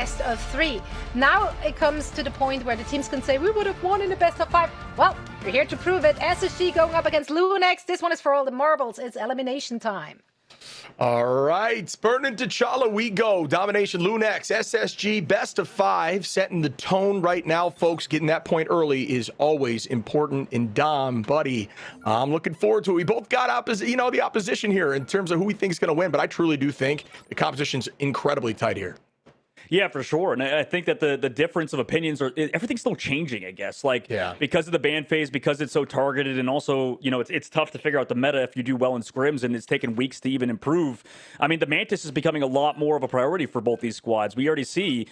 best of 3. Now it comes to the point where the teams can say, we would have won in the best of 5. Well, we're here to prove it. SSG going up against LuneX. This one is for all the marbles. It's elimination time. All right, Burning T'Challa, we go. Domination, LuneX, SSG, best of 5, setting the tone right now, folks. Getting that point early is always important. In Dom, buddy, I'm looking forward to it. We both got the opposition here in terms of who we think is going to win, but I truly do think the competition's incredibly tight here. Yeah, for sure. And I think that the difference of opinions everything's still changing, I guess. Because of the ban phase, because it's so targeted, and also, it's tough to figure out the meta if you do well in scrims, and it's taken weeks to even improve. I mean, the Mantis is becoming a lot more of a priority for both these squads. We already see,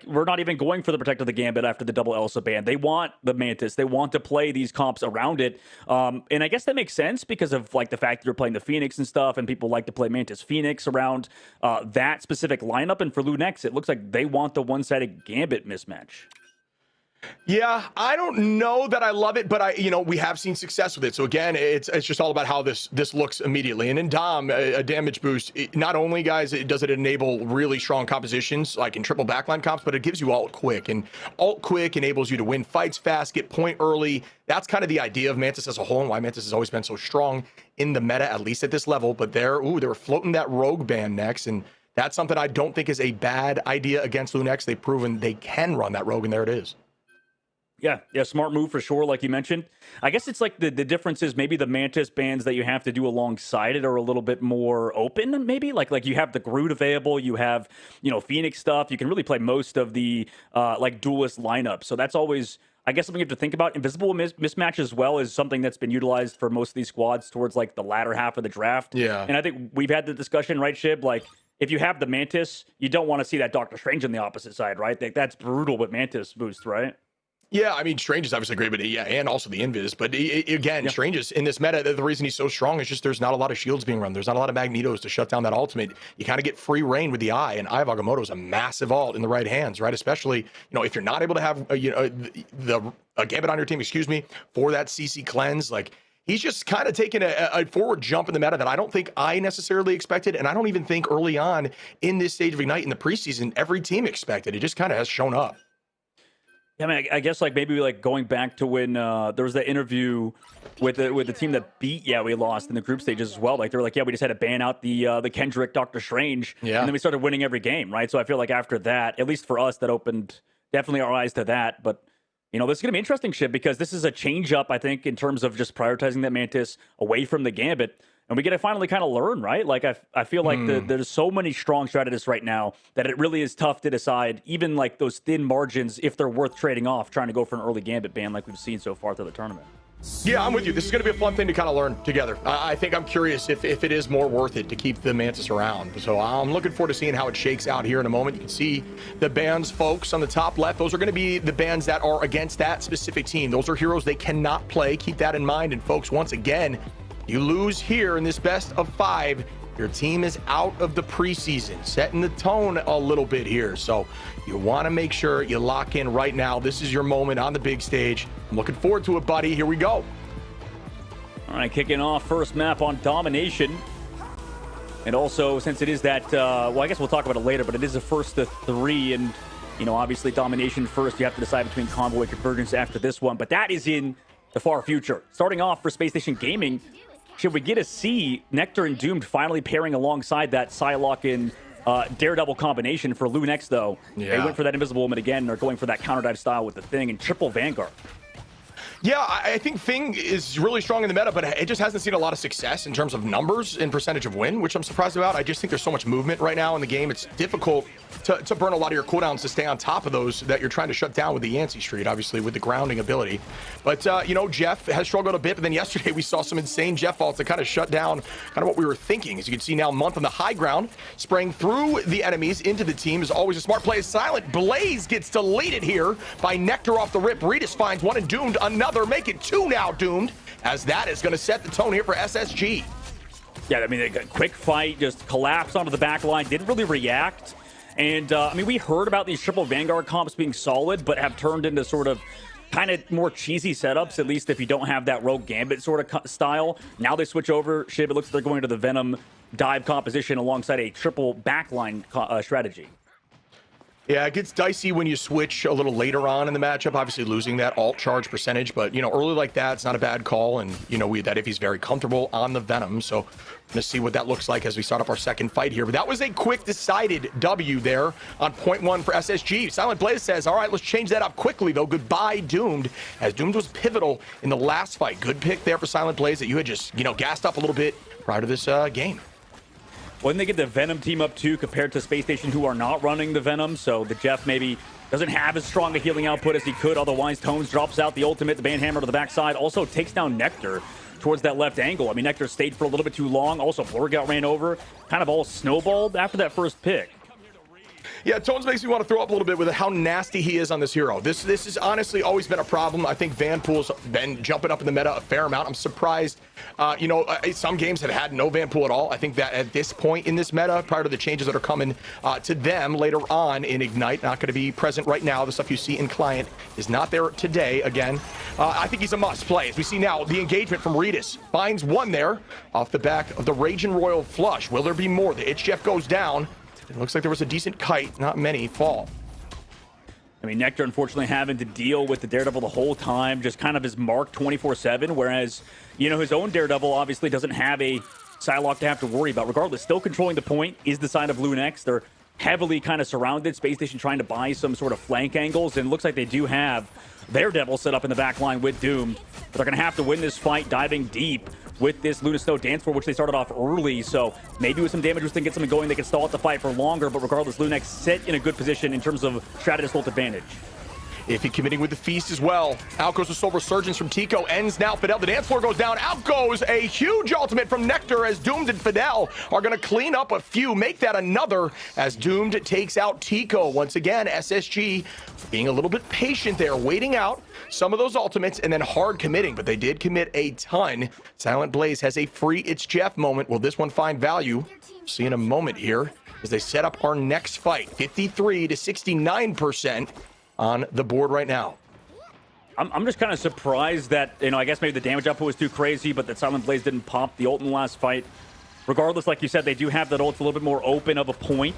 we're not even going for the Protect of the Gambit after the double Elsa ban. They want the Mantis. They want to play these comps around it. And I guess that makes sense because of the fact that you're playing the Phoenix and stuff, and people like to play Mantis Phoenix around that specific lineup. And for LuneX, it looks like they want the one-sided Gambit mismatch. Yeah, I don't know that I love it, but we have seen success with it. So again, it's just all about how this looks immediately. And in Dom, a damage boost, not only, guys, does it enable really strong compositions like in triple backline comps, but it gives you ult quick, and ult quick enables you to win fights fast, get point early. That's kind of the idea of Mantis as a whole, and why Mantis has always been so strong in the meta, at least at this level. But they were floating that rogue ban next, and that's something I don't think is a bad idea against LuneX. They've proven they can run that rogue, and there it is. Yeah, smart move for sure, like you mentioned. I guess it's the difference is maybe the Mantis bans that you have to do alongside it are a little bit more open, maybe. Like you have the Groot available, you have, Phoenix stuff. You can really play most of the, duelist lineup. So that's always, I guess, something you have to think about. Invisible mismatch as well is something that's been utilized for most of these squads towards, the latter half of the draft. Yeah. And I think we've had the discussion, right, Shib? If you have the Mantis, you don't want to see that Doctor Strange on the opposite side, right? That's brutal with Mantis boost, right? Yeah, I mean, Strange is obviously great, but and also the Invis. But again, Strange is in this meta, the reason he's so strong is just there's not a lot of shields being run. There's not a lot of Magnetos to shut down that ultimate. You kind of get free reign with the Eye, and Eye of Agamotto is a massive ult in the right hands, right? Especially, if you're not able to have a Gambit on your team, for that CC cleanse, he's just kind of taking a forward jump in the meta that I don't think I necessarily expected, and I don't even think early on in this stage of Ignite in the preseason, every team expected. It just kind of has shown up. Yeah, I mean, I guess maybe going back to when there was that interview with the team that beat we lost in the group stages as well. They were we just had to ban out the Kendrick Doctor Strange, and then we started winning every game, right? So I feel after that, at least for us, that opened definitely our eyes to that. But this is going to be interesting, shit, because this is a change up, I think, in terms of just prioritizing that Mantis away from the Gambit. And we get to finally kind of learn, right? I feel there's so many strong strategists right now that it really is tough to decide, even those thin margins, if they're worth trading off, trying to go for an early Gambit ban like we've seen so far through the tournament. Yeah, I'm with you. This is going to be a fun thing to kind of learn together. I think I'm curious if it is more worth it to keep the Mantis around. So I'm looking forward to seeing how it shakes out here in a moment. You can see the bans, folks, on the top left. Those are going to be the bans that are against that specific team. Those are heroes they cannot play. Keep that in mind. And folks, once again, you lose here in this best of 5, your team is out of the preseason, setting the tone a little bit here. So you want to make sure you lock in right now. This is your moment on the big stage. I'm looking forward to it, buddy. Here we go. All right, kicking off first map on Domination. And also, since it is that, I guess we'll talk about it later, but it is a first to 3. And, obviously Domination first. You have to decide between Convoy and Convergence after this one. But that is in the far future. Starting off for Space Station Gaming, should we get to see Nectar and Doomed finally pairing alongside that Psylocke and Daredevil combination for LuneX, though? Yeah. They went for that Invisible Woman again, and they're going for that counter dive style with the Thing and triple Vanguard. Yeah, I think Thing is really strong in the meta, but it just hasn't seen a lot of success in terms of numbers and percentage of win, which I'm surprised about. I just think there's so much movement right now in the game. It's difficult to burn a lot of your cooldowns to stay on top of those that you're trying to shut down with the Yancey Street, obviously, with the grounding ability. But, Jeff has struggled a bit, but then yesterday we saw some insane Jeff faults that kind of shut down kind of what we were thinking. As you can see now, Month on the high ground, spraying through the enemies into the team is always a smart play. Silent Blaze gets deleted here by Nectar off the rip. Redis finds one and Doomed another. Make it 2 now, Doomed, as that is going to set the tone here for SSG. Yeah, I mean, a quick fight, just collapsed onto the back line, didn't really react. And, we heard about these triple Vanguard comps being solid, but have turned into sort of kind of more cheesy setups, at least if you don't have that Rogue Gambit sort of style. Now they switch over. Shib, it looks like they're going to the Venom dive composition alongside a triple backline strategy. Yeah, it gets dicey when you switch a little later on in the matchup, obviously losing that alt charge percentage, but, early like that, it's not a bad call, and, that if he's very comfortable on the Venom, so going to see what that looks like as we start up our second fight here. But that was a quick, decided W there on point one for SSG. Silent Blaze says, all right, let's change that up quickly, though. Goodbye, Doomed, as Doomed was pivotal in the last fight. Good pick there for Silent Blaze that you had just, gassed up a little bit prior to this game. When they get the Venom team up too, compared to Space Station, who are not running the Venom, so the Jeff maybe doesn't have as strong a healing output as he could. Otherwise, Tones drops out the ultimate, the Banhammer to the backside, also takes down Nectar towards that left angle. I mean, Nectar stayed for a little bit too long. Also, Blur got ran over, kind of all snowballed after that first pick. Yeah, Tones makes me want to throw up a little bit with how nasty he is on this hero. This has honestly always been a problem. I think Vanpool's been jumping up in the meta a fair amount. I'm surprised. Some games have had no Vanpool at all. I think that at this point in this meta, prior to the changes that are coming to them later on in Ignite, not going to be present right now. The stuff you see in Client is not there today. Again, I think he's a must play. As we see now, the engagement from Regis finds one there off the back of the Raging Royal Flush. Will there be more? The Itch Jeff goes down. It looks like there was a decent kite. Not many fall. I mean, Nectar unfortunately having to deal with the Daredevil the whole time, just kind of his mark 24/7, whereas, his own Daredevil obviously doesn't have a Psylocke to have to worry about. Regardless, still controlling the point is the side of LuneX. They're heavily kind of surrounded. Space Station trying to buy some sort of flank angles, and looks like they do have Daredevil set up in the back line with Doom. But they're going to have to win this fight diving deep with this Luna Snow dance floor, which they started off early. So maybe with some damage, we can get something going. They can stall out the fight for longer. But regardless, LuneX sit in a good position in terms of strategist ult advantage. Iffy committing with the feast as well. Out goes the Soul Resurgence from Tico. Ends now. Fidel, the dance floor goes down. Out goes a huge ultimate from Nectar as Doomed and Fidel are going to clean up a few. Make that another as Doomed takes out Tico. Once again, SSG being a little bit patient there, waiting out some of those ultimates and then hard committing, but they did commit a ton. Silent Blaze has a free It's Jeff moment. Will this one find value? See in a moment here as they set up our next fight. 53 to 69% on the board right now. I'm just kind of surprised that, I guess maybe the damage output was too crazy, but that Silent Blaze didn't pop the ult in the last fight. Regardless, like you said, they do have that ult a little bit more open of a point.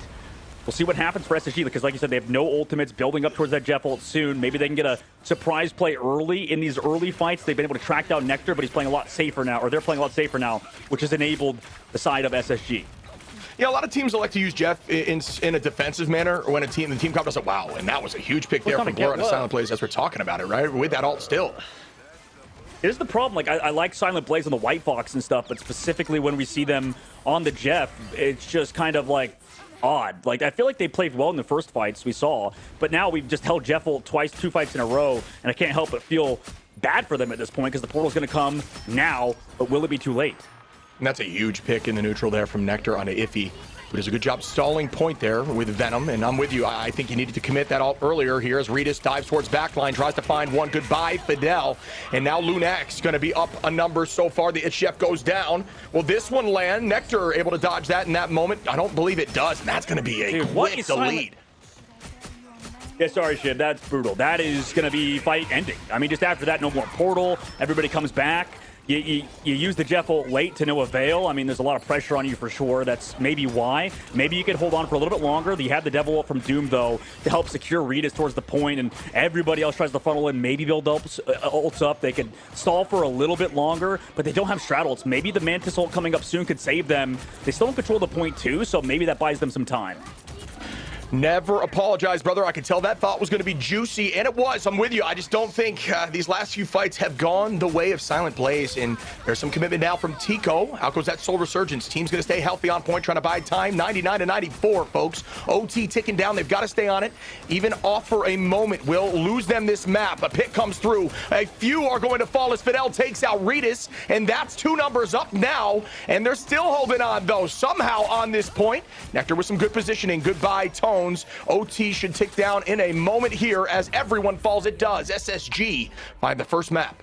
We'll see what happens for SSG, because like you said, they have no ultimates building up towards that Jeff ult soon. Maybe they can get a surprise play early in these early fights. They've been able to track down Nectar, but he's playing a lot safer now, or they're playing a lot safer now, which has enabled the side of SSG. Yeah, a lot of teams like to use Jeff in a defensive manner when the team comes does it. Wow, and that was a huge pick there from Blur on a Silent Blaze as we're talking about it, right? With that ult still. Here's the problem. Like, I like Silent Blaze on the White Fox and stuff, but specifically when we see them on the Jeff, it's just kind of like odd. Like, I feel like they played well in the first fights we saw, but now we've just held Jeff ult twice, 2 fights in a row, and I can't help but feel bad for them at this point because the portal's going to come now, but will it be too late? And that's a huge pick in the neutral there from Nectar on a Iffy, who does a good job stalling point there with Venom. And I'm with you. I think you needed to commit that ult earlier here as Regis dives towards backline, tries to find one. Goodbye, Fidel. And now LuneX going to be up a number so far. The Itch Chef goes down. Will this one land? Nectar able to dodge that in that moment? I don't believe it does. And that's going to be a quick delete. Yeah, sorry, Shib. That's brutal. That is going to be fight ending. I mean, just after that, no more portal. Everybody comes back. You use the Jeff ult late to no avail. I mean, there's a lot of pressure on you for sure. That's maybe why. Maybe you could hold on for a little bit longer. You have the Devil ult from Doom, though, to help secure Regis towards the point, and everybody else tries to funnel in, maybe build ults up. They could stall for a little bit longer, but they don't have strat ults. Maybe the Mantis ult coming up soon could save them. They still don't control the point, too, so maybe that buys them some time. Never apologize, brother. I could tell that thought was going to be juicy, and it was. I'm with you. I just don't think these last few fights have gone the way of Silent Blaze, and there's some commitment now from Tico. Out goes that Soul Resurgence. Team's going to stay healthy on point, trying to buy time. 99 to 94, folks. OT ticking down. They've got to stay on it. Even offer a moment will lose them this map. A pick comes through. A few are going to fall as Fidel takes out Regis, and that's 2 numbers up now, and they're still holding on, though, somehow on this point. Nectar with some good positioning. Goodbye, Tone. OT should tick down in a moment here as everyone falls. It does. SSG find the first map.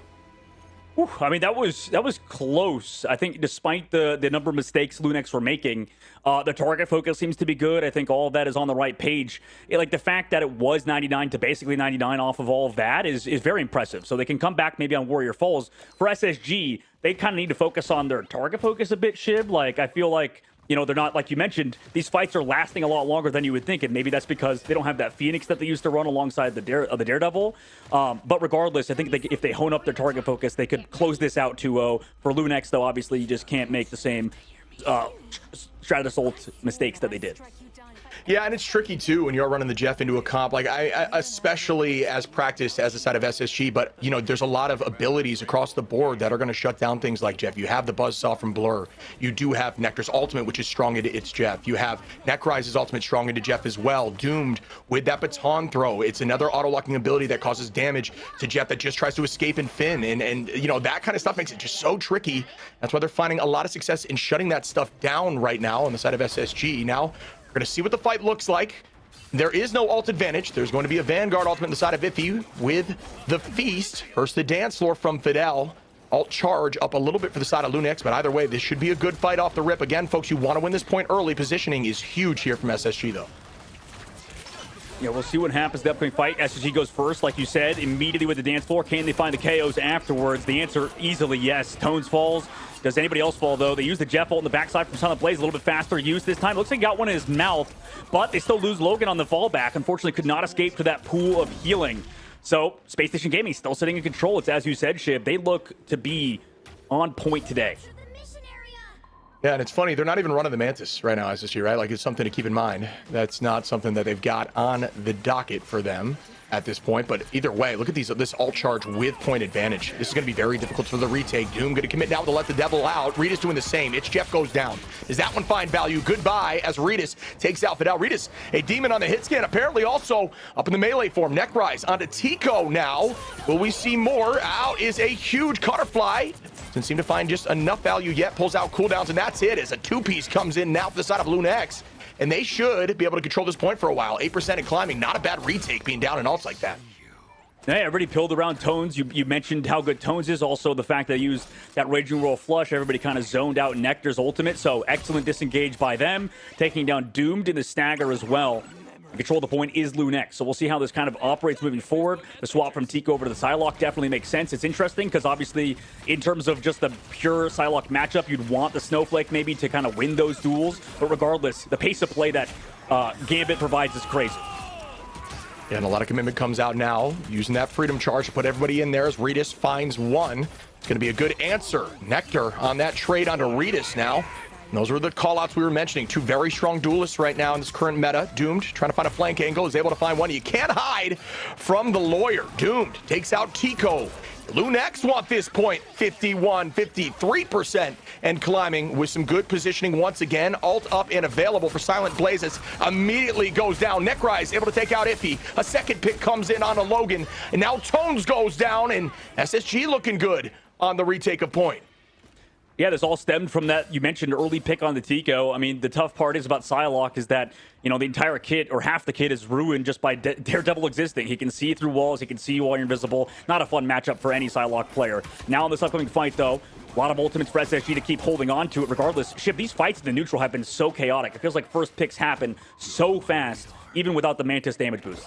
Whew, I mean, that was close. I think despite the number of mistakes LuneX were making, the target focus seems to be good. I think all of that is on the right page. Like the fact that it was 99 to basically 99 off of all of that is very impressive. So they can come back maybe on Warrior Falls. For SSG, they kind of need to focus on their target focus a bit, Shib. Like, I feel like they're not, like you mentioned, these fights are lasting a lot longer than you would think, and maybe that's because they don't have that Phoenix that they used to run alongside the Daredevil. But regardless, I think if they hone up their target focus, they could close this out 2-0. For LuneX, though, obviously you just can't make the same Stratus ult mistakes that they did. Yeah, and it's tricky too when you're running the Jeff into a comp. Like I especially as practiced as a side of SSG, but there's a lot of abilities across the board that are going to shut down things like Jeff. You have the Buzzsaw from Blur. You do have Nectar's ultimate, which is strong into its Jeff. You have Nekrise's ultimate strong into Jeff as well. Doomed with that baton throw. It's another auto-locking ability that causes damage to Jeff that just tries to escape and Finn. And that kind of stuff makes it just so tricky. That's why they're finding a lot of success in shutting that stuff down right now on the side of SSG. Now, we're going to see what the fight looks like. There is no ult advantage. There's going to be a Vanguard ultimate on the side of Iffy with the Feast versus the dance floor from Fidel. Alt charge up a little bit for the side of LuneX, but either way, this should be a good fight off the rip. Again, folks, you want to win this point early. Positioning is huge here from SSG, though. Yeah, we'll see what happens in the upcoming fight. SSG goes first, like you said, immediately with the dance floor. Can they find the KOs afterwards? The answer, easily yes. Tones falls. Does anybody else fall, though? They use the Jeff ult in the backside from Silent Blaze. A little bit faster use this time. Looks like he got one in his mouth, but they still lose Logan on the fallback. Unfortunately, could not escape to that pool of healing. So, Space Station Gaming still sitting in control. It's as you said, Shib. They look to be on point today. Yeah, and it's funny, they're not even running the Mantis right now, SSG, right? Like, it's something to keep in mind. That's not something that they've got on the docket for them at this point. But either way, look at this alt charge with point advantage. This is going to be very difficult for the retake. Doom going to commit now to let the devil out. Redis doing the same. It's Jeff goes down. Does that one find value? Goodbye as Redis takes out Fidel. Redis, a demon on the hit scan, apparently also up in the melee form. Nekrise onto Tico now. Will we see more? Out is a huge Cutterfly. Doesn't seem to find just enough value yet. Pulls out cooldowns, and that's it as a two-piece comes in now for the side of LuneX. And they should be able to control this point for a while. 8% and climbing. Not a bad retake being down in ults like that. Hey, everybody pilled around Tones. You mentioned how good Tones is. Also, the fact that they used that Raging Roll flush. Everybody kind of zoned out Nectar's ultimate. So, excellent disengage by them. Taking down Doomed in the stagger as well. Control the point is LuneX. So we'll see how this kind of operates moving forward. The swap from Tico over to the Psylocke definitely makes sense. It's interesting because obviously in terms of just the pure Psylocke matchup, you'd want the Snowflake maybe to kind of win those duels. But regardless, the pace of play that Gambit provides is crazy. Yeah, and a lot of commitment comes out now. Using that freedom charge to put everybody in there as Redis finds one. It's going to be a good answer. Nectar on that trade onto Redis now. And those were the callouts we were mentioning. Two very strong duelists right now in this current meta. Doomed, trying to find a flank angle, is able to find one. You can't hide from the lawyer. Doomed takes out Tico. LuneX want this point, 51, 53%, and climbing with some good positioning once again. Ult up and available for Silent Blazes. Immediately goes down. Nekrise able to take out Iffy. A second pick comes in on a Logan. And now Tones goes down, and SSG looking good on the retake of point. Yeah, this all stemmed from that you mentioned early pick on the Tico. I mean, the tough part is about Psylocke is that, the entire kit or half the kit is ruined just by Daredevil existing. He can see through walls. He can see you while you're invisible. Not a fun matchup for any Psylocke player. Now in this upcoming fight, though, a lot of ultimates for SSG to keep holding on to it regardless. Shib, these fights in the neutral have been so chaotic. It feels like first picks happen so fast, even without the Mantis damage boost.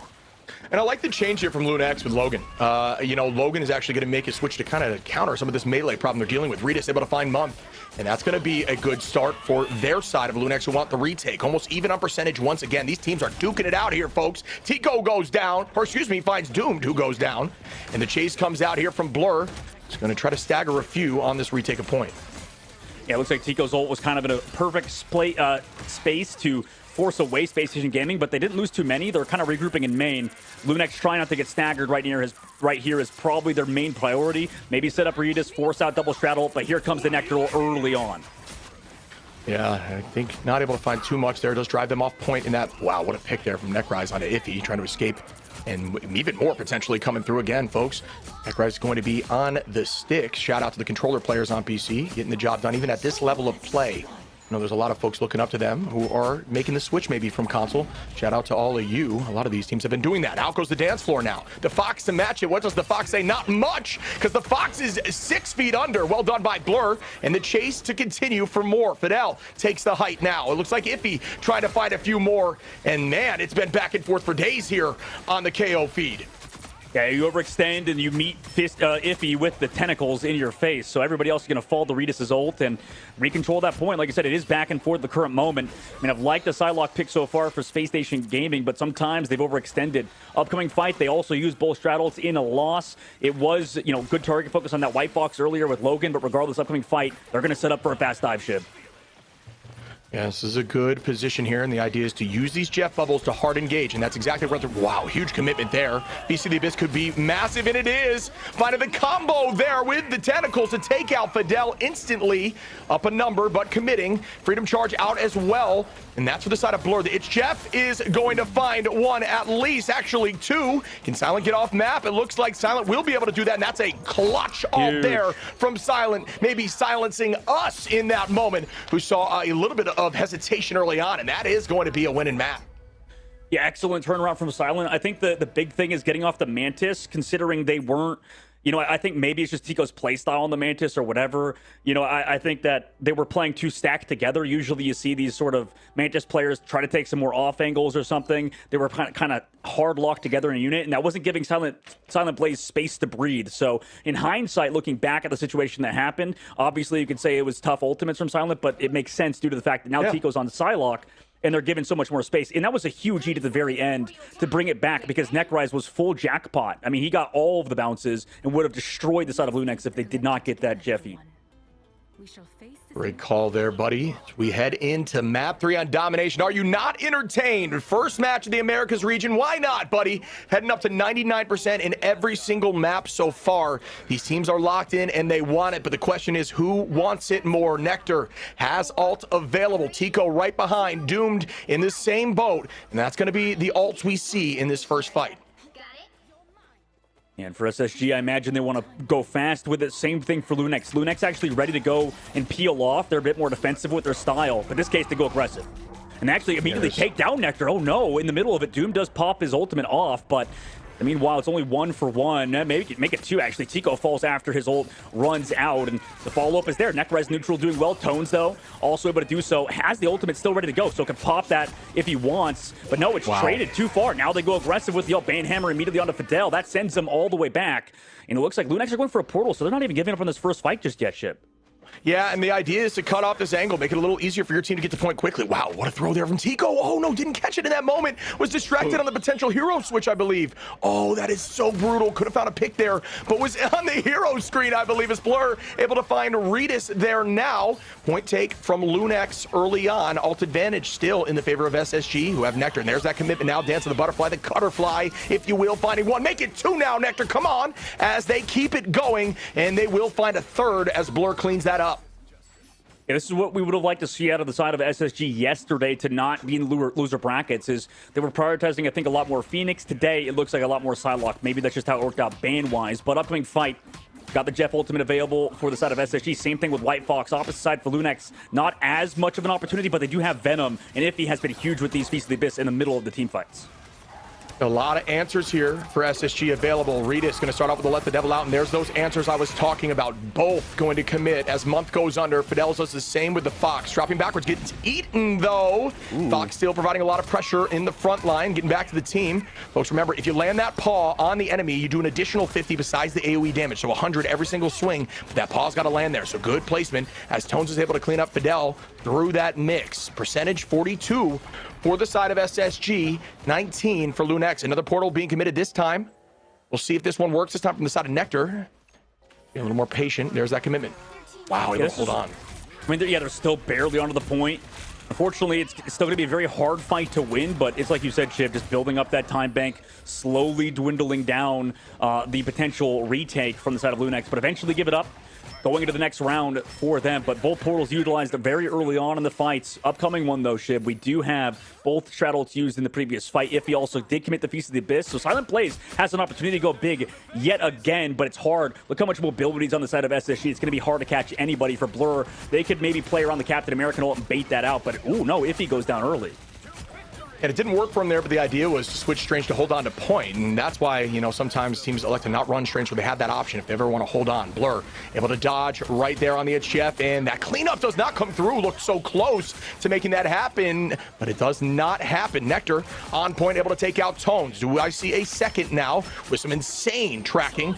And I like the change here from LuneX with Logan. Logan is actually going to make a switch to kind of counter some of this melee problem they're dealing with. Redis able to find Month, and that's going to be a good start for their side of LuneX who want the retake. Almost even on percentage once again. These teams are duking it out here, folks. Tico goes down, finds Doomed, who goes down. And the chase comes out here from Blur. He's going to try to stagger a few on this retake of point. Yeah, it looks like Tico's ult was kind of in a perfect space to force away Space Station Gaming, but they didn't lose too many. They're kind of regrouping in main. LuneX trying not to get staggered right here is probably their main priority. Maybe set up Redis, force out double straddle, but here comes the Nectar ult early on. Yeah, I think not able to find too much there. Does drive them off point in that. Wow, what a pick there from Nekrise onto Iffy, trying to escape. And even more potentially coming through again, folks. Nekrise is going to be on the stick. Shout out to the controller players on PC, getting the job done even at this level of play. There's a lot of folks looking up to them who are making the switch maybe from console. Shout out to all of you. A lot of these teams have been doing that. Out goes the dance floor now. The Fox to match it. What does the Fox say? Not much, because the Fox is 6 feet under. Well done by Blur. And the chase to continue for more. Fidel takes the height now. It looks like Iffy trying to find a few more. And man, it's been back and forth for days here on the KO feed. Yeah, you overextend and you meet Iffy with the tentacles in your face, so everybody else is going to fall to Regis' ult and recontrol that point. Like I said, it is back and forth at the current moment. I mean, I've liked the Psylocke pick so far for Space Station Gaming, but sometimes they've overextended. Upcoming fight, they also used both straddles in a loss. It was, good target focus on that White Fox earlier with Logan, but regardless, upcoming fight, they're going to set up for a fast dive ship. Yeah, this is a good position here, and the idea is to use these Jeff bubbles to hard engage, and that's exactly what they're... Wow, huge commitment there. BC the Abyss could be massive, and it is. Finding the combo there with the tentacles to take out Fidel instantly. Up a number, but committing. Freedom Charge out as well, and that's for the side of Blur. It's Jeff is going to find one, at least, actually two. Can Silent get off map? It looks like Silent will be able to do that, and that's a clutch ult there from Silent, maybe silencing us in that moment, who saw a little bit of hesitation early on, and that is going to be a winning map. Yeah, excellent turnaround from Silent. I think the big thing is getting off the Mantis, considering they weren't, I think maybe it's just Tico's playstyle on the Mantis or whatever. I think that they were playing too stacked together. Usually you see these sort of Mantis players try to take some more off angles or something. They were kind of hard locked together in a unit, and that wasn't giving Silent Blaze space to breathe. So in hindsight, looking back at the situation that happened, obviously you could say it was tough ultimates from Silent, but it makes sense due to the fact that now Tico's on Psylocke, and they're given so much more space. And that was a huge heat at the very end to bring it back, because Necrise was full jackpot. I mean, he got all of the bounces and would have destroyed the side of LuneX if they did not get that Jeffy. Great call there, buddy. We head into map 3 on domination. Are you not entertained? First match of the Americas region. Why not, buddy? Heading up to 99% in every single map so far. These teams are locked in and they want it, but the question is, who wants it more? Nectar has ult available. Tico right behind, Doomed in the same boat, and that's going to be the ults we see in this first fight. And for SSG, I imagine they want to go fast with it. Same thing for LuneX. LuneX actually ready to go and peel off. They're a bit more defensive with their style. But in this case, they go aggressive. And actually immediately take down Nectar. Oh no, in the middle of it, Doom does pop his ultimate off, but meanwhile, it's only 1 for 1. Maybe make it 2, actually. Tico falls after his ult runs out, and the follow-up is there. Necrise neutral doing well. Tones, though, also able to do so. Has the ultimate still ready to go, so can pop that if he wants. But no, it's traded too far. Now they go aggressive with the Banhammer immediately onto Fidel. That sends them all the way back. And it looks like LuneX are going for a portal, so they're not even giving up on this first fight just yet, Ship. Yeah, and the idea is to cut off this angle, make it a little easier for your team to get the point quickly. Wow, what a throw there from Tico. Oh, no, didn't catch it in that moment. Was distracted on the potential hero switch, I believe. Oh, that is so brutal. Could have found a pick there, but was on the hero screen, I believe, as Blur able to find Regis there now. Point take from LuneX early on. Ult advantage still in the favor of SSG, who have Nectar. And there's that commitment now. Dance of the butterfly, the cutterfly, if you will. Finding one. Make it 2 now, Nectar. Come on, as they keep it going, and they will find a third as Blur cleans that up. Yeah, this is what we would have liked to see out of the side of SSG yesterday to not be in loser brackets. Is they were prioritizing, I think, a lot more Phoenix. Today, it looks like a lot more Psylocke. Maybe that's just how it worked out ban-wise. But upcoming fight, got the Jeff ultimate available for the side of SSG. Same thing with White Fox. Opposite side for LuneX. Not as much of an opportunity, but they do have Venom. And Iffy has been huge with these Feast of the Abyss in the middle of the team fights. A lot of answers here for SSG available. Rita's going to start off with the Let the Devil Out, and there's those answers I was talking about. Both going to commit as month goes under. Fidel does the same with the Fox. Dropping backwards, gets eaten though. Fox still providing a lot of pressure in the front line, getting back to the team. Folks, remember, if you land that paw on the enemy, you do an additional 50 besides the AoE damage, so 100 every single swing, but that paw's got to land there, so good placement as Tones is able to clean up Fidel through that mix. Percentage 42 for the side of SSG, 19 for LuneX. Another portal being committed this time. We'll see if this one works this time from the side of Nectar. Be a little more patient. There's that commitment. Wow, able to hold on. I mean, they're still barely onto the point. Unfortunately, it's still going to be a very hard fight to win, but it's like you said, Shiv, just building up that time bank, slowly dwindling down the potential retake from the side of LuneX, but eventually give it up. Going into the next round for them, but both portals utilized very early on in the fights. Upcoming one, though, Shib, we do have both straddles used in the previous fight. Iffy also did commit the Feast of the Abyss, so Silent Blaze has an opportunity to go big yet again, but it's hard. Look how much mobility is on the side of SSG. It's going to be hard to catch anybody for Blur. They could maybe play around the Captain American ult and bait that out, but ooh, no, Iffy goes down early. And it didn't work for him there, but the idea was to switch Strange to hold on to point. And that's why, you know, sometimes teams elect to not run Strange where they have that option if they ever want to hold on. Blur able to dodge right there on the HGF, and that cleanup does not come through. Looked so close to making that happen, but it does not happen. Nectar on point, able to take out Tones. Do I see a second now with some insane tracking?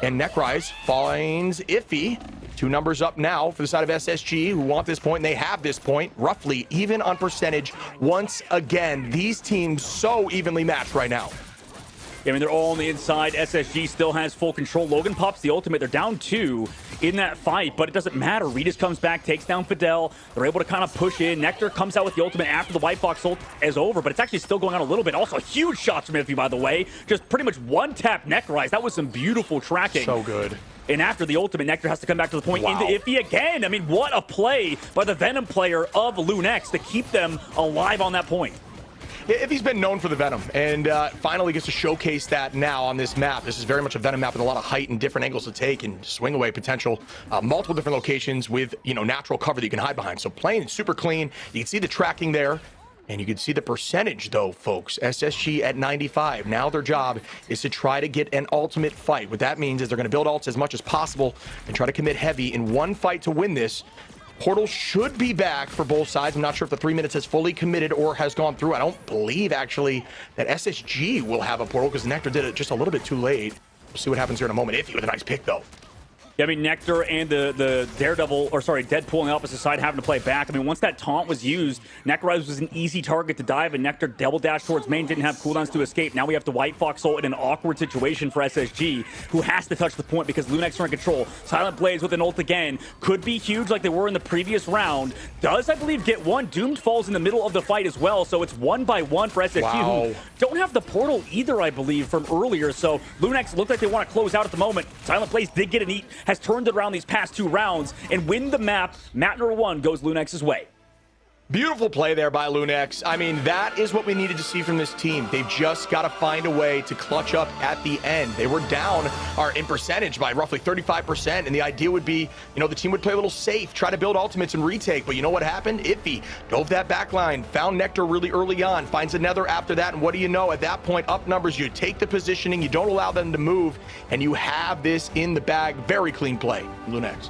And Necrise finds Iffy. 2 numbers up now for the side of SSG, who want this point, and they have this point, roughly even on percentage. Once again, these teams so evenly matched right now. I mean, they're all on the inside. SSG still has full control. Logan pops the ultimate. They're down 2 in that fight, but it doesn't matter. Regis comes back, takes down Fidel. They're able to kind of push in. Nectar comes out with the ultimate after the White Fox ult is over, but it's actually still going on a little bit. Also, huge shots from Iffy, by the way. Just pretty much one-tap Necrise. That was some beautiful tracking. So good. And after the ultimate, Nectar has to come back to the point Wow. into Iffy again. I mean, what a play by the Venom player of LuneX to keep them alive on that point. Iffy's been known for the Venom, and finally gets to showcase that now on this map. This is very much a Venom map with a lot of height and different angles to take and swing away potential. Multiple different locations with, you know, natural cover that you can hide behind. So playing super clean. You can see the tracking there. And you can see the percentage, though, folks. SSG at 95. Now their job is to try to get an ultimate fight. What that means is they're going to build ults as much as possible and try to commit heavy in one fight to win this. Portal should be back for both sides. I'm not sure if the 3 minutes has fully committed or has gone through. I don't believe, actually, that SSG will have a portal because Nectar did it just a little bit too late. We'll see what happens here in a moment. Iffy with a nice pick, though. Yeah, I mean, Nectar and the Daredevil, or sorry, Deadpool on the opposite side having to play back. I mean, once that taunt was used, Necrise was an easy target to dive, and Nectar double dash towards main, didn't have cooldowns to escape. Now we have the White Fox ult in an awkward situation for SSG, who has to touch the point because LuneX are in control. Silent Blaze with an ult again. Could be huge like they were in the previous round. Does, I believe, get one. Doomed falls in the middle of the fight as well, so it's 1-by-1 for SSG, Wow. who don't have the portal either, I believe, from earlier. So LuneX looked like they want to close out at the moment. Silent Blaze did get an eat, has turned it around these past 2 rounds and win the map. Map number 1 goes LuneX's way. Beautiful play there by LuneX. I mean, that is what we needed to see from this team. They've just got to find a way to clutch up at the end. They were down in percentage by roughly 35%, and the idea would be, you know, the team would play a little safe, try to build ultimates and retake. But you know what happened? Iffy dove that back line, found Nectar really early on, finds another after that, and what do you know? At that point, up numbers, you take the positioning, you don't allow them to move, and you have this in the bag. Very clean play, LuneX.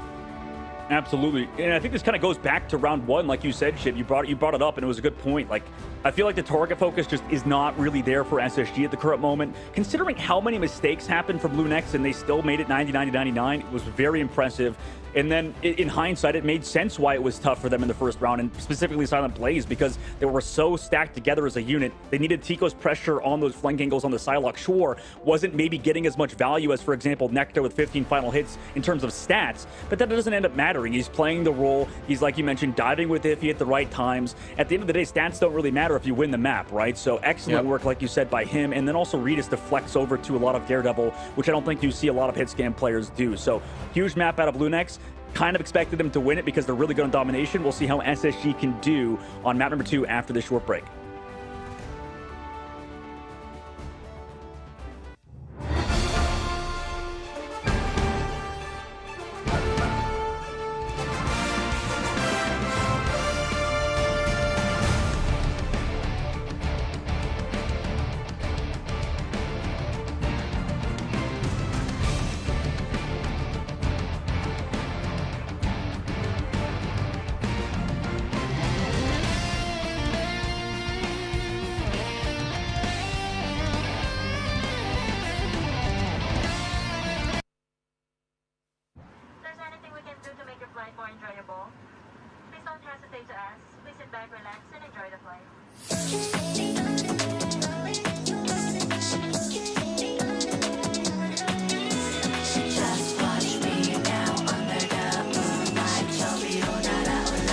Absolutely. And I think this kind of goes back to round 1, like you said, Shiv. You brought it up, and it was a good point. Like, I feel like the target focus just is not really there for SSG at the current moment. Considering how many mistakes happened from LuneX and they still made it 90-90-99, it was very impressive. And then in hindsight, it made sense why it was tough for them in the first round, and specifically Silent Blaze, because they were so stacked together as a unit. They needed Tico's pressure on those flank angles on the Psylocke. Sure, wasn't maybe getting as much value as, for example, Nectar with 15 final hits in terms of stats, but that doesn't end up mattering. He's playing the role. He's, like you mentioned, diving with Iffy at the right times. At the end of the day, stats don't really matter if you win the map, right? So excellent work, like you said, by him, and then also Regis to flex over to a lot of Daredevil, which I don't think you see a lot of hit scan players do. So huge map out of LuneX. Kind of expected them to win it because they're really good on domination. We'll see how SSG can do on map number 2 after this short break. More enjoyable. Please don't hesitate to ask. Please sit back, relax, and enjoy the flight. Just watch me now under the moonlight. 저기로 날아올라.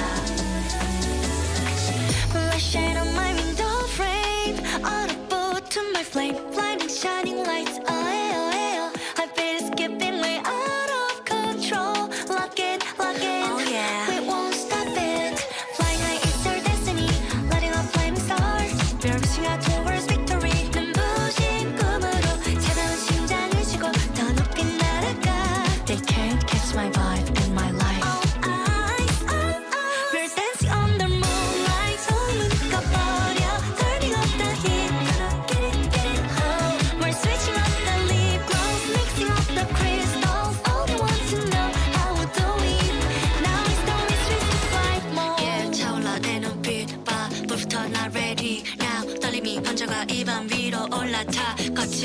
Flashing on my window frame. 얼어붙은 my flame. Blinding shining lights. Oh, oh, oh. I feel skipping way out of control. Lock it. Oh yeah. We won't stop it. Flying high is our destiny. Lighting up flaming stars. We're reaching out towards victory. 눈부신 꿈으로 차가운 심장을 쥐고 더 높이 날아가. They can't catch my vibe and my life. All eyes on us. We're dancing on the moonlight. 소문 꺼버려. Turning up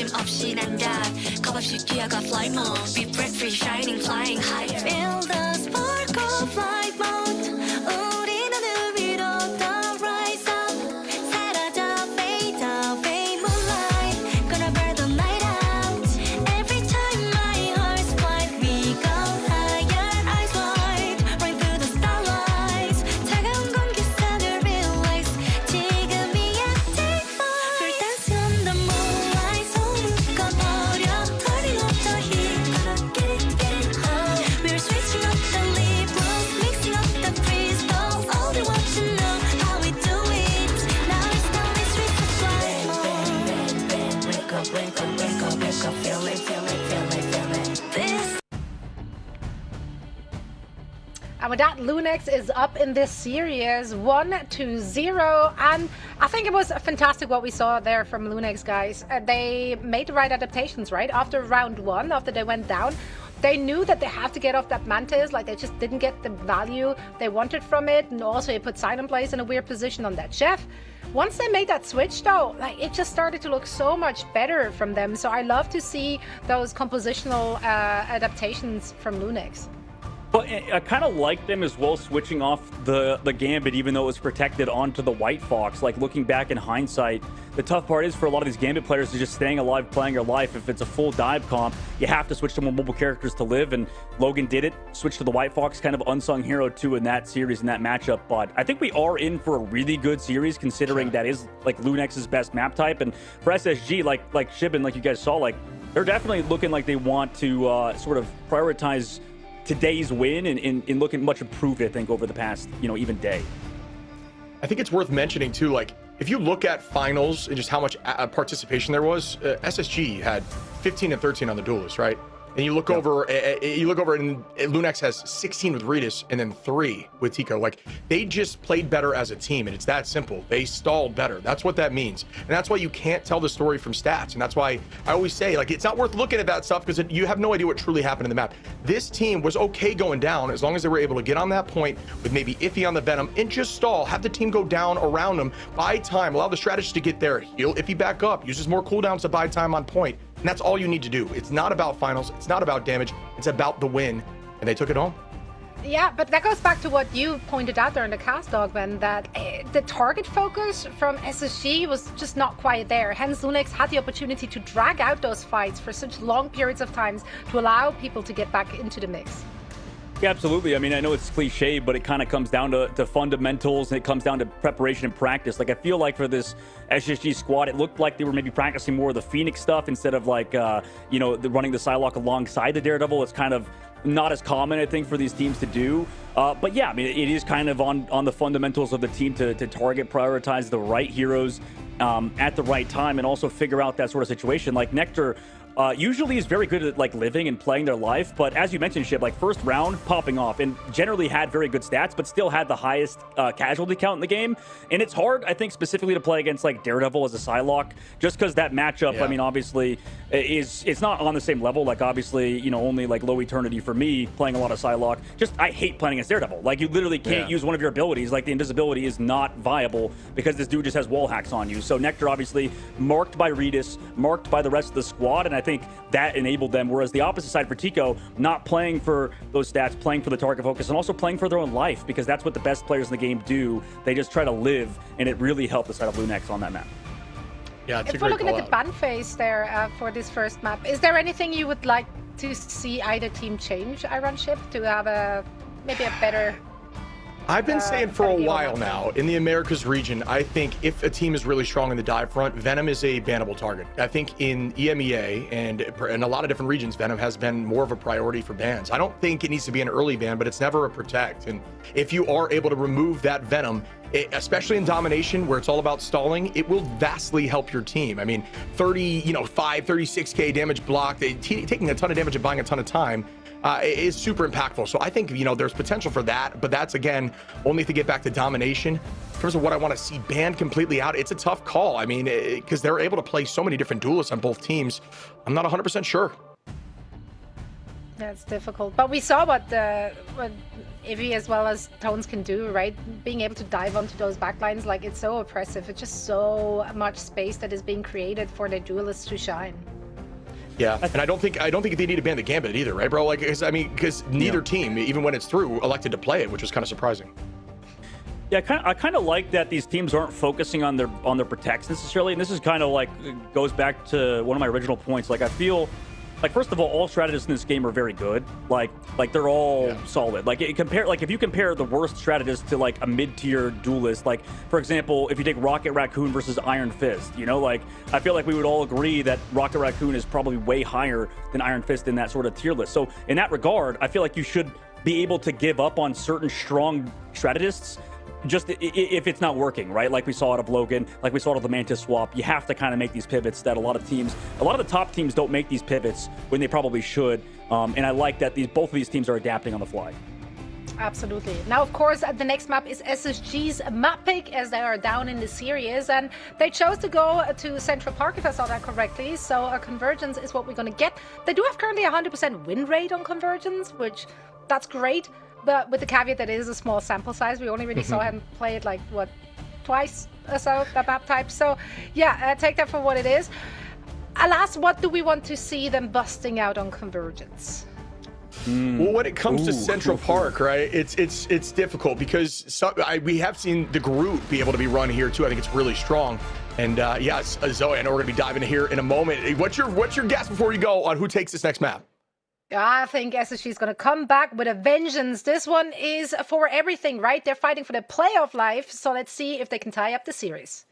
힘 없이 난 dive 겁없이 뛰어가 flight mode be breath free shining flying higher feel the spark of flight mode 우리 눈을 위로 더 rise up 사라져 fade out fade moonlight gonna burn the night out every time my heart's flight we go higher eyes wide right through the starlights 차가운 공기선을 realize 지금이야 take flight we're dancing on the moonlight 손을 꺼버려 turning up the heat gonna get it high we're switching up the lip gloss mixing up the crystals all they want to know how we do it now it's time we switch to flight mode wake up wake up wake up wake up feel it feel it feel it feel it this And with that, LuneX is up in this series 1-0, and I think it was fantastic what we saw there from LuneX, guys. They made the right adaptations, right? After round one, after they went down, they knew that they have to get off that Mantis, like they just didn't get the value they wanted from it, and also it put Silent Blaze in a weird position on that Chef. Once they made that switch though, like it just started to look so much better from them, so I love to see those compositional adaptations from LuneX. But I kind of like them as well, switching off the Gambit, even though it was protected, onto the White Fox. Like, looking back in hindsight, the tough part is for a lot of these Gambit players is just staying alive, playing your life. If it's a full dive comp, you have to switch to more mobile characters to live, and Logan did it. Switched to the White Fox, kind of unsung hero too in that series, in that matchup. But I think we are in for a really good series, considering that is like LuneX's best map type. And for SSG, like Shibin, like you guys saw, like they're definitely looking like they want to sort of prioritize today's win and looking much improved, I think, over the past, even day. I think it's worth mentioning too, like if you look at finals and just how much participation there was, SSG had 15 and 13 on the Duelist, right? And you look over, and LuneX has 16 with Regis and then 3 with Tico. Like, they just played better as a team, and it's that simple. They stalled better. That's what that means. And that's why you can't tell the story from stats. And that's why I always say, like, it's not worth looking at that stuff because you have no idea what truly happened in the map. This team was okay going down as long as they were able to get on that point with maybe Iffy on the Venom and just stall, have the team go down around them, buy time, allow the strategist to get there, heal Iffy back up, uses more cooldowns to buy time on point. And that's all you need to do. It's not about finals. It's not about damage. It's about the win. And they took it home. Yeah, but that goes back to what you pointed out there in the cast, Dogman, that the target focus from SSG was just not quite there. Hence, LuneX had the opportunity to drag out those fights for such long periods of times to allow people to get back into the mix. Yeah, absolutely. I mean, I know it's cliche, but it kind of comes down to fundamentals, and it comes down to preparation and practice. Like, I feel like for this SSG squad, it looked like they were maybe practicing more of the Phoenix stuff instead of like, running the Psylocke alongside the Daredevil. It's kind of not as common, I think, for these teams to do. But yeah, I mean, it is kind of on the fundamentals of the team to target, prioritize the right heroes at the right time, and also figure out that sort of situation. Like Nectar usually is very good at like living and playing their life, but as you mentioned, Shib, like first round popping off, and generally had very good stats, but still had the highest casualty count in the game. And it's hard, I think, specifically to play against like Daredevil as a Psylocke, just because that matchup, yeah. I mean, obviously it's not on the same level. Like, obviously, only like Low Eternity for me playing a lot of Psylocke. Just, I hate playing against Daredevil. Like, you literally can't use one of your abilities. Like, the invisibility is not viable because this dude just has wall hacks on you. So Nectar, obviously, marked by Regis, marked by the rest of the squad, and I think that enabled them. Whereas the opposite side for Tico, not playing for those stats, playing for the target focus, and also playing for their own life, because that's what the best players in the game do. They just try to live, and it really helped the side of LuneX on that map. Yeah, it's if we're looking at the ban phase there for this first map, is there anything you would like to see either team change, Ironship, to have maybe a better... I've been saying for a while now, in the Americas region, I think if a team is really strong in the dive front, Venom is a bannable target. I think in EMEA and in a lot of different regions, Venom has been more of a priority for bans. I don't think it needs to be an early ban, but it's never a protect. And if you are able to remove that Venom, especially in domination where it's all about stalling, it will vastly help your team. I mean, 36k damage block, taking a ton of damage and buying a ton of time is super impactful. So I think, there's potential for that, but that's, again, only if they get back to domination. In terms of what I want to see banned completely out, it's a tough call. I mean, because they're able to play so many different duelists on both teams. I'm not 100% sure. That's difficult. But we saw what Ivy as well as Tones can do, right? Being able to dive onto those backlines, like, it's so oppressive. It's just so much space that is being created for the duelists to shine. Yeah, and I don't think they need to ban the Gambit either, right, bro? Like, because neither team, even when it's through, elected to play it, which was kind of surprising. Yeah, I kind of like that these teams aren't focusing on their protects necessarily, and this is kind of like goes back to one of my original points. Like, I feel like, first of all strategists in this game are very good. Like they're all solid. Like, if you compare the worst strategist to like a mid-tier duelist, like for example, if you take Rocket Raccoon versus Iron Fist, you know, like I feel like we would all agree that Rocket Raccoon is probably way higher than Iron Fist in that sort of tier list. So in that regard, I feel like you should be able to give up on certain strong strategists just if it's not working, right? Like we saw out of Logan, like we saw out of the Mantis swap. You have to kind of make these pivots that a lot of the top teams don't make these pivots when they probably should. And I like that both of these teams are adapting on the fly. Absolutely. Now, of course, the next map is SSG's map pick, as they are down in the series, and they chose to go to Central Park, if I saw that correctly. So a Convergence is what we're going to get. They do have currently a 100% win rate on Convergence, which that's great. But with the caveat that it is a small sample size, we only really saw him play it like, what, twice or so, that map type. So, yeah, take that for what it is. Alas, what do we want to see them busting out on Convergence? Well, when it comes to Central Park, right, it's difficult because we have seen the Groot be able to be run here too. I think it's really strong. And yeah, Zoe, I know we're going to be diving in here in a moment. What's your guess before you go on who takes this next map? I think SSG is going to come back with a vengeance. This one is for everything, right? They're fighting for the playoff life, so let's see if they can tie up the series.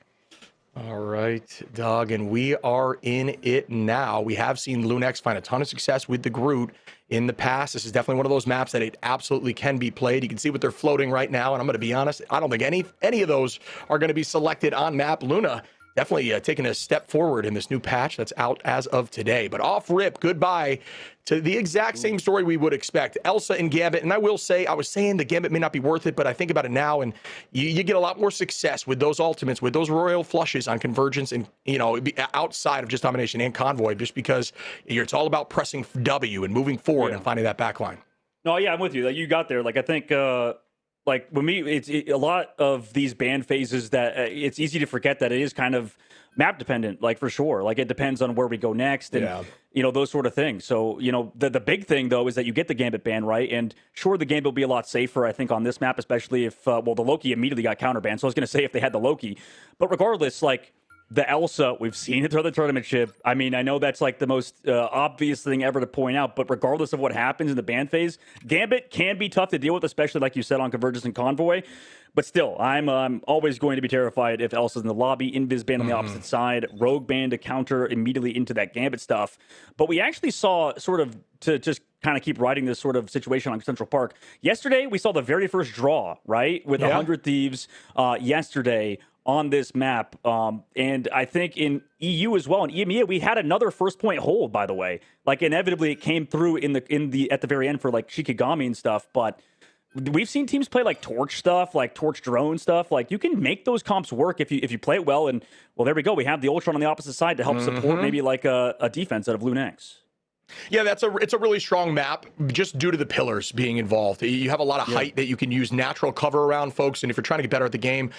All right, Doug, and we are in it now. We have seen LuneX find a ton of success with the Groot in the past. This is definitely one of those maps that it absolutely can be played. You can see what they're floating right now, and I'm going to be honest, I don't think any of those are going to be selected on map. Luna definitely taking a step forward in this new patch that's out as of today. But off rip, goodbye to the exact same story we would expect. Elsa and Gambit, and I will say, I was saying the Gambit may not be worth it, but I think about it now, and you get a lot more success with those ultimates, with those royal flushes on Convergence, and you know, outside of just domination and convoy, just because it's all about pressing W and moving forward and finding that back line. No, yeah, I'm with you. Like, you got there. Like, I think like when it's a lot of these ban phases that it's easy to forget that it is kind of map dependent, like for sure. Like it depends on where we go next and you know, those sort of things. So, you know, the big thing though is that you get the Gambit ban, right? And sure, the Gambit will be a lot safer, I think, on this map, especially if well, the Loki immediately got counterbanned. So I was gonna say if they had the Loki, but regardless, like the Elsa, we've seen it through the tournament ship. I mean, I know that's like the most obvious thing ever to point out, but regardless of what happens in the ban phase, Gambit can be tough to deal with, especially like you said on Convergence and Convoy. But still, I'm always going to be terrified if Elsa's in the lobby, Invis ban on the opposite side, Rogue ban to counter immediately into that Gambit stuff. But we actually saw sort of, to just kind of keep riding this sort of situation on Central Park. Yesterday, we saw the very first draw, right? With 100 Thieves yesterday on this map. And I think in EU as well, in EMEA, we had another first point hold, by the way. Like inevitably it came through at the very end for like Shikigami and stuff, but we've seen teams play like Torch stuff, like Torch drone stuff. Like you can make those comps work if you play it well. And well, there we go. We have the Ultron on the opposite side to help support maybe like a defense out of LuneX. Yeah, it's a really strong map just due to the pillars being involved. You have a lot of height that you can use natural cover around, folks, and if you're trying to get better at the game,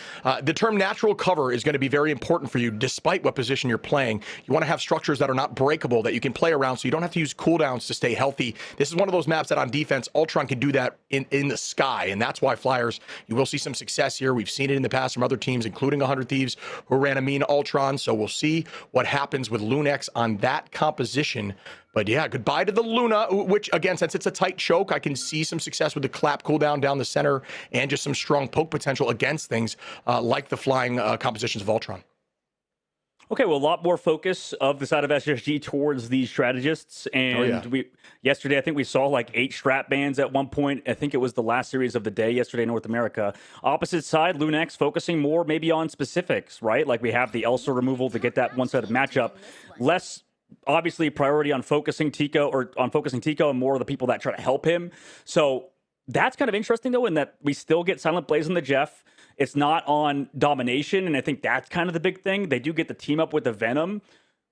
the term natural cover is going to be very important for you despite what position you're playing. You want to have structures that are not breakable that you can play around so you don't have to use cooldowns to stay healthy. This is one of those maps that on defense, Ultron can do that in the sky, and that's why Flyers, you will see some success here. We've seen it in the past from other teams, including 100 Thieves, who ran a mean Ultron, so we'll see what happens with LuneX on that composition. But yeah, goodbye to the Luna, which again, since it's a tight choke, I can see some success with the clap cooldown down the center and just some strong poke potential against things like the flying compositions of Ultron. Okay, well, a lot more focus of the side of SSG towards these strategists. And yesterday, I think we saw like 8 strat bans at one point. I think it was the last series of the day yesterday in North America. Opposite side, LuneX focusing more maybe on specifics, right? Like we have the Elsa removal to get that one-sided matchup. Less obviously priority on focusing Tico and more of the people that try to help him. So that's kind of interesting though, in that we still get Silent Blaze on the Jeff. It's not on domination, and I think that's kind of the big thing. They do get the team up with the Venom,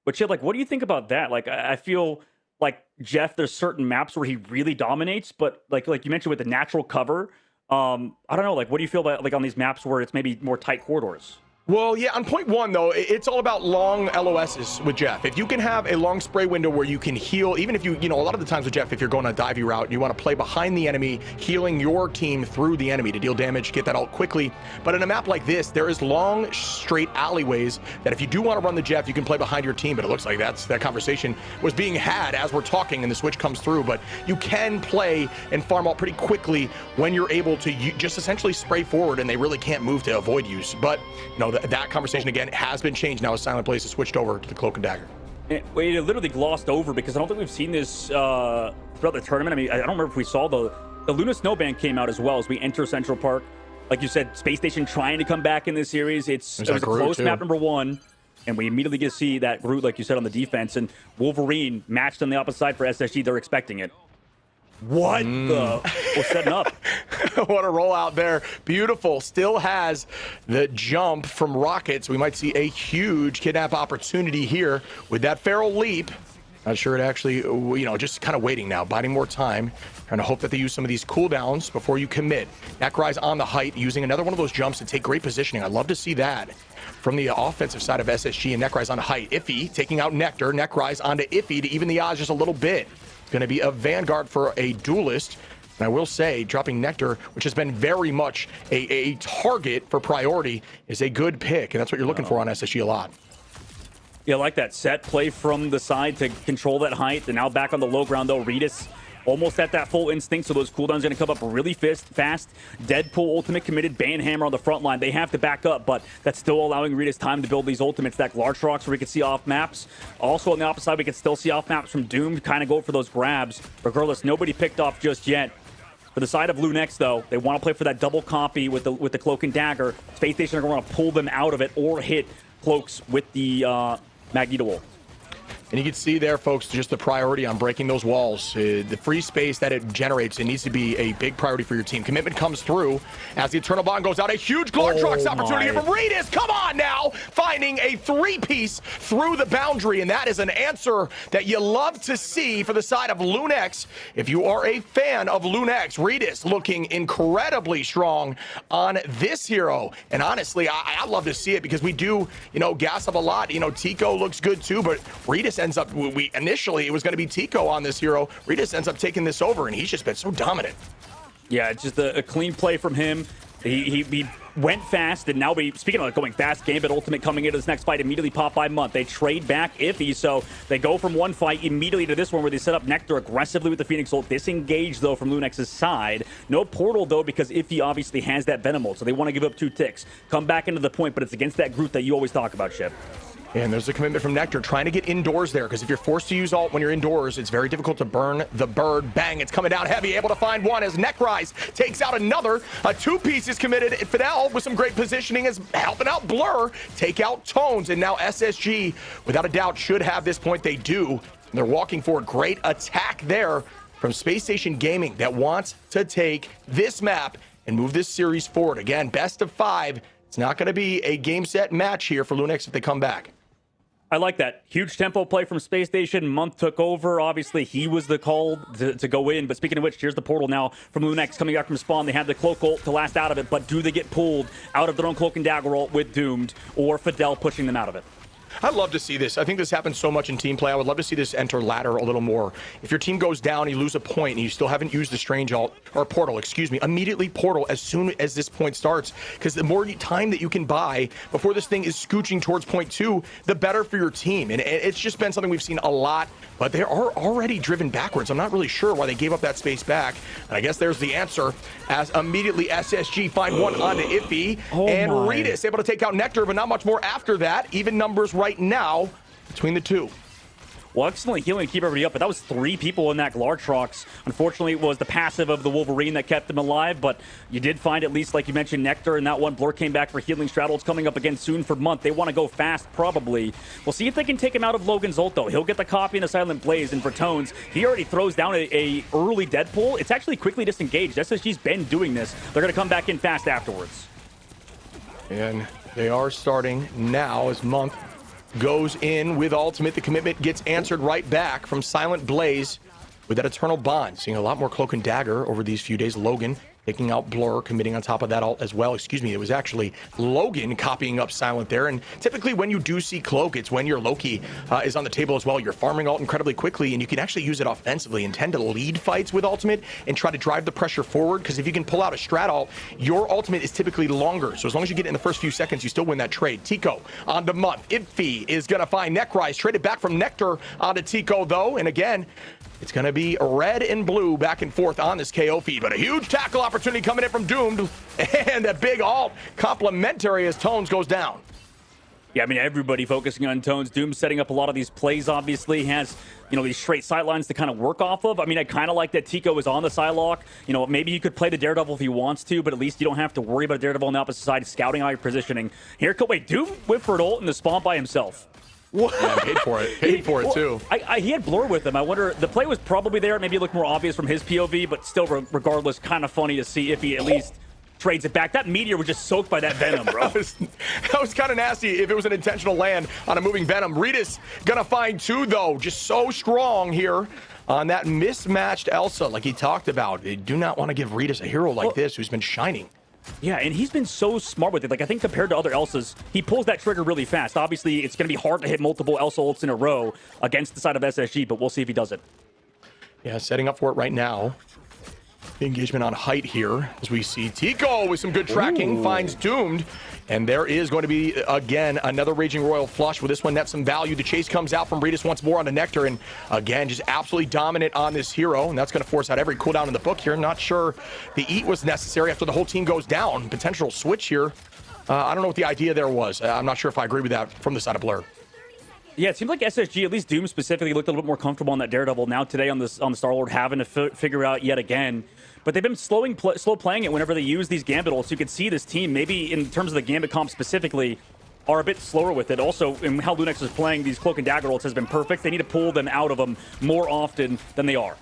but like, what do you think about that? Like, I feel like Jeff, there's certain maps where he really dominates, but like you mentioned with the natural cover, I don't know. Like, what do you feel about like on these maps where it's maybe more tight corridors? Well, yeah, on point one, though, it's all about long LOSs with Jeff. If you can have a long spray window where you can heal, even if you know, a lot of the times with Jeff, if you're going a divey route and you want to play behind the enemy, healing your team through the enemy to deal damage, get that ult quickly. But in a map like this, there is long, straight alleyways that if you do want to run the Jeff, you can play behind your team. But it looks like that conversation was being had as we're talking and the switch comes through. But you can play and farm out pretty quickly when you're able to just essentially spray forward and they really can't move to avoid use. But, you know, that conversation again has been changed now as Silent Blaze has switched over to the Cloak and Dagger. It literally glossed over because I don't think we've seen this throughout the tournament. I mean, I don't remember if we saw the Luna Snowband came out as well as we enter Central Park. Like you said, Space Station trying to come back in this series. It was a close map number one, and we immediately get to see that Groot, like you said, on the defense. And Wolverine matched on the opposite side for SSG. They're expecting it. What the? We're setting up. What a rollout there. Beautiful. Still has the jump from Rockets. We might see a huge kidnap opportunity here with that Feral Leap. Not sure it actually, you know, just kind of waiting now, biding more time. Trying to hope that they use some of these cooldowns before you commit. Nekry's on the height, using another one of those jumps to take great positioning. I'd love to see that from the offensive side of SSG, and Nekry's on the height. Iffy taking out Nectar. Nekry's onto Iffy to even the odds just a little bit. Going to be a Vanguard for a Duelist. And I will say, dropping Nectar, which has been very much a target for priority, is a good pick. And that's what you're looking for on SSG a lot. Yeah, I like that set play from the side to control that height. And now back on the low ground, though, Redis almost at that full instinct, so those cooldowns going to come up really fast. Deadpool ultimate committed, Banhammer on the front line. They have to back up, but that's still allowing Redis time to build these ultimates. That large rocks where we can see off maps. Also on the opposite side, we can still see off maps from Doom, kind of go for those grabs. Regardless, nobody picked off just yet. For the side of LuneX, though, they want to play for that double copy with the Cloak and Dagger. Space Station are going to want to pull them out of it or hit Cloaks with the Magneto ult. And you can see there, folks, just the priority on breaking those walls. The free space that it generates, it needs to be a big priority for your team. Commitment comes through as the Eternal Bond goes out. A huge Glartrox opportunity from Redis. Come on now. Finding a three-piece through the boundary. And that is an answer that you love to see for the side of LuneX. If you are a fan of LuneX, Redis looking incredibly strong on this hero. And honestly, I love to see it because we do, you know, gas up a lot. You know, Tico looks good too, but Redis ends up, initially it was going to be Tico on this hero. Redis ends up taking this over, and he's just been so dominant. Yeah, it's just a clean play from him. He went fast, and now speaking of going fast, Gambit ultimate coming into this next fight, immediately pop by Month. They trade back Iffy, so they go from one fight immediately to this one where they set up Nectar aggressively with the Phoenix ult. Disengaged, though, from LuneX's side. No portal, though, because Iffy obviously has that Venom ult, so they want to give up 2 ticks. Come back into the point, but it's against that Groot that you always talk about, Ship. And there's a commitment from Nectar trying to get indoors there, because if you're forced to use ult when you're indoors, it's very difficult to burn the bird. Bang, it's coming down heavy, able to find one as Nekry's takes out another. 2 pieces committed. Fidel with some great positioning is helping out Blur, take out Tones, and now SSG, without a doubt, should have this point. They do. And they're walking forward. Great attack there from Space Station Gaming that wants to take this map and move this series forward. Again, best of 5. It's not going to be a game set match here for LuneX if they come back. I like that. Huge tempo play from Space Station. Month took over. Obviously, he was the call to go in. But speaking of which, here's the portal now from LuneX coming back from spawn. They had the Cloak ult to last out of it, but do they get pulled out of their own Cloak and Dagger ult with Doomed or Fidel pushing them out of it? I'd love to see this. I think this happens so much in team play. I would love to see this enter ladder a little more. If your team goes down, you lose a point, and you still haven't used the strange ult, or portal, excuse me, immediately portal as soon as this point starts. Because the more time that you can buy before this thing is scooching towards point 2, the better for your team. And it's just been something we've seen a lot, but they are already driven backwards. I'm not really sure why they gave up that space back. And I guess there's the answer, as immediately SSG find one onto Iffy, and Redis able to take out Nectar, but not much more after that. Even numbers right now between the two. Well, excellent healing to keep everybody up, but that was 3 people in that Glartrox. Unfortunately, it was the passive of the Wolverine that kept them alive, but you did find, at least, like you mentioned, Nectar, and that one. Blur came back for healing. Straddle's coming up again soon for Month. They want to go fast, probably. We'll see if they can take him out of Logan's ult, though. He'll get the copy and a Silent Blaze, and for Tones, he already throws down a early Deadpool. It's actually quickly disengaged. SSG's been doing this. They're going to come back in fast afterwards. And they are starting now as Month goes in with ultimate. The commitment gets answered right back from Silent Blaze with that Eternal Bond. Seeing a lot more Cloak and Dagger over these few days. Logan taking out Blur, committing on top of that ult as well. Excuse me, it was actually Logan copying up Silent there. And typically when you do see Cloak, it's when your Loki is on the table as well. You're farming ult incredibly quickly, and you can actually use it offensively and tend to lead fights with ultimate and try to drive the pressure forward, because if you can pull out a strat ult, your ultimate is typically longer. So as long as you get it in the first few seconds, you still win that trade. Tico on the month. Iffy is going to find Necrise. Traded back from Nectar onto Tico, though. And again, it's going to be red and blue back and forth on this KO feed. But a huge tackle opportunity coming in from Doomed. And a big ult complimentary as Tones goes down. Yeah, I mean, everybody focusing on Tones. Doom setting up a lot of these plays, obviously. Has, you know, these straight sidelines to kind of work off of. I mean, I kind of like that Tico is on the Psylocke. You know, maybe he could play the Daredevil if he wants to, but at least you don't have to worry about Daredevil on the opposite side scouting out your positioning. Here, wait, Doom whipped for an ult in the spawn by himself. Yeah, paid for it. Paid for it, too. He had Blur with him. I wonder, the play was probably there. Maybe it looked more obvious from his POV, but still, regardless, kind of funny to see if he at least trades it back. That meteor was just soaked by that Venom, bro. that was kind of nasty if it was an intentional land on a moving Venom. Ritas gonna find two, though. Just so strong here on that mismatched Elsa, like he talked about. They do not want to give Ritas a hero like this who's been shining. Yeah, and he's been so smart with it. Like, I think compared to other Elsas, he pulls that trigger really fast. Obviously, it's going to be hard to hit multiple Elsa ults in a row against the side of SSG, but we'll see if he does it. Yeah, setting up for it right now. Engagement on height here as we see Tico with some good tracking. Finds Doomed. And there is going to be, again, another Raging Royal flush. With this one, that's some value. The chase comes out from Ritas once more on the Nectar. And again, just absolutely dominant on this hero. And that's going to force out every cooldown in the book here. Not sure the eat was necessary after the whole team goes down. Potential switch here. I don't know what the idea there was. I'm not sure if I agree with that from the side of Blur. Yeah, it seems like SSG, at least Doom specifically, looked a little bit more comfortable on that Daredevil. Now today on the Star-Lord, having to figure it out yet again. But they've been slow playing it whenever they use these Gambit ults. You can see this team, maybe in terms of the Gambit comp specifically, are a bit slower with it. Also, in how LuneX is playing these Cloak and Dagger ults has been perfect. They need to pull them out of them more often than they are.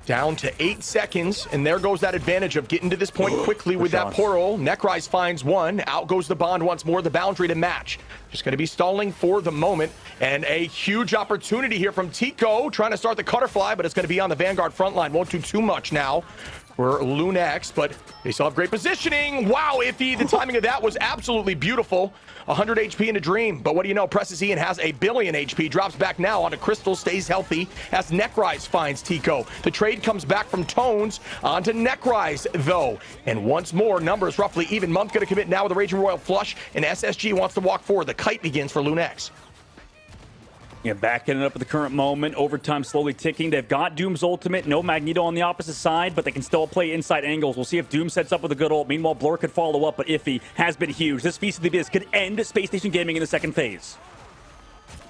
Down to 8 seconds, and there goes that advantage of getting to this point quickly with that portal. Necrise finds one. Out goes the Bond once more, the boundary to match. Just going to be stalling for the moment, and a huge opportunity here from Tico, trying to start the Cutterfly, but it's going to be on the Vanguard front line. Won't do too much now for LuneX, but they still have great positioning. Wow, Iffy, the timing of that was absolutely beautiful. 100 HP in a dream, but what do you know? Preseason has 1 billion HP, drops back now onto Crystal, stays healthy as Necrise finds Tico. The trade comes back from Tones onto Necrise, though. And once more, numbers roughly even. Monk going to commit now with a Raging Royal flush, and SSG wants to walk forward. The kite begins for LuneX. Yeah, backing it up at the current moment. Overtime slowly ticking. They've got Doom's ultimate. No Magneto on the opposite side, but they can still play inside angles. We'll see if Doom sets up with a good ult. Meanwhile, Blur could follow up, but Iffy has been huge. This Feast of the Abyss could end Space Station Gaming in the second phase.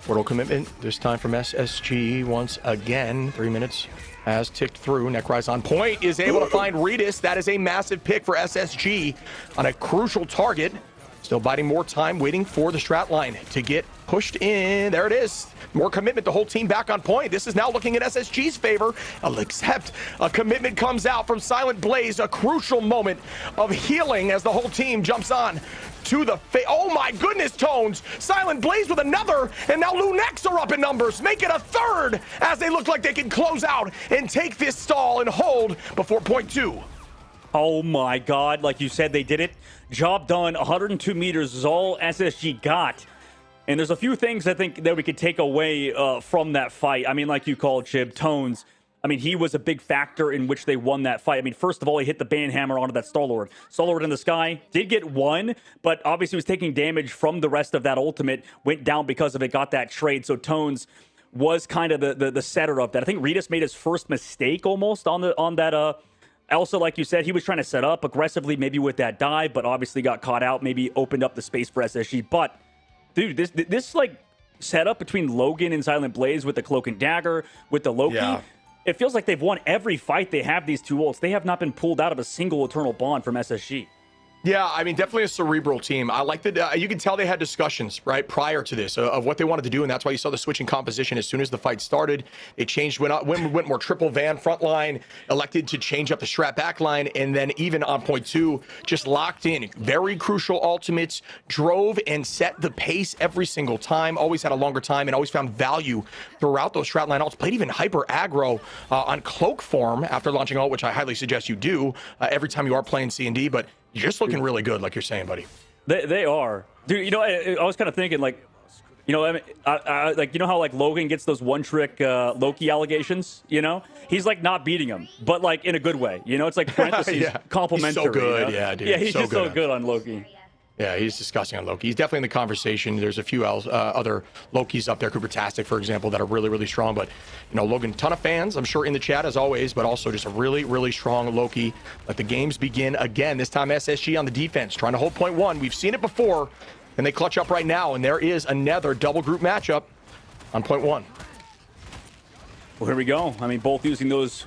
Portal commitment, this time from SSG once again. 3 minutes has ticked through. Necrise on point, is able to find Ritas. That is a massive pick for SSG on a crucial target. Still biding more time, waiting for the strat line to get pushed in. There it is. More commitment, the whole team back on point. This is now looking at SSG's favor, except a commitment comes out from Silent Blaze, a crucial moment of healing as the whole team jumps on to the oh my goodness, Tones. Silent Blaze with another, and now LuneX are up in numbers. Make it a third as they look like they can close out and take this stall and hold before point 2. Oh my God, like you said, they did it. Job done. 102 meters is all SSG got. And there's a few things I think that we could take away from that fight. I mean, like you called, Chib, Tones. I mean, he was a big factor in which they won that fight. I mean, first of all, he hit the banhammer onto that Star-Lord. Star-Lord in the sky did get one, but obviously was taking damage from the rest of that ultimate. Went down because of it, got that trade. So Tones was kind of the setter of that. I think Ritas made his first mistake almost on that Elsa, like you said, he was trying to set up aggressively, maybe with that dive, but obviously got caught out, maybe opened up the space for SSG. But, dude, this like, setup between Logan and Silent Blaze with the Cloak and Dagger, with the Loki, it feels like they've won every fight they have these two ults. They have not been pulled out of a single Eternal Bond from SSG. Yeah, I mean, definitely a cerebral team. I like that. You can tell they had discussions, right, prior to this of what they wanted to do, and that's why you saw the switch in composition as soon as the fight started. They changed, went more triple van front line, elected to change up the strat back line, and then even on point 2, just locked in. Very crucial ultimates, drove and set the pace every single time, always had a longer time, and always found value throughout those strat line ults. Played even hyper aggro on cloak form after launching ult, which I highly suggest you do every time you are playing C&D, but you're just looking really good, like you're saying, buddy. They are. Dude, you know, I was kind of thinking, like, you know, like, you know how, like, Logan gets those one-trick Loki allegations, you know? He's, like, not beating him, but, like, in a good way. You know, it's like parentheses, yeah. complimentary. He's so good, you know? yeah, dude. Yeah, he's just so good good on Loki. Yeah, he's disgusting on Loki. He's definitely in the conversation. There's a few other Lokis up there, Cooper-tastic, for example, that are really, really strong. But, you know, Logan, ton of fans, I'm sure, in the chat, as always, but also just a really, really strong Loki. Let the games begin again. This time, SSG on the defense, trying to hold point 1. We've seen it before, and they clutch up right now. And there is another double group matchup on point 1. Well, here we go. I mean, both using those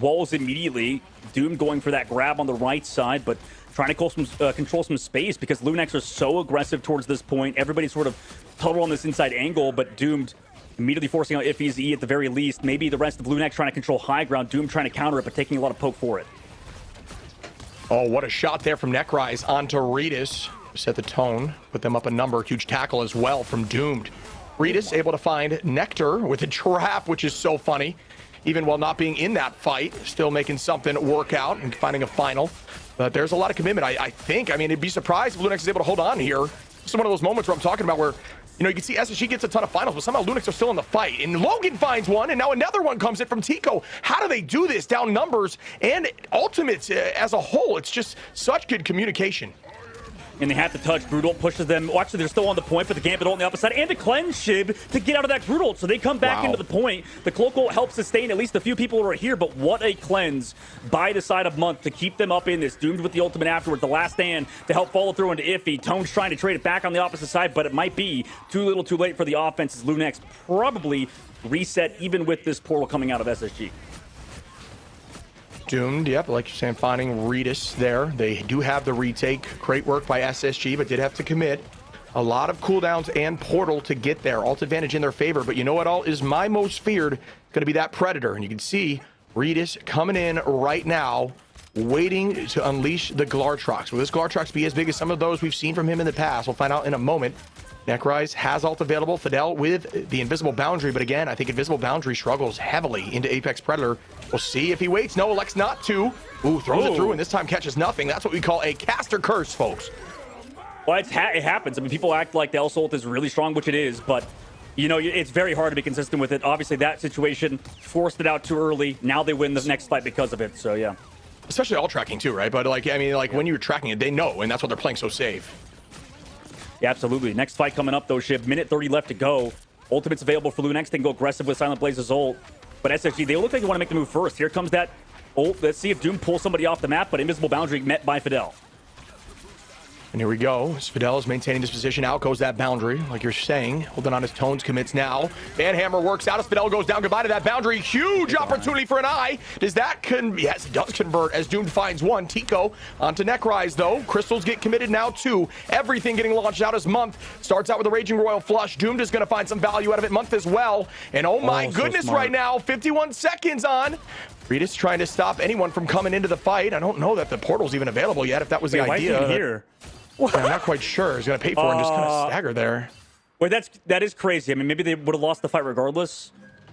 walls immediately. Doom going for that grab on the right side, but trying to control some space because LuneX are so aggressive towards this point. Everybody's sort of huddled on this inside angle, but Doomed immediately forcing out Iffy's E at the very least. Maybe the rest of LuneX trying to control high ground. Doom trying to counter it, but taking a lot of poke for it. Oh, what a shot there from Necrise onto Regis. Set the tone, put them up a number. Huge tackle as well from Doomed. Regis able to find Nectar with a trap, which is so funny. Even while not being in that fight, still making something work out and finding a final. But there's a lot of commitment, I think. I mean, it'd be surprised if LuneX is able to hold on here. This is one of those moments where I'm talking about where, you know, you can see SSG gets a ton of finals, but somehow LuneX are still in the fight. And Logan finds one, and now another one comes in from Tico. How do they do this down numbers and ultimates as a whole? It's just such good communication. And they have to touch. Brutal pushes them. Well, actually, they're still on the point, but the Gambit ult on the opposite side. And the cleanse Shib to get out of that Brutal. So they come back into the point. The Cloak ult helps sustain at least a few people who are here, but what a cleanse by the side of Month to keep them up in this. Doomed with the ultimate afterwards. The last stand to help follow through into Iffy. Tone's trying to trade it back on the opposite side, but it might be too little too late for the offense as LuneX probably reset even with this portal coming out of SSG. Doomed, yep, like you're saying, finding Regis there. They do have the retake. Great work by SSG, but did have to commit. A lot of cooldowns and portal to get there. Ult advantage in their favor, but you know what all is my most feared? Going to be that Predator. And you can see Regis coming in right now, waiting to unleash the Glartrox. Will this Glartrox be as big as some of those we've seen from him in the past? We'll find out in a moment. Necrise has ult available. Fidel with the Invisible Boundary, but again, I think Invisible Boundary struggles heavily into Apex Predator. We'll see if he waits. No, elects not to. Ooh, throws it through, and this time catches nothing. That's what we call a caster curse, folks. Well, it happens. I mean, people act like the Elsa ult is really strong, which it is, but, you know, it's very hard to be consistent with it. Obviously, that situation forced it out too early. Now they win the next fight because of it, so yeah. Especially ult tracking, too, right? But, like, I mean, like, when you're tracking it, they know, and that's why they're playing so safe. Yeah, absolutely. Next fight coming up, though, Shib. Minute 30 left to go. Ultimate's available for LuneX. They can go aggressive with Silent Blaze's ult. But SSG, they look like they want to make the move first. Here comes that ult. Let's see if Doom pulls somebody off the map, but Invisible Boundary met by Fidel. And here we go. As Fidel is maintaining this position. Out goes that boundary, like you're saying. Holding on his tones, commits now. Banhammer works out as Fidel goes down. Goodbye to that boundary. Huge opportunity for an eye. Does that yes, it does convert as Doom finds one. Tico onto Necrise, though. Crystals get committed now, too. Everything getting launched out as Month. Starts out with a Raging Royal Flush. Doomed is going to find some value out of it. Month as well. And oh my goodness, so right now, 51 seconds on. Regis trying to stop anyone from coming into the fight. I don't know that the portal's even available yet, if that was the idea. Here? Yeah, I'm not quite sure. He's going to pay for it and just kind of stagger there. Wait, that is crazy. I mean, maybe they would have lost the fight regardless.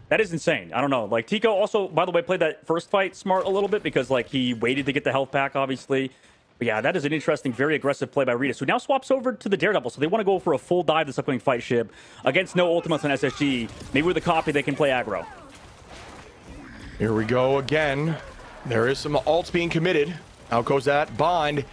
That is insane. I don't know. Like, Tico also, by the way, played that first fight smart a little bit because, like, he waited to get the health pack, obviously. But yeah, that is an interesting, very aggressive play by Regis, who now swaps over to the Daredevil. So they want to go for a full dive this upcoming fight, Shib. Against no ultimates on SSG. Maybe with a copy, they can play aggro. Here we go again. There is some ults being committed. Out goes that Bond.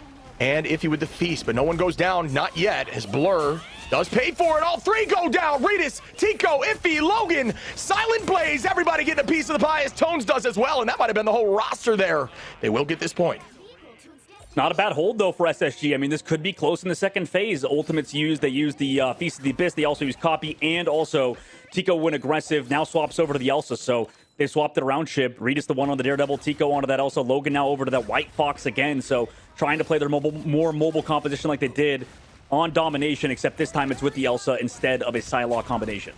And Iffy with the feast, but no one goes down, not yet, as Blur does pay for it. All three go down. Regis, Tico, Iffy, Logan, Silent Blaze, everybody getting a piece of the pie as Tones does as well, and that might have been the whole roster there. They will get this point. Not a bad hold, though, for SSG. I mean, this could be close in the second phase. Ultimates used. They used the Feast of the Abyss. They also used Copy, and also Tico went aggressive. Now swaps over to the Elsa. So They swapped it around, Chip. Regis the one on the Daredevil, Tico onto that also. Logan now over to that White Fox again. So trying to play their more mobile composition like they did on Domination, except this time it's with the Elsa instead of a Psylocke combination.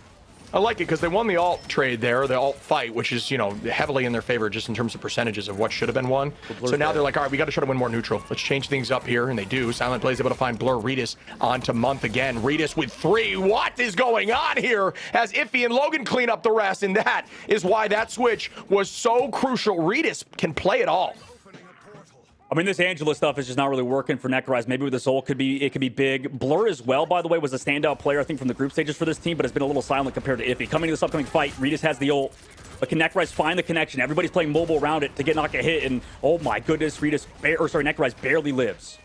I like it because they won the alt trade there, the alt fight, which is, you know, heavily in their favor just in terms of percentages of what should have been won. So now they're like, all right, we got to try to win more neutral. Let's change things up here, and they do. Silent Blaze able to find Blur. Regis onto Month again. Regis with 3. What is going on here? As Iffy and Logan clean up the rest, and that is why that switch was so crucial. Regis can play it all. I mean, this Angela stuff is just not really working for Necrorise. Maybe with the Soul, it could be big. Blur as well, by the way, was a standout player, I think, from the group stages for this team, but has been a little silent compared to Iffy. Coming to this upcoming fight, Regis has the ult, but can Necrorise find the connection? Everybody's playing mobile around it to get not get hit, and oh my goodness, Necrorise barely lives.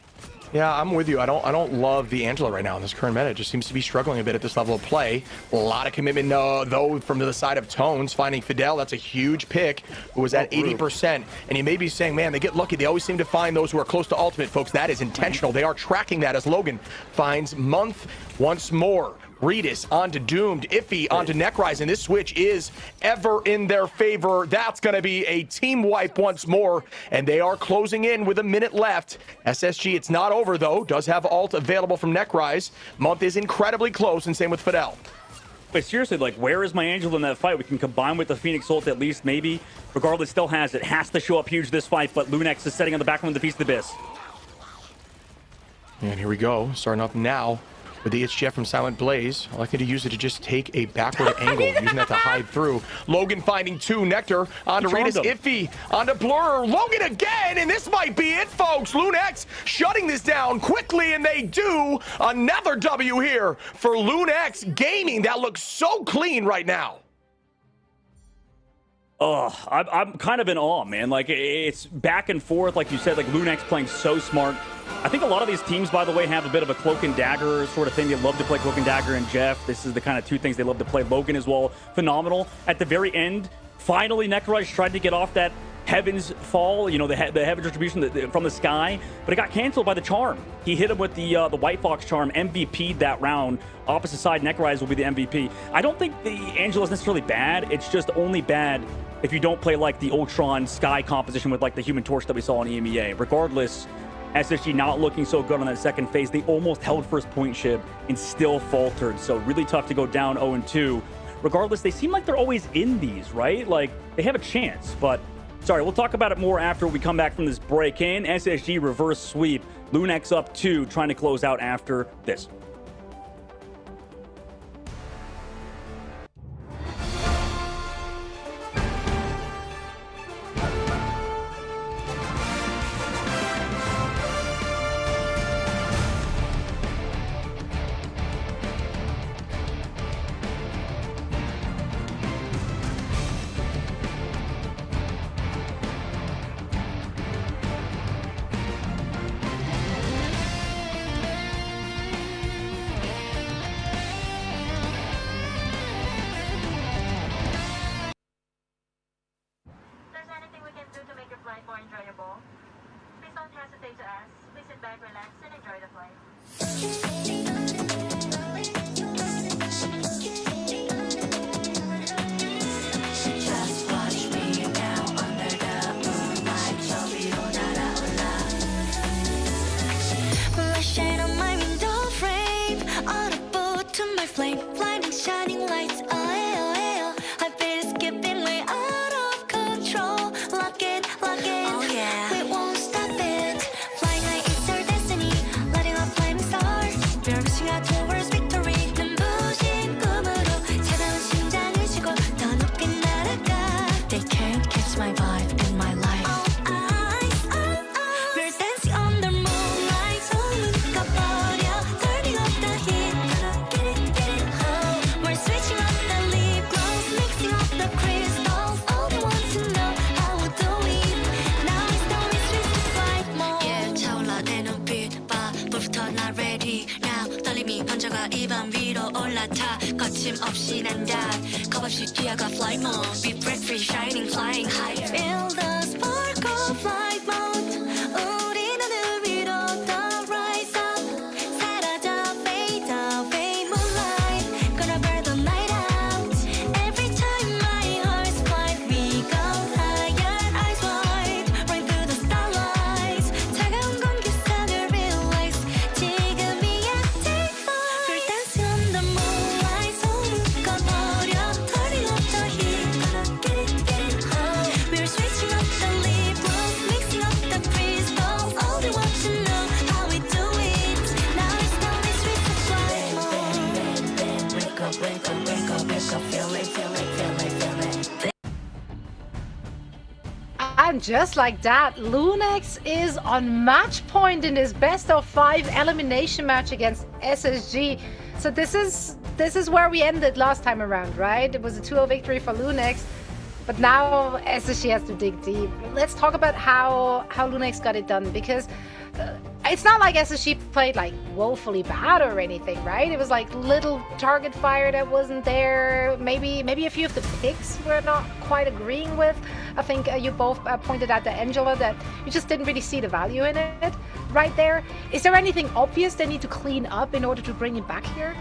Yeah, I'm with you. I don't love the Angela right now in this current meta. It just seems to be struggling a bit at this level of play. A lot of commitment, though, from the side of Tones. Finding Fidel, that's a huge pick, who was at 80%. And you may be saying, man, they get lucky. They always seem to find those who are close to ultimate, folks. That is intentional. They are tracking that as Logan finds Month once more. Regis onto Doomed, Iffy onto Necrise, and this switch is ever in their favor. That's going to be a team wipe once more, and they are closing in with a minute left. SSG, it's not over, though. Does have ult available from Necrise. Month is incredibly close, and same with Fidel. But seriously, like, where is my Angel in that fight? We can combine with the Phoenix ult at least, maybe. Regardless, still has it. Has to show up huge this fight, but LuneX is setting on the back one of the Feast of the Abyss. And here we go, starting up now. With the HGF from Silent Blaze, I like to use it to just take a backward angle, using that to hide through. Logan finding 2, Nectar onto Regis, Iffy onto Blur, Logan again, and this might be it, folks. LuneX shutting this down quickly, and they do. Another W here for LuneX Gaming. That looks so clean right now. Oh, I'm kind of in awe, man. Like, it's back and forth, like you said, like LuneX playing so smart. I think a lot of these teams, by the way, have a bit of a cloak and dagger sort of thing. They love to play cloak and dagger and Jeff. This is the kind of two things they love to play. Logan as well, phenomenal. At the very end, finally, Necrorise tried to get off that Heaven's Fall, you know, the Heaven's Retribution from the sky, but it got canceled by the charm. He hit him with the White Fox charm, MVP'd that round. Opposite side, Necrorise will be the MVP. I don't think the Angela is necessarily bad. It's just only bad if you don't play like the Ultron Sky composition with like the Human Torch that we saw in EMEA. Regardless, SSG not looking so good on that second phase. They almost held first point, Shib, and still faltered. So really tough to go down 0-2. Regardless, they seem like they're always in these, right? Like, they have a chance, but sorry, we'll talk about it more after we come back from this break. Can SSG reverse sweep? LuneX up 2, trying to close out after this. And just like that, LuneX is on match point in this best of 5 elimination match against SSG. So this is where we ended last time around, right? It was a 2-0 victory for LuneX, but now SSG has to dig deep. Let's talk about how LuneX got it done, because it's not like SSG played like woefully bad or anything, right? It was like little target fire that wasn't there. Maybe a few of the picks we're not quite agreeing with. I think you both pointed out to Angela that you just didn't really see the value in it right there. Is there anything obvious they need to clean up in order to bring it back here?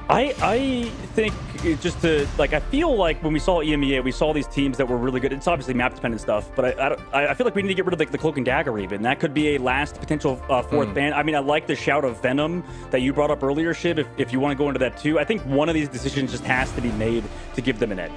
I think just to, like, I feel like when we saw EMEA, we saw these teams that were really good. It's obviously map dependent stuff, but I feel like we need to get rid of the cloak and dagger even. That could be a last potential fourth ban. I mean, I like the shout of Venom that you brought up earlier, Shib, if you want to go into that too. I think one of these decisions just has to be made to give them an edge.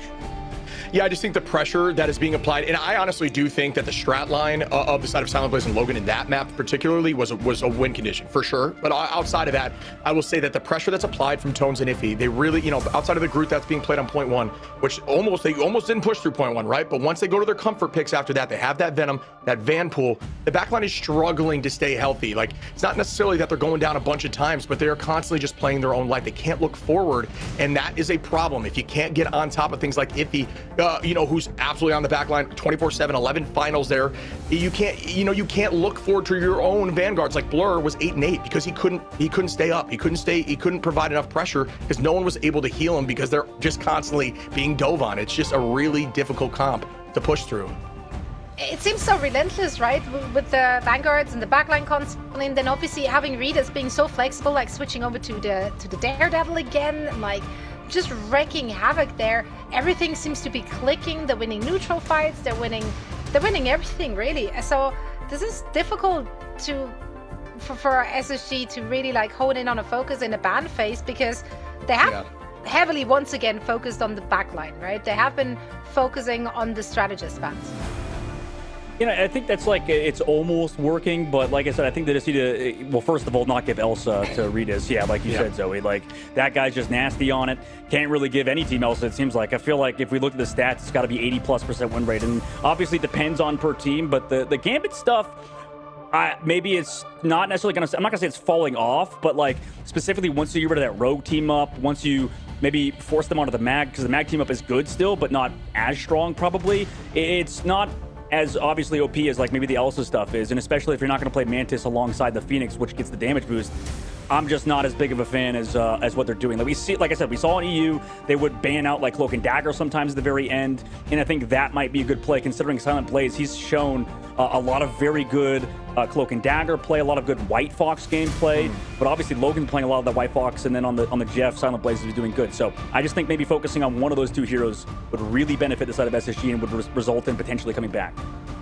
Yeah, I just think the pressure that is being applied, and I honestly do think that the strat line of the side of Silent Blaze and Logan in that map particularly was a win condition for sure. But outside of that, I will say that the pressure that's applied from Tones and Iffy, they really, outside of the group that's being played on point 1, which they almost didn't push through point 1, right? But once they go to their comfort picks after that, they have that Venom, that Van Pool. The backline is struggling to stay healthy. Like, it's not necessarily that they're going down a bunch of times, but they are constantly just playing their own life. They can't look forward, and that is a problem. If you can't get on top of things like Iffy, who's absolutely on the back line 24/7, 11 finals there. You can't look forward to your own vanguards. Like Blur was 8-8 because he couldn't stay up. He couldn't provide enough pressure because no one was able to heal him because they're just constantly being dove on. It's just a really difficult comp to push through. It seems so relentless, right? With the vanguards and the backline constantly, and then obviously having Rita's being so flexible, like switching over to the Daredevil again, like just wreaking havoc there. Everything seems to be clicking. They're winning neutral fights. They're winning everything, really. So this is difficult for SSG to really like hone in on a focus in a ban phase, because they have heavily once again focused on the backline, right? They have been focusing on the strategist bans. I think that's like, it's almost working, but like I said, I think they just need to, well, first of all, not give Elsa to Ritas. Yeah, like you said, Zoe, like that guy's just nasty on it. Can't really give any team Elsa, it seems like. I feel like if we look at the stats, it's got to be 80+% win rate, and obviously it depends on per team, but the Gambit stuff, maybe it's not necessarily going to, I'm not going to say it's falling off, but like specifically once you get rid of that rogue team up, once you maybe force them onto the mag, because the mag team up is good still, but not as strong probably. It's not as obviously OP as like maybe the Elsa stuff is, and especially if you're not going to play Mantis alongside the Phoenix, which gets the damage boost. I'm just not as big of a fan as what they're doing. Like I said, we saw in EU they would ban out like Cloak and Dagger sometimes at the very end, and I think that might be a good play considering Silent Blaze. He's shown a lot of very good Cloak and Dagger play, a lot of good White Fox gameplay, but obviously Logan's playing a lot of the White Fox, and then on the Jeff, Silent Blaze is doing good. So I just think maybe focusing on one of those two heroes would really benefit the side of SSG and would result in potentially coming back.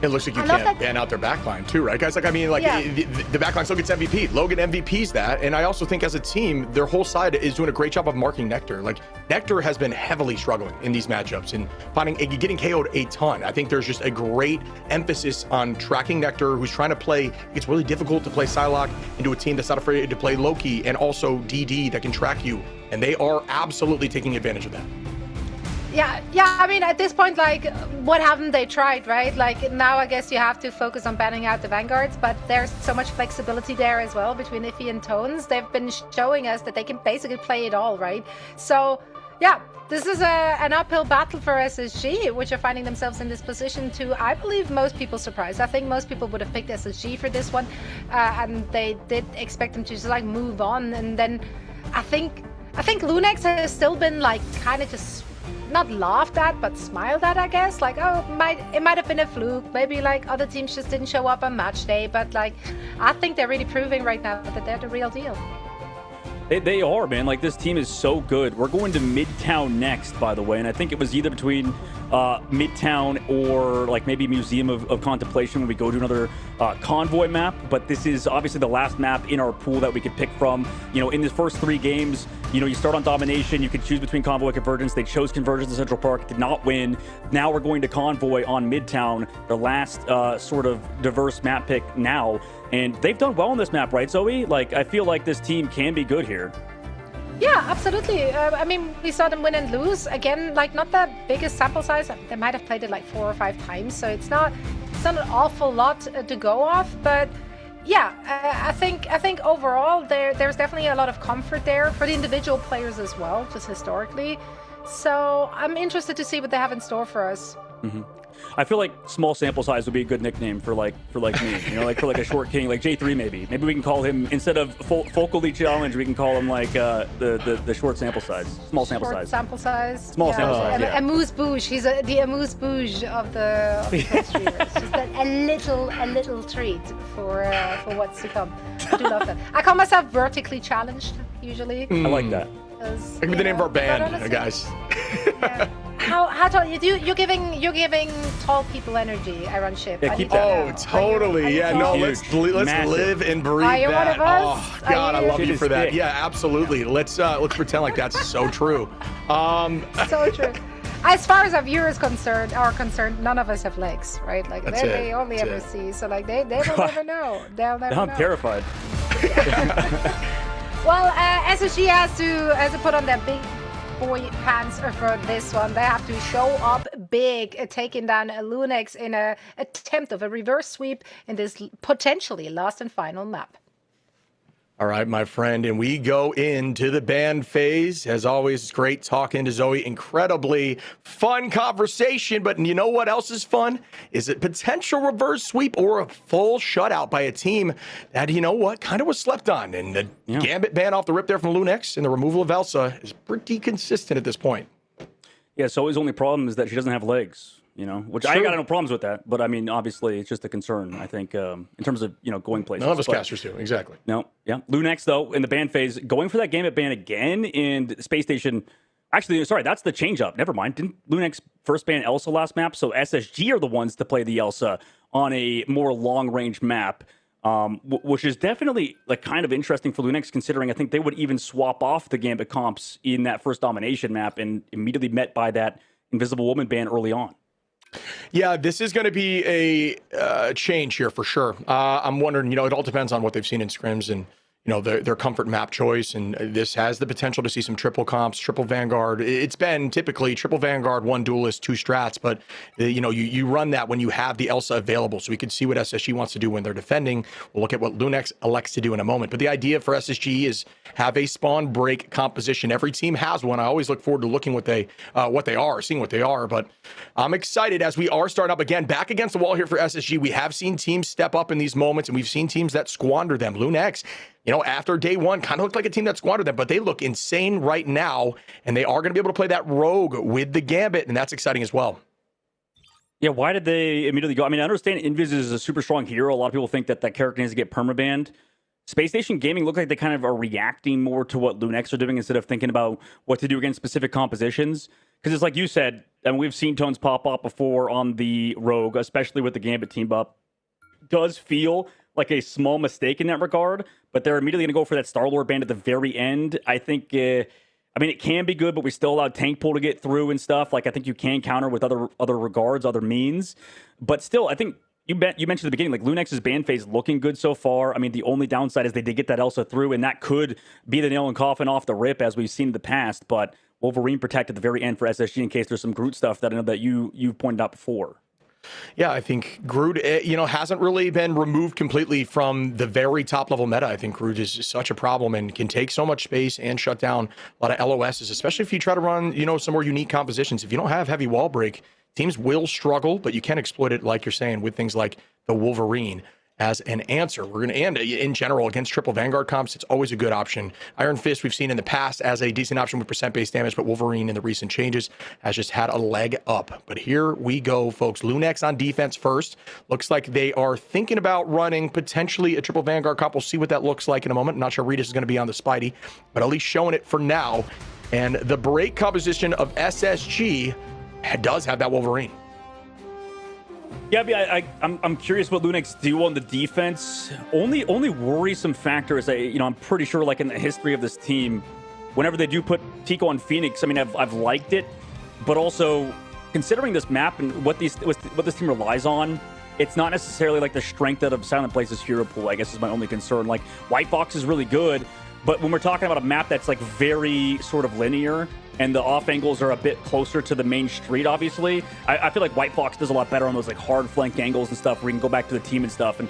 It looks like you can't ban out their backline too, right, guys? Like, I mean, like the backline still gets MVP. Logan MVPs that, and I also think as a team, their whole side is doing a great job of marking Nectar. Like, Nectar has been heavily struggling in these matchups and getting KO'd a ton. I think there's just a great emphasis on tracking Nectar, who's trying to play. It's really difficult to play Psylocke into a team that's not afraid to play Loki and also DD that can track you, and they are absolutely taking advantage of that. Yeah, I mean, at this point, like, what haven't they tried, right? Like, now I guess you have to focus on banning out the Vanguards, but there's so much flexibility there as well between Iffy and Tones. They've been showing us that they can basically play it all, right? So, yeah, this is an uphill battle for SSG, which are finding themselves in this position to, I believe, most people surprised. I think most people would have picked SSG for this one, and they did expect them to just, like, move on. And then I think LuneX has still been, like, kind of just not laughed at, but smiled at, I guess. Like, oh, it might have been a fluke. Maybe, like, other teams just didn't show up on match day. But, like, I think they're really proving right now that they're the real deal. They are, man. Like, this team is so good. We're going to Midtown next, by the way, and I think it was either between Midtown or like maybe Museum of Contemplation when we go to another convoy map. But this is obviously the last map in our pool that we could pick from. In the first 3 games, you start on Domination. You could choose between Convoy and Convergence. They chose Convergence in Central Park, did not win. Now we're going to Convoy on Midtown, their last sort of diverse map pick now. And they've done well on this map, right, Zoe? Like, I feel like this team can be good here. Yeah, absolutely. I mean, we saw them win and lose again. Like, not the biggest sample size. They might have played it like 4 or 5 times, so it's not an awful lot to go off. But yeah, I think overall there's definitely a lot of comfort there for the individual players as well, just historically. So I'm interested to see what they have in store for us. Mm-hmm. I feel like small sample size would be a good nickname for me, you know, like for like a short king, like J3 maybe. Maybe we can call him, instead of Focally Challenge, we can call him like the short sample size, small sample Short size. sample size. Small sample size, yeah. Amuse Bouge. He's the Amuse Bouge of the streamers. Just a little treat for what's to come. I do love that. I call myself vertically challenged usually. I like that. That could be the name of our band, guys. Yeah. How tall you're giving tall people energy. I run ship. Yeah, I keep need to that. know. Oh, totally. Are you Yeah, tall? no, let's live and breathe Are you one that. of us? Oh Are God, I you? love you for that. Thick. Yeah, absolutely. Let's pretend like that's so true. So true. As far as our viewers are concerned, none of us have legs, right? Like That's they it. only That's ever it. see. So like they will never know. They'll never I'm know. terrified. Well, SSG has to put on their big boy pants for this one. They have to show up big, taking down LuneX in a attempt of a reverse sweep in this potentially last and final map. All right, my friend, and we go into the band phase. As always, it's great talking to Zoe. Incredibly fun conversation, but you know what else is fun? Is it potential reverse sweep or a full shutout by a team that, you know what, kind of was slept on. And the Gambit ban off the rip there from LuneX and the removal of Elsa is pretty consistent at this point. Yeah, so his only problem is that she doesn't have legs, you know, which I got no problems with that. But I mean, obviously, it's just a concern, I think, in terms of, you know, going places. None of us casters do, exactly. No, yeah. LuneX, though, in the ban phase, going for that Gambit ban again, and Space Station. Actually, sorry, that's the change up. Never mind. Didn't LuneX first ban Elsa last map? So SSG are the ones to play the Elsa on a more long range map. Which is definitely like kind of interesting for LuneX, considering I think they would even swap off the Gambit comps in that first domination map and immediately met by that Invisible Woman ban early on. Yeah, this is going to be a change here for sure. I'm wondering, you know, it all depends on what they've seen in scrims and, you know, their comfort map choice. And this has the potential to see some triple comps, triple Vanguard. It's been typically triple Vanguard, 1 duelist, 2 strats. But, you know, you run that when you have the Elsa available. So we can see what SSG wants to do when they're defending. We'll look at what LuneX elects to do in a moment. But the idea for SSG is have a spawn break composition. Every team has one. I always look forward to looking what they are, seeing what they are. But I'm excited as we are starting up again, back against the wall here for SSG. We have seen teams step up in these moments, and we've seen teams that squander them. LuneX, you know, after day one, kind of looked like a team that squandered them, but they look insane right now, and they are going to be able to play that rogue with the Gambit, and that's exciting as well. Yeah, why did they immediately go? I mean, I understand Invis is a super strong hero. A lot of people think that character needs to get permabanned. Space Station Gaming look like they kind of are reacting more to what LuneX are doing instead of thinking about what to do against specific compositions. Because it's like you said, and we've seen tones pop up before on the rogue, especially with the Gambit team up. Does feel like a small mistake in that regard, but they're immediately going to go for that Star-Lord band at the very end. I think, I mean, it can be good, but we still allow tank pull to get through and stuff. Like, I think you can counter with other regards, other means. But still, I think you mentioned at the beginning, like, LuneX's ban phase looking good so far. I mean, the only downside is they did get that Elsa through, and that could be the nail and coffin off the rip, as we've seen in the past. But Wolverine protect at the very end for SSG in case there's some Groot stuff that I know that you've pointed out before. Yeah, I think Groot, you know, hasn't really been removed completely from the very top level meta. I think Groot is such a problem and can take so much space and shut down a lot of LOSs, especially if you try to run, you know, some more unique compositions. If you don't have heavy wall break, teams will struggle, but you can exploit it, like you're saying, with things like the Wolverine as an answer. We're going to, and in general, against triple Vanguard comps, it's always a good option. Iron Fist, we've seen in the past as a decent option with percent-based damage, but Wolverine in the recent changes has just had a leg up. But here we go, folks. LuneX on defense first. Looks like they are thinking about running potentially a triple Vanguard comp. We'll see what that looks like in a moment. I'm not sure Regis is going to be on the Spidey, but at least showing it for now. And the break composition of SSG does have that Wolverine. Yeah, I'm curious what LuneX do on the defense. Only worrisome factor is that, you know, I'm pretty sure, like, in the history of this team, whenever they do put Tico on Phoenix, I mean, I've liked it, but also considering this map and what this team relies on, it's not necessarily like the strength out of Silent Blaze's hero pool, I guess, is my only concern. Like, White Fox is really good, But when we're talking about a map that's like very sort of linear and the off angles are a bit closer to the main street, obviously, I feel like White Fox does a lot better on those like hard flank angles and stuff where you can go back to the team and stuff. And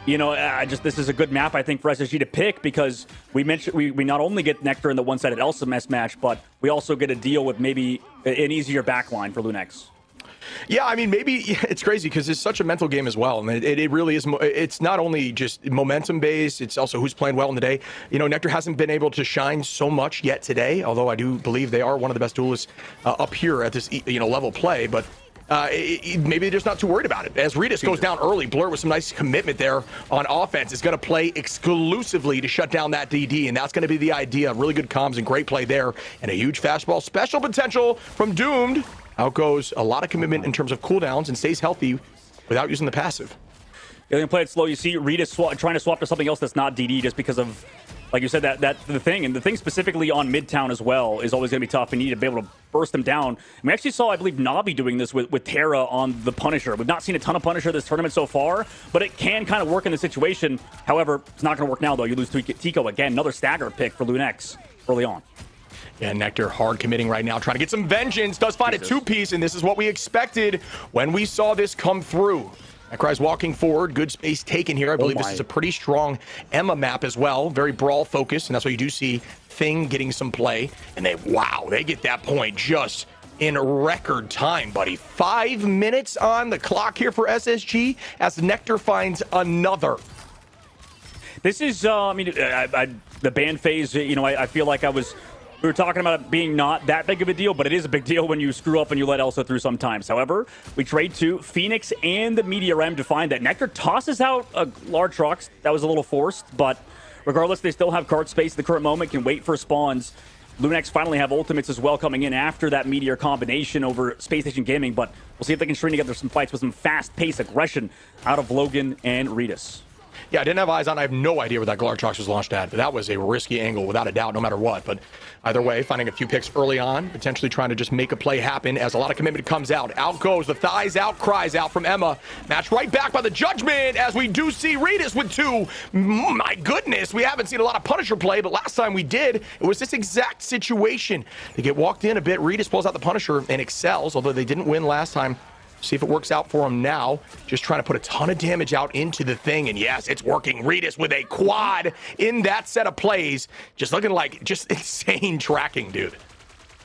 you know, this is a good map, I think, for SSG to pick because we mentioned we not only get Nectar in the one-sided LCMS match, but we also get a deal with maybe an easier backline for LuneX. Yeah, I mean, maybe it's crazy because it's such a mental game as well. And it really is. It's not only just momentum based, it's also who's playing well in the day. You know, Nectar hasn't been able to shine so much yet today, although I do believe they are one of the best duelists up here at this, you know, level play. But maybe they're just not too worried about it. As Redis goes down early, Blur with some nice commitment there on offense is going to play exclusively to shut down that DD, and that's going to be the idea. Really good comms and great play there, and a huge fastball. Special potential from Doomed. Out goes a lot of commitment in terms of cooldowns and stays healthy without using the passive. They're going to play it slow. You see Redis trying to swap to something else that's not DD just because of, like you said, that the thing. And the thing specifically on Midtown as well is always going to be tough. We need to be able to burst them down. And we actually saw, I believe, Navi doing this with Terra on the Punisher. We've not seen a ton of Punisher this tournament so far, but it can kind of work in the situation. However, it's not going to work now, though. You lose Tico again. Another stagger pick for LuneX early on. Yeah, Nectar hard committing right now, trying to get some vengeance. Does find a two-piece, and this is what we expected when we saw this come through. Necry's walking forward. Good space taken here. I believe this is a pretty strong Emma map as well. Very brawl focused, and that's why you do see Thing getting some play. And they get that point just in record time, buddy. 5 minutes on the clock here for SSG as Nectar finds another. This is, I mean, the ban phase, you know, I feel like we were talking about it being not that big of a deal, but it is a big deal when you screw up and you let Elsa through sometimes. However, we trade to Phoenix and the Meteor Ram to find that Nectar tosses out a large trucks. That was a little forced, but regardless, they still have card space at the current moment, can wait for spawns. LuneX finally have ultimates as well coming in after that Meteor combination over Space Station Gaming, but we'll see if they can string together some fights with some fast-paced aggression out of Logan and Redis. Yeah, I didn't have eyes on. I have no idea where that Glartrox was launched at, but that was a risky angle without a doubt, no matter what. But either way, finding a few picks early on, potentially trying to just make a play happen as a lot of commitment comes out. Out goes the thighs out, cries out from Emma. Match right back by the judgment as we do see Redis with two. My goodness, we haven't seen a lot of Punisher play, but last time we did, it was this exact situation. They get walked in a bit. Redis pulls out the Punisher and excels, although they didn't win last time. See if it works out for him now. Just trying to put a ton of damage out into the Thing. And yes, it's working. Redis with a quad in that set of plays. Just looking like just insane tracking, dude.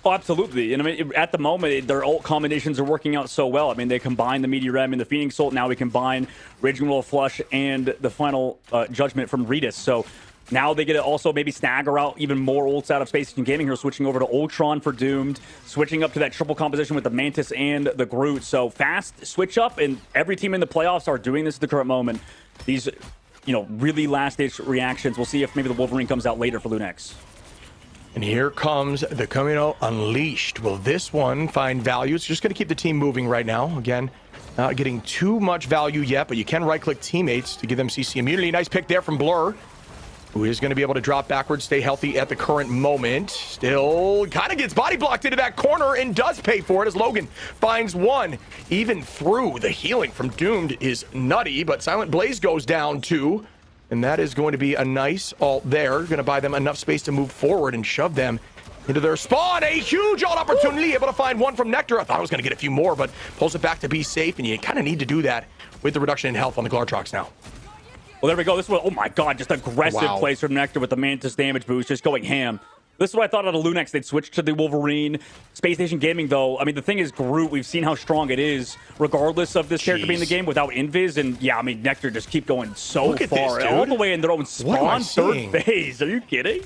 Oh, absolutely. And I mean, at the moment, their ult combinations are working out so well. I mean, they combine the Meteor Ram and the Phoenix ult. Now we combine Raging Roll Flush and the final judgment from Redis. So now they get to also maybe stagger out even more ults out of Space Station Gaming here, switching over to Ultron for Doomed, switching up to that triple composition with the Mantis and the Groot. So fast switch up, and every team in the playoffs are doing this at the current moment. These, you know, really last-ditch reactions. We'll see if maybe the Wolverine comes out later for LuneX. And here comes the Camino Unleashed. Will this one find value? It's just going to keep the team moving right now. Again, not getting too much value yet, but you can right-click teammates to give them CC immunity. Nice pick there from Blur, who is going to be able to drop backwards, stay healthy at the current moment. Still kind of gets body blocked into that corner and does pay for it as Logan finds one. Even through the healing from Doomed is nutty, but Silent Blaze goes down too. And that is going to be a nice ult there. Going to buy them enough space to move forward and shove them into their spawn. A huge ult opportunity, able to find one from Nectar. I thought I was going to get a few more, but pulls it back to be safe, and you kind of need to do that with the reduction in health on the Glartrox now. Well, there we go. This was, oh my god, just aggressive plays from Nectar with the Mantis damage boost, just going ham. This is what I thought out of LuneX. They'd switch to the Wolverine. Space Station Gaming, though, I mean, the thing is, Groot, we've seen how strong it is, regardless of this character being in the game without Invis. And yeah, I mean, Nectar just keep going so far. This, all the way in their own spawn, third phase. Are you kidding?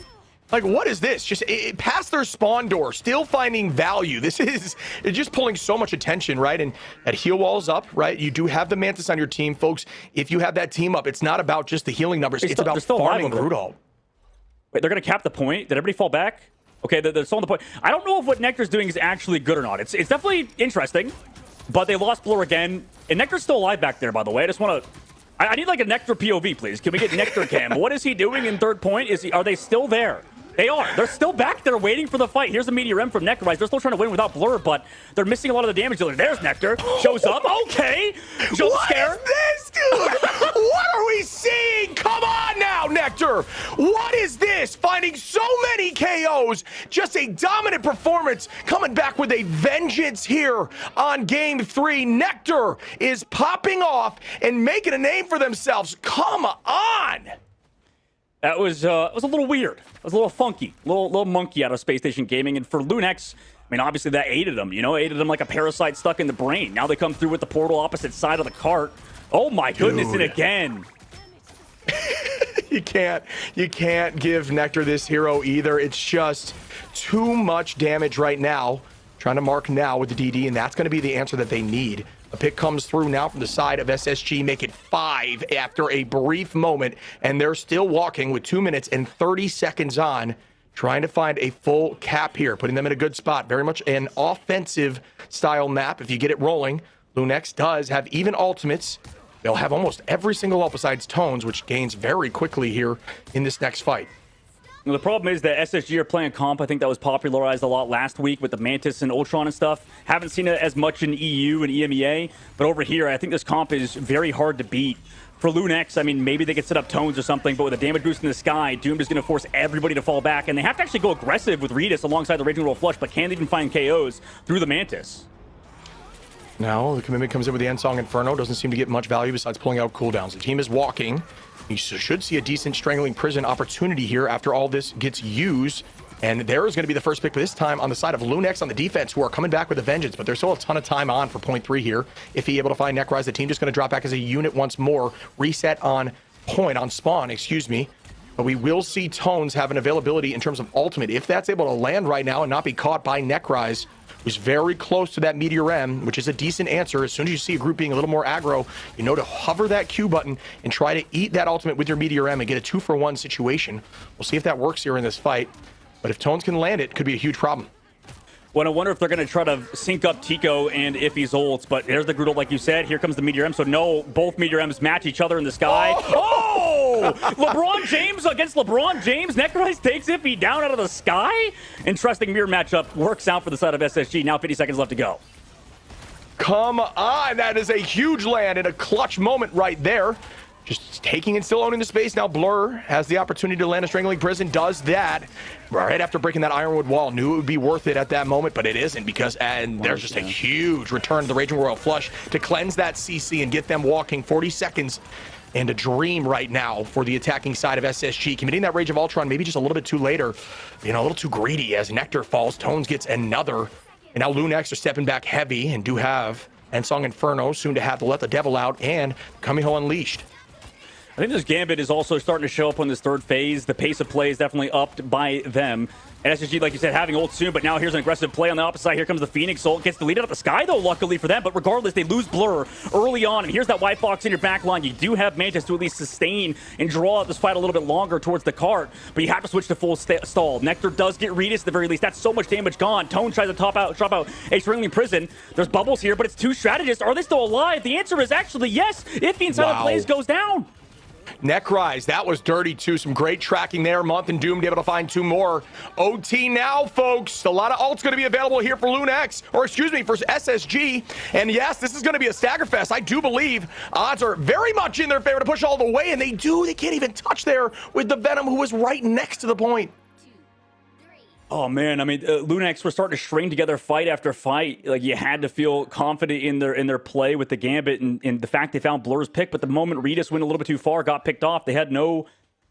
Like, what is this? Just past their spawn door, still finding value. This is just pulling so much attention, right? And at heal walls up, right? You do have the Mantis on your team, folks. If you have that team up, it's not about just the healing numbers. It's about farming Groot ult. Wait, they're going to cap the point? Did everybody fall back? Okay, they're still on the point. I don't know if what Nectar's doing is actually good or not. It's definitely interesting, but they lost Blur again. And Nectar's still alive back there, by the way. I just want to... I need like a Nectar POV, please. Can we get Nectar cam? What is he doing in third point? Are they still there? They are. They're still back there waiting for the fight. Here's a Meteor M from Necrorise. They're still trying to win without Blur, but they're missing a lot of the damage dealer. There's Nectar. Shows up. Okay. Jump scare. What is this, dude? What are we seeing? Come on now, Nectar. What is this? Finding so many KOs. Just a dominant performance. Coming back with a vengeance here on game 3. Nectar is popping off and making a name for themselves. Come on. That was it was a little weird. It was a little funky, little monkey out of Space Station Gaming. And for LuneX, I mean, obviously that aided them. You know, aided them like a parasite stuck in the brain. Now they come through with the portal opposite side of the cart. Oh my goodness! Dude. And again, you can't give Nectar this hero either. It's just too much damage right now. Trying to mark now with the DD, and that's going to be the answer that they need. A pick comes through now from the side of SSG, make it 5 after a brief moment, and they're still walking with 2 minutes and 30 seconds on, trying to find a full cap here, putting them in a good spot. Very much an offensive style map if you get it rolling. LuneX does have even ultimates. They'll have almost every single ult besides Tones, which gains very quickly here in this next fight. Well, the problem is that SSG are playing comp. I think that was popularized a lot last week with the Mantis and Ultron and stuff. Haven't seen it as much in EU and EMEA, but over here, I think this comp is very hard to beat. For LuneX, I mean, maybe they could set up Tones or something, but with a damage boost in the sky, Doomed is going to force everybody to fall back, and they have to actually go aggressive with Redis alongside the Raging Roll Flush, but can't even find KOs through the Mantis. Now, the commitment comes in with the Endsong Inferno. Doesn't seem to get much value besides pulling out cooldowns. The team is walking. You should see a decent Strangling Prison opportunity here after all this gets used. And there is going to be the first pick, but this time on the side of LuneX on the defense, who are coming back with a vengeance. But there's still a ton of time on for point 3 here. If he's able to find Necrise, the team just going to drop back as a unit once more. Reset on spawn, excuse me. But we will see Tones have an availability in terms of ultimate. If that's able to land right now and not be caught by Necrise, who's very close to that Meteor M, which is a decent answer. As soon as you see a group being a little more aggro, you know to hover that Q button and try to eat that ultimate with your Meteor M and get a 2-for-1 situation. We'll see if that works here in this fight. But if Tones can land it, could be a huge problem. Well, I wonder if they're going to try to sync up Tico and Iffy's ults, but there's the Groodle, like you said. Here comes the Meteor M, so no, both Meteor M's match each other in the sky. Oh! LeBron James against LeBron James. Necrorise takes Iffy down out of the sky. Interesting mirror matchup. Works out for the side of SSG. Now 50 seconds left to go. Come on, that is a huge land and a clutch moment right there. Just taking and still owning the space. Now Blur has the opportunity to land a Strangling Prison, does that right after breaking that Ironwood wall. Knew it would be worth it at that moment, but it isn't because there's just a huge return to the Raging Royal Flush to cleanse that CC and get them walking 40 seconds. And a dream right now for the attacking side of SSG. Committing that Rage of Ultron maybe just a little bit too later. You know, a little too greedy as Nectar falls. Tones gets another. And now LuneX are stepping back heavy and do have Endsong Inferno soon to have to let the devil out and Kamiho Unleashed. I think this Gambit is also starting to show up on this third phase. The pace of play is definitely upped by them. And SSG, like you said, having ult soon, but now here's an aggressive play on the opposite side. Here comes the Phoenix ult. Gets deleted out of the sky, though, luckily for them. But regardless, they lose Blur early on. And here's that White Fox in your back line. You do have Mantis to at least sustain and draw out this fight a little bit longer towards the cart. But you have to switch to full stall. Nectar does get Redis at the very least. That's so much damage gone. Tone tries to drop out a Strangling Prison. There's bubbles here, but it's 2 strategists. Are they still alive? The answer is actually yes. Iffy inside the plays goes down. Necrise, that was dirty too. Some great tracking there. Month and Doomed able to find 2 more. OT now, folks. A lot of ults going to be available here for LuneX, or excuse me, for SSG. And yes, this is going to be a stagger fest. I do believe odds are very much in their favor to push all the way, and they do. They can't even touch there with the Venom, who was right next to the point. Oh, man. I mean, LuneX were starting to string together fight after fight. Like, you had to feel confident in their play with the Gambit and the fact they found Blur's pick. But the moment Redis went a little bit too far, got picked off, they had no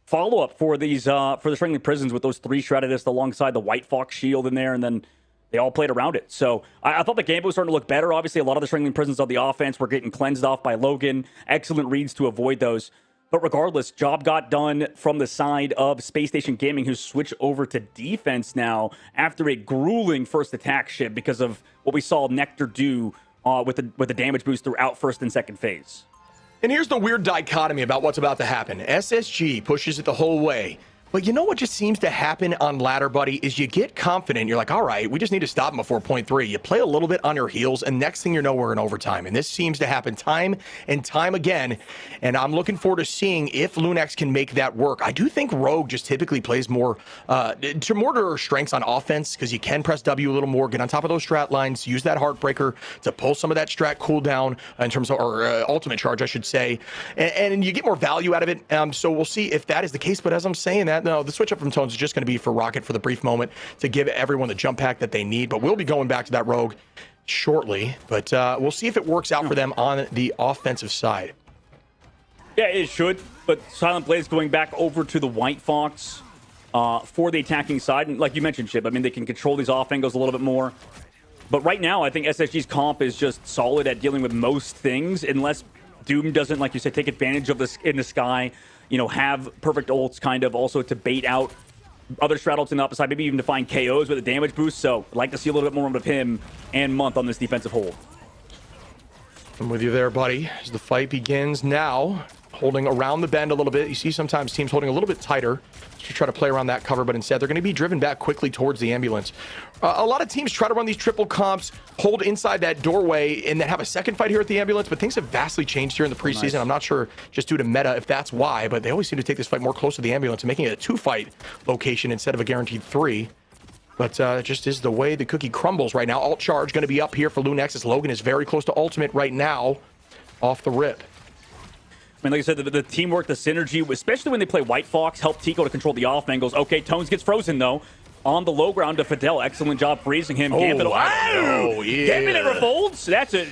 follow-up for these for the Strangling Prisons with those 3 strategists alongside the White Fox shield in there, and then they all played around it. So I thought the Gambit was starting to look better. Obviously, a lot of the Strangling Prisons on the offense were getting cleansed off by Logan. Excellent reads to avoid those. But regardless, job got done from the side of Space Station Gaming, who switched over to defense now after a grueling first attack ship because of what we saw Nectar do with the damage boost throughout first and second phase. And here's the weird dichotomy about what's about to happen. SSG pushes it the whole way. But you know what just seems to happen on ladder, buddy, is you get confident. You're like, all right, we just need to stop him before point 3. You play a little bit on your heels, and next thing you know, we're in overtime. And this seems to happen time and time again. And I'm looking forward to seeing if LuneX can make that work. I do think Rogue just typically plays more to her strengths on offense, because you can press W a little more, get on top of those strat lines, use that Heartbreaker to pull some of that strat cooldown in terms of, or ultimate charge, I should say. And you get more value out of it. So we'll see if that is the case. But as I'm saying that, no, the switch up from Tones is just going to be for Rocket for the brief moment to give everyone the jump pack that they need. But we'll be going back to that Rogue shortly. But we'll see if it works out for them on the offensive side. Yeah, it should. But Silent Blaze going back over to the White Fox for the attacking side. And like you mentioned, Chip, I mean, they can control these off angles a little bit more. But right now, I think SSG's comp is just solid at dealing with most things, unless Doom doesn't, like you said, take advantage of this in the sky. You know, have perfect ults kind of also to bait out other strat ults in the opposite side, maybe even to find KOs with a damage boost. So I'd like to see a little bit more of him and Month on this defensive hold. I'm with you there, buddy. As the fight begins now, holding around the bend a little bit. You see sometimes teams holding a little bit tighter to try to play around that cover, but instead they're going to be driven back quickly towards the ambulance. A lot of teams try to run these triple comps, hold inside that doorway, and then have a second fight here at the ambulance, but things have vastly changed here in the preseason. Nice. I'm not sure just due to meta if that's why, but they always seem to take this fight more close to the ambulance and making it a 2-fight location instead of a guaranteed 3. But it just is the way the cookie crumbles right now. Alt charge going to be up here for LuneX as Logan is very close to ultimate right now off the rip. I mean, like I said, the teamwork, the synergy, especially when they play White Fox, help Tico to control the off angles. Okay, Tones gets frozen, though. On the low ground to Fidel. Excellent job freezing him. Gambit, Gambit never folds. That's a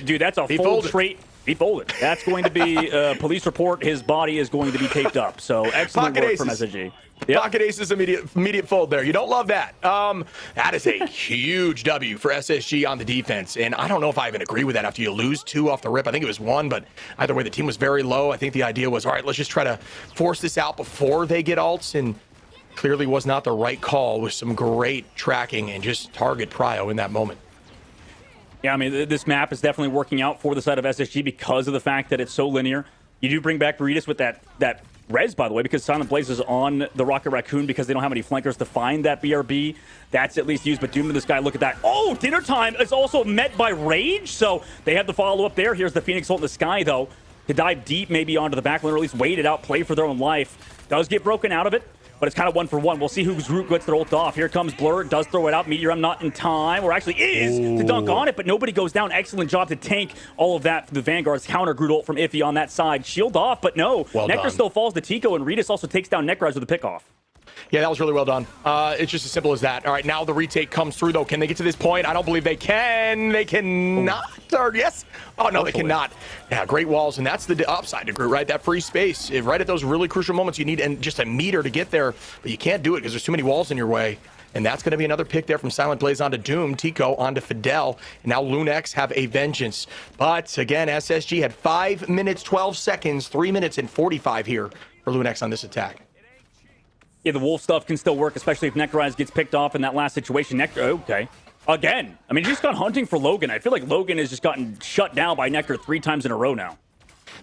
fold straight. He folded. That's going to be police report. His body is going to be taped up. So excellent work from SSG. Yep. Pocket aces, immediate fold there. You don't love that. That is a huge W for SSG on the defense. And I don't know if I even agree with that after you lose 2 off the rip. I think it was 1, but either way, the team was very low. I think the idea was, all right, let's just try to force this out before they get ults. And clearly was not the right call with some great tracking and just target prio in that moment. Yeah, I mean, this map is definitely working out for the side of SSG because of the fact that it's so linear. You do bring back Veritas with that res, by the way, because Silent Blaze is on the Rocket Raccoon because they don't have any flankers to find that BRB. That's at least used, but Doom to this guy, look at that. Oh, dinner time is also met by Rage, so they have the follow-up there. Here's the Phoenix ult in the sky, though, to dive deep maybe onto the back line, or at least wait it out, play for their own life. Does get broken out of it, but it's kind of 1-for-1. We'll see whose root gets their ult off. Here comes Blur, does throw it out. Meteor not in time, or actually is to dunk on it, but nobody goes down. Excellent job to tank all of that for the Vanguard's counter Groot ult from Iffy on that side. Shield off, but no. Well Nectar done. still falls to Tico, and Redis also takes down Necrise with a pick-off. Yeah, that was really well done. It's just as simple as that. All right, now the retake comes through, though. Can they get to this point? I don't believe they can. They cannot. Or yes. Oh, no, they cannot. Yeah, great walls, and that's the upside to Groot, right? That free space. Right at those really crucial moments, you need just a meter to get there, but you can't do it because there's too many walls in your way. And that's going to be another pick there from Silent Blaze onto Doom, Tico onto Fidel, and now LuneX have a vengeance. But again, SSG had 5 minutes, 12 seconds, 3 minutes and 45 here for LuneX on this attack. Yeah, the wolf stuff can still work, especially if Necrise gets picked off in that last situation. Nectar, okay. Again, I mean, he's just gone hunting for Logan. I feel like Logan has just gotten shut down by Nectar 3 times in a row now.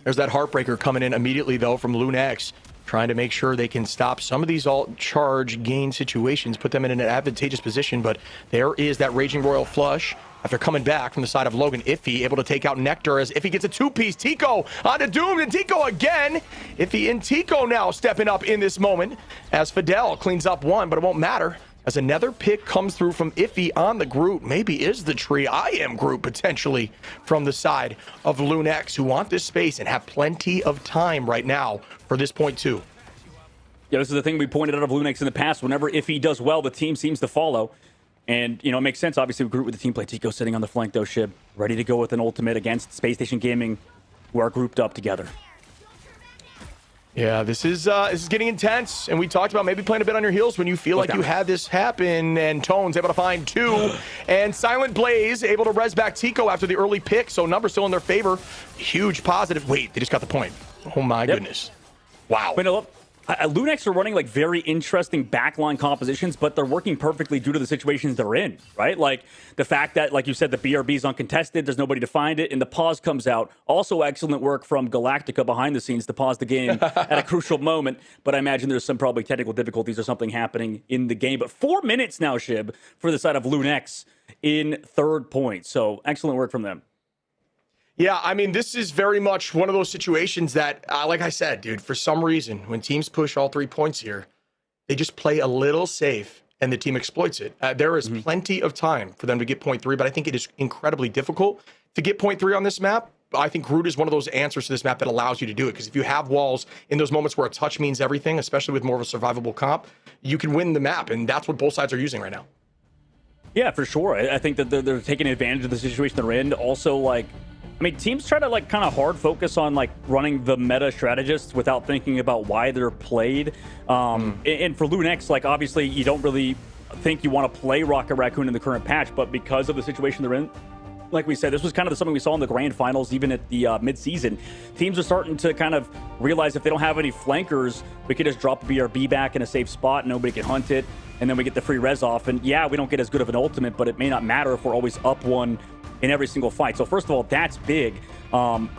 There's that Heartbreaker coming in immediately, though, from LuneX, trying to make sure they can stop some of these alt charge gain situations, put them in an advantageous position. But there is that Raging Royal Flush after coming back from the side of Logan. Iffy able to take out Nectar as Iffy gets a 2-piece. Tico onto Doom, and Tico again. Iffy and Tico now stepping up in this moment as Fidel cleans up 1, but it won't matter as another pick comes through from Iffy on the Groot. Maybe is the tree. I am Groot potentially from the side of LuneX, who want this space and have plenty of time right now for this point 2. Yeah, this is the thing we pointed out of LuneX in the past. Whenever Iffy does well, the team seems to follow. And, you know, it makes sense, obviously, with Groot with the team play. Tico sitting on the flank, though, Shib, ready to go with an ultimate against Space Station Gaming, who are grouped up together. Yeah, this is getting intense, and we talked about maybe playing a bit on your heels when you feel like you had this happen, and Tone's able to find 2, and Silent Blaze able to res back Tico after the early pick, so numbers still in their favor. Huge positive. Wait, they just got the point. Oh my goodness. Wow. But LuneX are running like very interesting backline compositions, but they're working perfectly due to the situations they're in, right? Like the fact that, like you said, the BRB is uncontested, there's nobody to find it, and the pause comes out. Also excellent work from Galactica behind the scenes to pause the game at a crucial moment, but I imagine there's some probably technical difficulties or something happening in the game. But 4 minutes now, Shib, for the side of LuneX in third point. So excellent work from them. Yeah, I mean, this is very much one of those situations that, like I said, dude, for some reason, when teams push all 3 points here, they just play a little safe and the team exploits it. There is plenty of time for them to get point 3, but I think it is incredibly difficult to get point 3 on this map. I think Groot is one of those answers to this map that allows you to do it, because if you have walls in those moments where a touch means everything, especially with more of a survivable comp, you can win the map, and that's what both sides are using right now. Yeah, for sure. I think that they're taking advantage of the situation they're in. Also, like, I mean, teams try to like kind of hard focus on like running the meta strategists without thinking about why they're played. And for LuneX, like obviously you don't really think you want to play Rocket Raccoon in the current patch, but because of the situation they're in, like we said, this was kind of something we saw in the grand finals, even at the mid-season. Teams are starting to kind of realize if they don't have any flankers, we could just drop the BRB back in a safe spot, nobody can hunt it, and then we get the free res off. And yeah, we don't get as good of an ultimate, but it may not matter if we're always up one in every single fight. So first of all, that's big.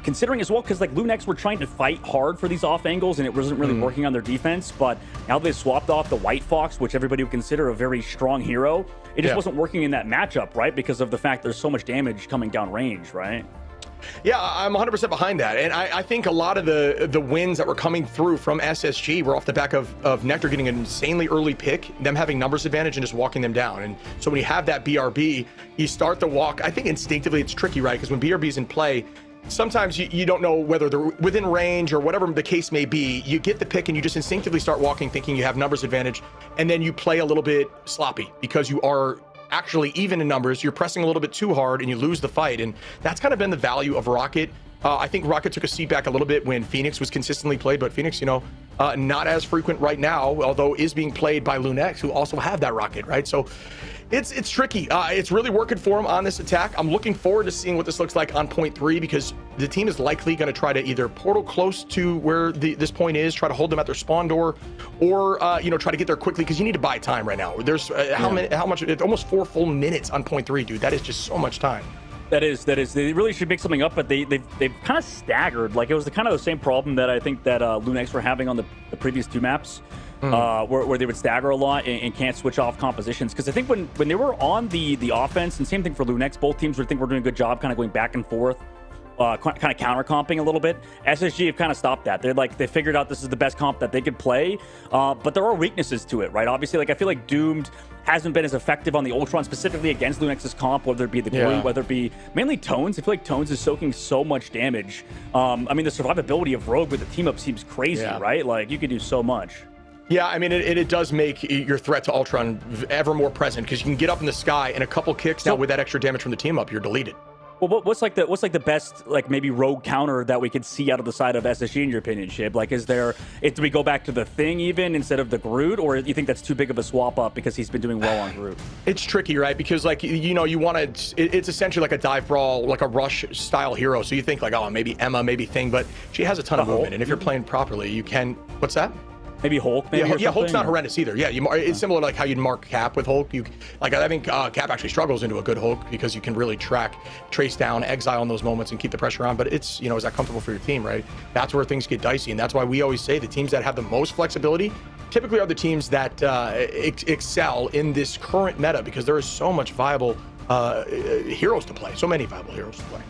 Considering as well, because like LuneX were trying to fight hard for these off angles and it wasn't really working on their defense, but now they swapped off the White Fox, which everybody would consider a very strong hero. It just wasn't working in that matchup, right? Because of the fact there's so much damage coming down range, right? Yeah, I'm 100% behind that. And I think a lot of the wins that were coming through from SSG were off the back of Nectar getting an insanely early pick, them having numbers advantage and just walking them down. And so when you have that BRB, you start the walk. I think instinctively it's tricky, right? Because when BRB's in play, sometimes you don't know whether they're within range or whatever the case may be. You get the pick and you just instinctively start walking thinking you have numbers advantage. And then you play a little bit sloppy because you are actually even in numbers. You're pressing a little bit too hard and you lose the fight. And that's kind of been the value of Rocket. I think Rocket took a seat back a little bit when Phoenix was consistently played, but Phoenix, you know, not as frequent right now, although is being played by LuneX, who also have that Rocket, right? So it's tricky. It's really working for him on this attack. I'm looking forward to seeing what this looks like on point 3, because the team is likely going to try to either portal close to where this point is, try to hold them at their spawn door, or you know, try to get there quickly, because you need to buy time right now. There's how much? It's almost 4 full minutes on point 3, dude. That is just so much time. That is. They really should make something up, but they've kind of staggered. Like it was kind of the same problem that I think that LuneX were having on the previous 2 maps. Where they would stagger a lot and can't switch off compositions. Because I think when they were on the offense, and same thing for LuneX, both teams would think we're doing a good job kind of going back and forth, kind of counter-comping a little bit. SSG have kind of stopped that. They figured out this is the best comp that they could play, but there are weaknesses to it, right? Obviously, like I feel like Doomed hasn't been as effective on the Ultron, specifically against LuneX's comp, whether it be the glue, whether it be mainly Tones. I feel like Tones is soaking so much damage. I mean, the survivability of Rogue with the team-up seems crazy, right? Like, you could do so much. Yeah, I mean, it does make your threat to Ultron ever more present, because you can get up in the sky and a couple kicks. Now with that extra damage from the team up, you're deleted. Well, what's like the best, like, maybe rogue counter that we could see out of the side of SSG in your opinion, Shib? Like, do we go back to the Thing even instead of the Groot, or do you think that's too big of a swap up because he's been doing well on Groot? It's tricky, right? Because, like, you know, you want to, it's essentially like a dive brawl, like a rush style hero. So you think like, oh, maybe Emma, maybe Thing, but she has a ton of movement, and if you're playing properly, you can. What's that? Maybe Hulk. Yeah, Hulk's not horrendous either. Yeah, it's similar to like how you'd mark Cap with Hulk. I think Cap actually struggles into a good Hulk, because you can really trace down, exile in those moments and keep the pressure on. But it's, you know, is that comfortable for your team, right? That's where things get dicey, and that's why we always say the teams that have the most flexibility typically are the teams that excel in this current meta, because there is so much viable heroes to play, so many viable heroes to play.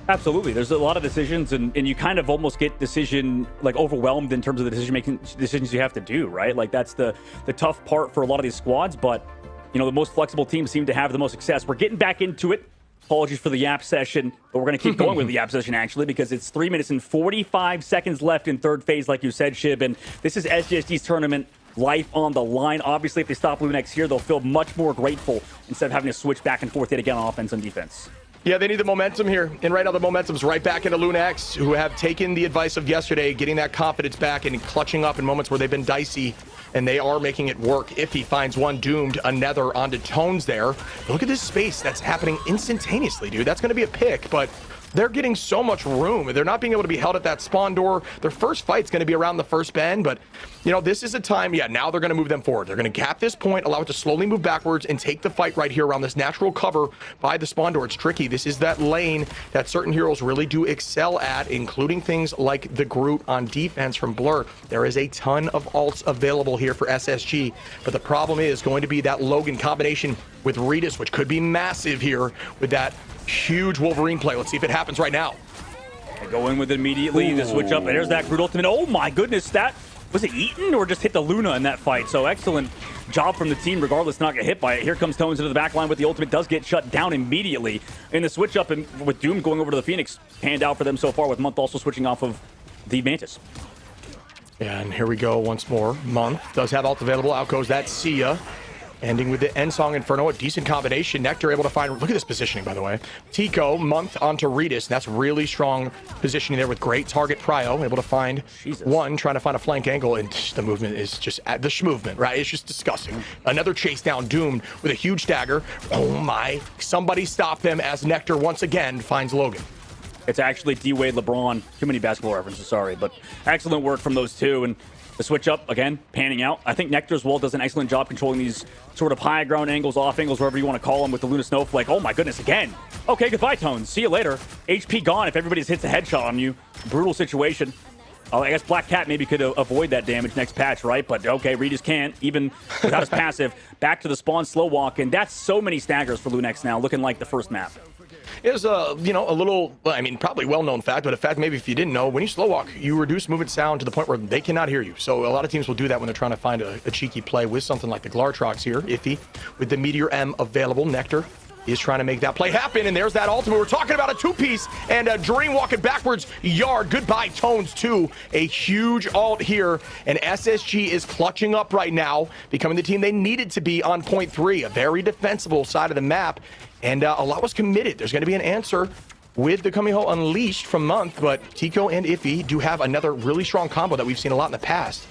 Absolutely. There's a lot of decisions, and you kind of almost get overwhelmed in terms of the decisions you have to do, right? Like, that's the tough part for a lot of these squads, but, you know, the most flexible teams seem to have the most success. We're getting back into it. Apologies for the Yap session, but we're going to keep going with the Yap session, actually, because it's 3 minutes and 45 seconds left in third phase, like you said, Shib, and this is SGSG's tournament. Life on the line. Obviously, if they stop LuneX here, they'll feel much more grateful instead of having to switch back and forth yet again on offense and defense. Yeah, they need the momentum here. And right now the momentum's right back into LuneX, who have taken the advice of yesterday, getting that confidence back and clutching up in moments where they've been dicey. And they are making it work. If he finds one, Doomed, another onto Tones there. Look at this space that's happening instantaneously, dude. That's going to be a pick, but they're getting so much room. They're not being able to be held at that spawn door. Their first fight's going to be around the first bend, but you know, this is a time, yeah, now they're going to move them forward. They're going to gap this point, allow it to slowly move backwards, and take the fight right here around this natural cover by the spawn door. It's tricky. This is that lane that certain heroes really do excel at, including things like the Groot on defense from Blur. There is a ton of ults available here for SSG, but the problem is going to be that Logan combination with Regis, which could be massive here with that huge Wolverine play. Let's see if it happens right now. They go in with it immediately. The switch up, and there's that Groot ultimate. Oh my goodness, that was it eaten or just hit the Luna in that fight? So excellent job from the team, regardless, not get hit by it. Here comes Tones into the back line with the ultimate, does get shut down immediately. In the switch up, and with Doom going over to the Phoenix, panned out for them so far, with Month also switching off of the Mantis. And here we go once more. Month does have ult available. Out goes that Sia. Ending with the End Song Inferno, a decent combination. Nectar able to find, look at this positioning, by the way. Tico, Month onto Regis, and that's really strong positioning there with great target prio. Able to find one, trying to find a flank angle, and the movement is just, the schmovement, right? It's just disgusting. Another chase down, Doomed with a huge dagger. Oh my, somebody stop them as Nectar once again finds Logan. It's actually D-Wade LeBron. Too many basketball references, sorry, but excellent work from those two. And the switch up, again, panning out. I think Nectar as well does an excellent job controlling these sort of high ground angles, off angles, whatever you want to call them, with the Luna Snowflake. Oh my goodness, again. Okay, goodbye, Tones. See you later. HP gone if everybody hits a headshot on you. Brutal situation. I guess Black Cat maybe could avoid that damage next patch, right? But okay, Regis can't, even without his passive. Back to the spawn, slow walk, and that's so many staggers for LuneX now, looking like the first map. Is a little, I mean, probably well-known fact, but a fact maybe if you didn't know, when you slow walk, you reduce movement sound to the point where they cannot hear you. So a lot of teams will do that when they're trying to find a cheeky play with something like the Glartrox here. Iffy with the Meteor M available. Nectar is trying to make that play happen, and there's that ultimate. We're talking about a two-piece, and Dream walking backwards, Yard. Goodbye, Tones, too. A huge ult here, and SSG is clutching up right now, becoming the team they needed to be on point 3, a very defensible side of the map, and a lot was committed. There's going to be an answer with the Kamiho Unleashed from Month, but Tico and Iffy do have another really strong combo that we've seen a lot in the past.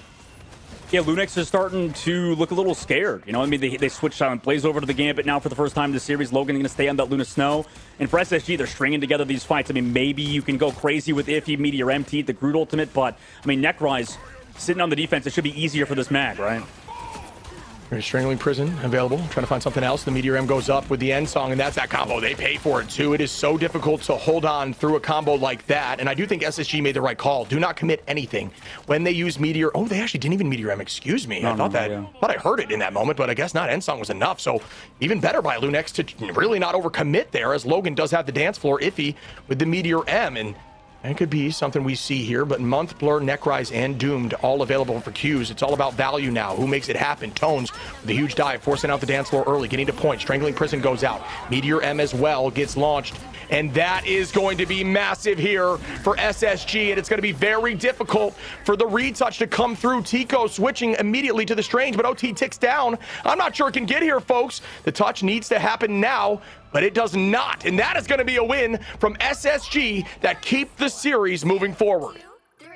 Yeah, LuneX is starting to look a little scared. You know, I mean, they switched Silent Blaze over to the Gambit now for the first time in the series. Logan going to stay on that Luna Snow. And for SSG, they're stringing together these fights. I mean, maybe you can go crazy with Iffy, Meteor MT, the Groot ultimate, but, I mean, Necry's sitting on the defense. It should be easier for this mag, right? Strangling Prison available. Trying to find something else. The Meteor M goes up with the End Song, and that's that combo. They pay for it, too. It is so difficult to hold on through a combo like that, and I do think SSG made the right call. Do not commit anything. When they use Meteor... Oh, they actually didn't even Meteor M. Excuse me. I thought I heard it in that moment, but I guess not. End Song was enough, so even better by LuneX to really not overcommit there, as Logan does have the dance floor. Iffy with the Meteor M, and it could be something we see here, but Month, Blur, Necryze, and Doomed all available for queues. It's all about value now. Who makes it happen? Tones with the huge dive, forcing out the dance floor early, getting to point. Strangling Prison goes out. Meteor M as well gets launched. And that is going to be massive here for SSG, and it's going to be very difficult for the retouch to come through. Tico switching immediately to the Strange, but OT ticks down. I'm not sure it can get here, folks. The touch needs to happen now, but it does not, and that is going to be a win from SSG that keep the series moving forward.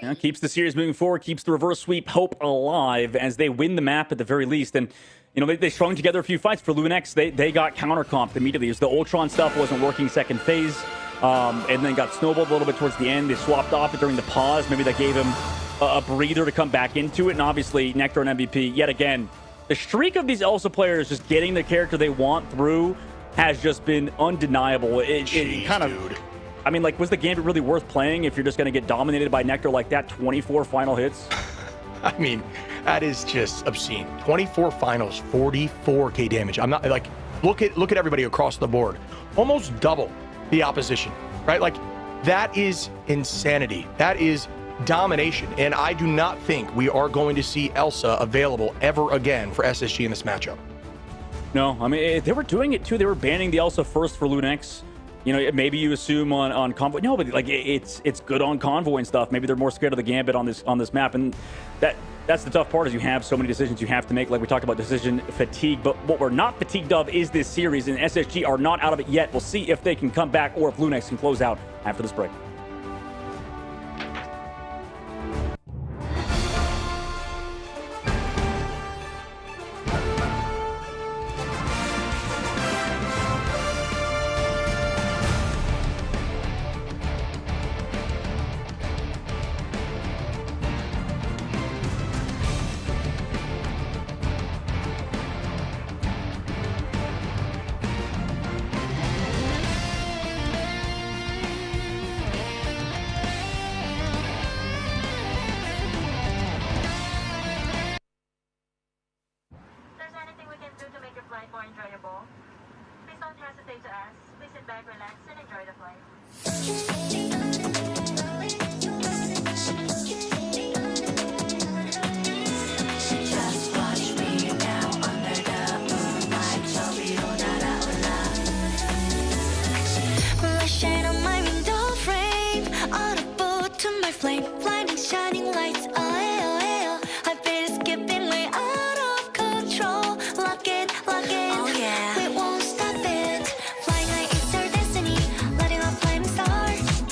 Yeah, keeps the series moving forward, keeps the reverse sweep hope alive as they win the map at the very least. And you know, they strung together a few fights for LuneX. They got counter-comped immediately as the Ultron stuff wasn't working second phase, and then got snowballed a little bit towards the end. They swapped off it during the pause. Maybe that gave him a breather to come back into it. And obviously, Nectar and MVP, yet again, the streak of these Elsa players just getting the character they want through has just been undeniable. It kind of... Dude. I mean, like, was the Gambit really worth playing if you're just going to get dominated by Nectar like that? 24 final hits? I mean, that is just obscene. 24 finals, 44k damage. I'm not like, look at everybody across the board. Almost double the opposition, right? Like, that is insanity. That is domination. And I do not think we are going to see Elsa available ever again for SSG in this matchup. No, I mean, they were doing it too. They were banning the Elsa first for LuneX. You know, maybe you assume on Convoy. No, but like it's good on Convoy and stuff. Maybe they're more scared of the Gambit on this map, and that's the tough part is you have so many decisions you have to make. Like we talked about decision fatigue, but what we're not fatigued of is this series, and SSG are not out of it yet. We'll see if they can come back or if LuneX can close out after this break.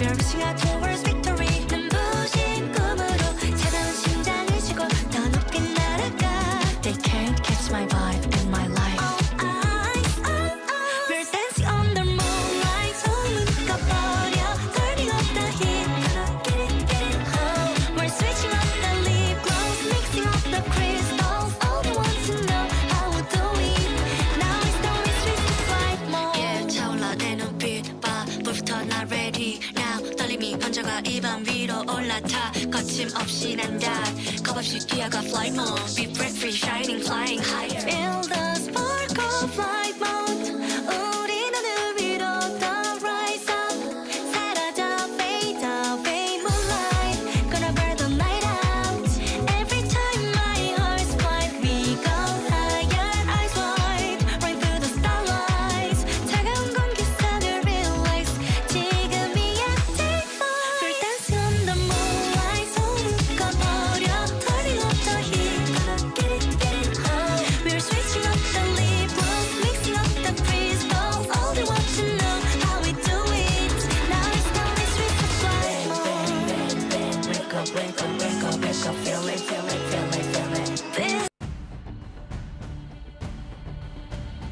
Piercing towards victory 눈부신 꿈으로 차가운 심장을 쥐고 더 높게 날아가 They can't catch my vibe in my life We're dancing under moonlight 손 묶어버려 Turning up the heat Get it We're switching up the lip gloss Mixing up the crystals All they want to know how we do it Now it's time we switch to flight mode Yeah 차올라 내 눈빛 봐 불부터 나 ready now 떨림이 번져가 이 밤 위로 올라타 거침없이 난다 겁없이 뛰어가 flight mode Be free shining flying higher Feel the spark of flight mode 우리 하늘 위로 더 rise up 사라져 fade away moonlight Gonna burn the night out Every time my heart's flight we go higher eyes wide Right through the starlights 차가운 공기선을 relax 지금이야 take flight We're dancing on the moonlight 손 묶어버려 Turning up the heat Get it We're switching up the lip gloss Mixing up the crystals All they want to know how we do it Now it's time we switch to flight mode Wake up, wake up, wake up, wake up Feel it, feel it, feel it, feel it This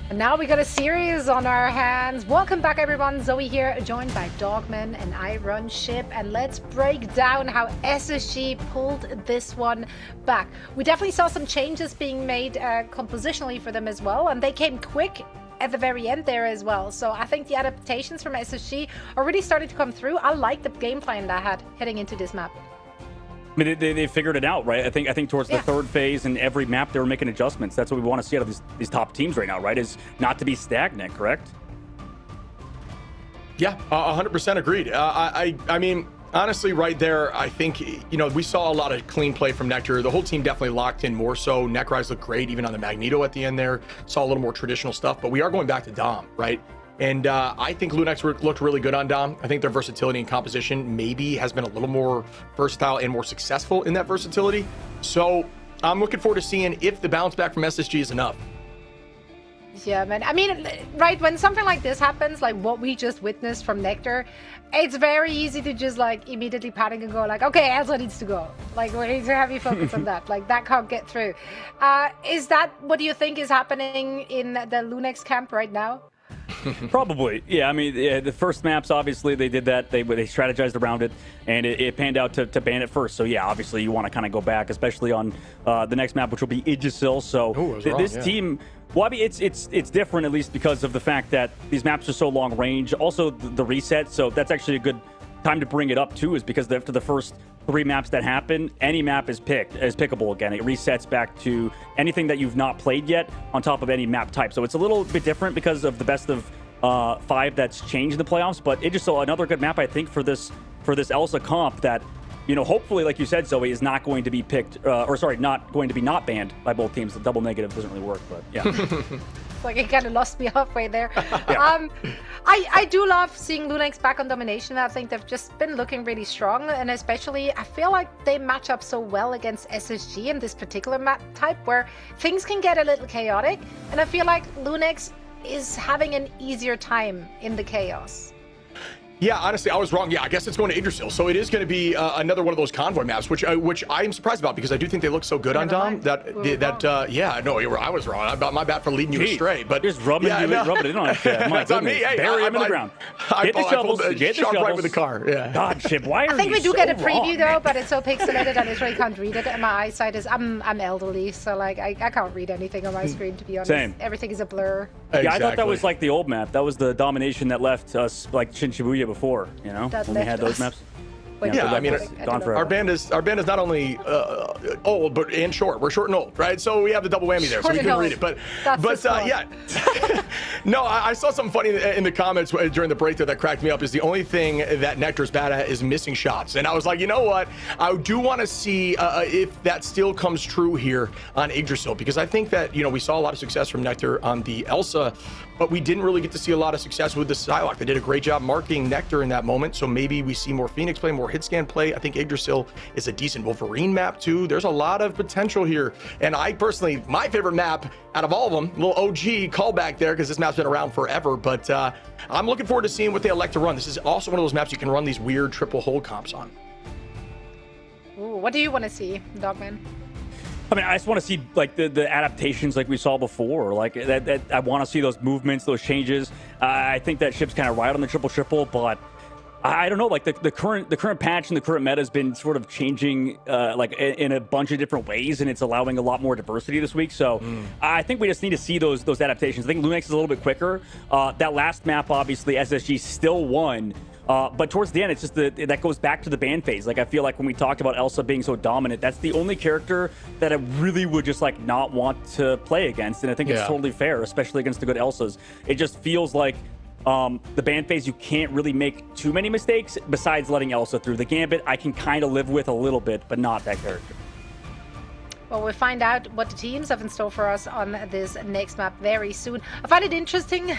And now we got a series on our hands. Welcome back, everyone. Zoe here, joined by Dogman and I Run Ship. And let's break down how SSG pulled this one back. We definitely saw some changes being made compositionally for them as well. And they came quick at the very end there as well. So I think the adaptations from SSG are really starting to come through. I like the game plan they had heading into this map. I mean, they figured it out, right? I think towards the third phase and every map they were making adjustments. That's what we want to see out of these top teams right now, right? Is not to be stagnant, correct? Yeah, 100% agreed. I mean, honestly, right there, I think, you know, we saw a lot of clean play from Nectar. The whole team definitely locked in more so. Necrise looked great, even on the Magneto at the end there. Saw a little more traditional stuff, but we are going back to Dom, right? And I think LuneX looked really good on Dom. I think their versatility and composition maybe has been a little more versatile and more successful in that versatility. So I'm looking forward to seeing if the bounce back from SSG is enough. Yeah, man. I mean, right, when something like this happens, like what we just witnessed from Nectar, it's very easy to just like immediately panic and go like, okay, Elsa needs to go. Like, we need to have you focus on that. Like, that can't get through. Is that, what do you think is happening in the LuneX camp right now? Probably, yeah. I mean, the first maps, obviously, they did that. They strategized around it, and it panned out to ban it first. So, yeah, obviously, you want to kind of go back, especially on the next map, which will be Idrisil. So, this team, well, I mean, it's different, at least because of the fact that these maps are so long range. Also, the reset. So, that's actually a good time to bring it up, too, is because after the first 3 maps that happen, any map is pickable again. It resets back to anything that you've not played yet on top of any map type. So it's a little bit different because of the best of 5 that's changed in the playoffs. But it just saw another good map, I think, for this Elsa comp that, you know, hopefully, like you said, Zoe, is not going to be picked, not going to be not banned by both teams. The double negative doesn't really work, but yeah. Like, it kind of lost me halfway there. Yeah. I do love seeing LuneX back on domination. I think they've just been looking really strong, and especially I feel like they match up so well against SSG in this particular map type where things can get a little chaotic, and I feel like LuneX is having an easier time in the chaos. Yeah, honestly, I was wrong. Yeah, I guess it's going to Idrisil. So it is going to be another one of those convoy maps, which I am surprised about because I do think they look so good on Dom. Yeah, no, I was wrong. My bad for leading you astray. But just rubbing it in on it. That's on me. Hey, bury him in the ground. Get the shovels. Get the shovels. Right with the car. Yeah. God, Chip, why are you I think we do so get a preview wrong, though, but it's so pixelated and I really can't read it. And my eyesight is I'm elderly, so like I can't read anything on my screen, to be honest. Same. Everything is a blur. Yeah, I thought that was like the old map. That was the domination that left us like Shibuya before, you know, that when we had those us. maps. Yeah, I mean, our band is not only old and short. We're short and old, right? So we have the double whammy there, so we couldn't read it. But yeah, no, I saw something funny in the comments during the break there that cracked me up. Is the only thing that Nectar's bad at is missing shots, and I was like, you know what? I do want to see if that still comes true here on Yggdrasil, because I think that, you know, we saw a lot of success from Nectar on the Elsa, but we didn't really get to see a lot of success with the Psylocke. They did a great job marking Nectar in that moment, so maybe we see more Phoenix play, more hit scan play. I think Yggdrasil is a decent Wolverine map too. There's a lot of potential here, and I personally, my favorite map out of all of them, little OG callback there, because because this map's been around forever, but I'm looking forward to seeing what they elect to run. This is also one of those maps you can run these weird triple hold comps on. Ooh, what do you want to see, Dogman? I mean, I just want to see like the adaptations like we saw before. Like that I want to see those movements, those changes. I think that ship's kind of right on the triple, but I don't know. Like the current patch and the current meta has been sort of changing like in a bunch of different ways, and it's allowing a lot more diversity this week. So I think we just need to see those adaptations. I think LuneX is a little bit quicker. That last map, obviously, SSG still won. But towards the end, it's just that goes back to the ban phase. Like, I feel like when we talked about Elsa being so dominant, that's the only character that I really would just, like, not want to play against. And I think it's totally fair, especially against the good Elsas. It just feels like the ban phase, you can't really make too many mistakes besides letting Elsa through. The Gambit, I can kind of live with a little bit, but not that character. Well, we'll find out what the teams have in store for us on this next map very soon. I find it interesting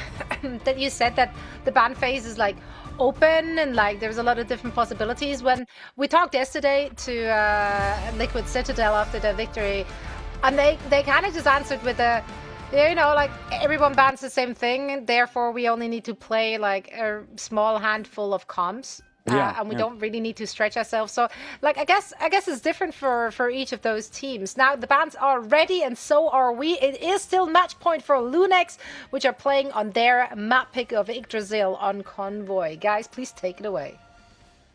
that you said that the ban phase is, like, open and like there's a lot of different possibilities. When we talked yesterday to Liquid Citadel after their victory, and they kind of just answered with a, you know, like everyone bans the same thing, and therefore we only need to play like a small handful of comps. And we don't really need to stretch ourselves. So, like, I guess it's different for each of those teams. Now, the bans are ready, and so are we. It is still match point for LuneX, which are playing on their map pick of Yggdrasil on Convoy. Guys, please take it away.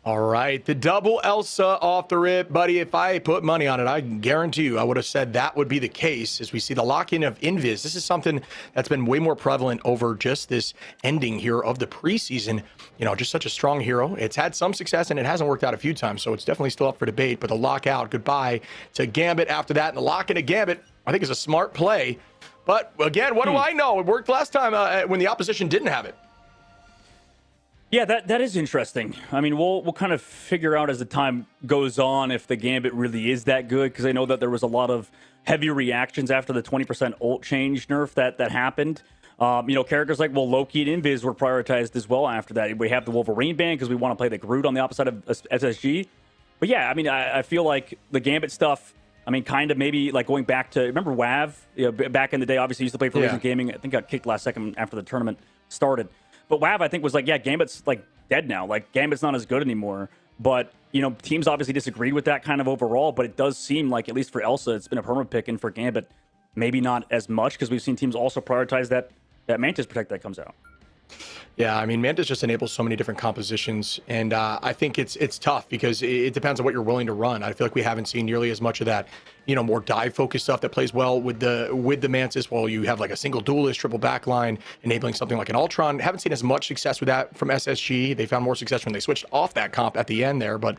All right, the double Elsa off the rip, buddy. If I put money on it, I guarantee you I would have said that would be the case. As we see the lock-in of Invis, this is something that's been way more prevalent over just this ending here of the preseason. You know, just such a strong hero. It's had some success, and it hasn't worked out a few times, so it's definitely still up for debate. But the lockout, goodbye to Gambit after that, and the lock-in of Gambit, I think is a smart play. But again, what do I know? It worked last time when the opposition didn't have it. Yeah, that is interesting. I mean, we'll kind of figure out as the time goes on if the Gambit really is that good, because I know that there was a lot of heavy reactions after the 20% ult change nerf that happened. You know, characters like, well, Loki and Invis were prioritized as well after that. We have the Wolverine ban because we want to play the Groot on the opposite of SSG. But yeah, I mean, I feel like the Gambit stuff, I mean, kind of maybe like going back to, remember WAV? You know, back in the day, obviously used to play for Reason Gaming. I think got kicked last second after the tournament started. But WAV, I think, was like, yeah, Gambit's like dead now. Like, Gambit's not as good anymore. But, you know, teams obviously disagreed with that kind of overall. But it does seem like, at least for Elsa, it's been a perma pick. And for Gambit, maybe not as much, because we've seen teams also prioritize that Mantis Protect that comes out. Yeah, I mean, Mantis just enables so many different compositions, and I think it's tough because it depends on what you're willing to run. I feel like we haven't seen nearly as much of that, you know, more dive-focused stuff that plays well with the Mantis. While you have like a single duelist, triple backline, enabling something like an Ultron. Haven't seen as much success with that from SSG. They found more success when they switched off that comp at the end there. But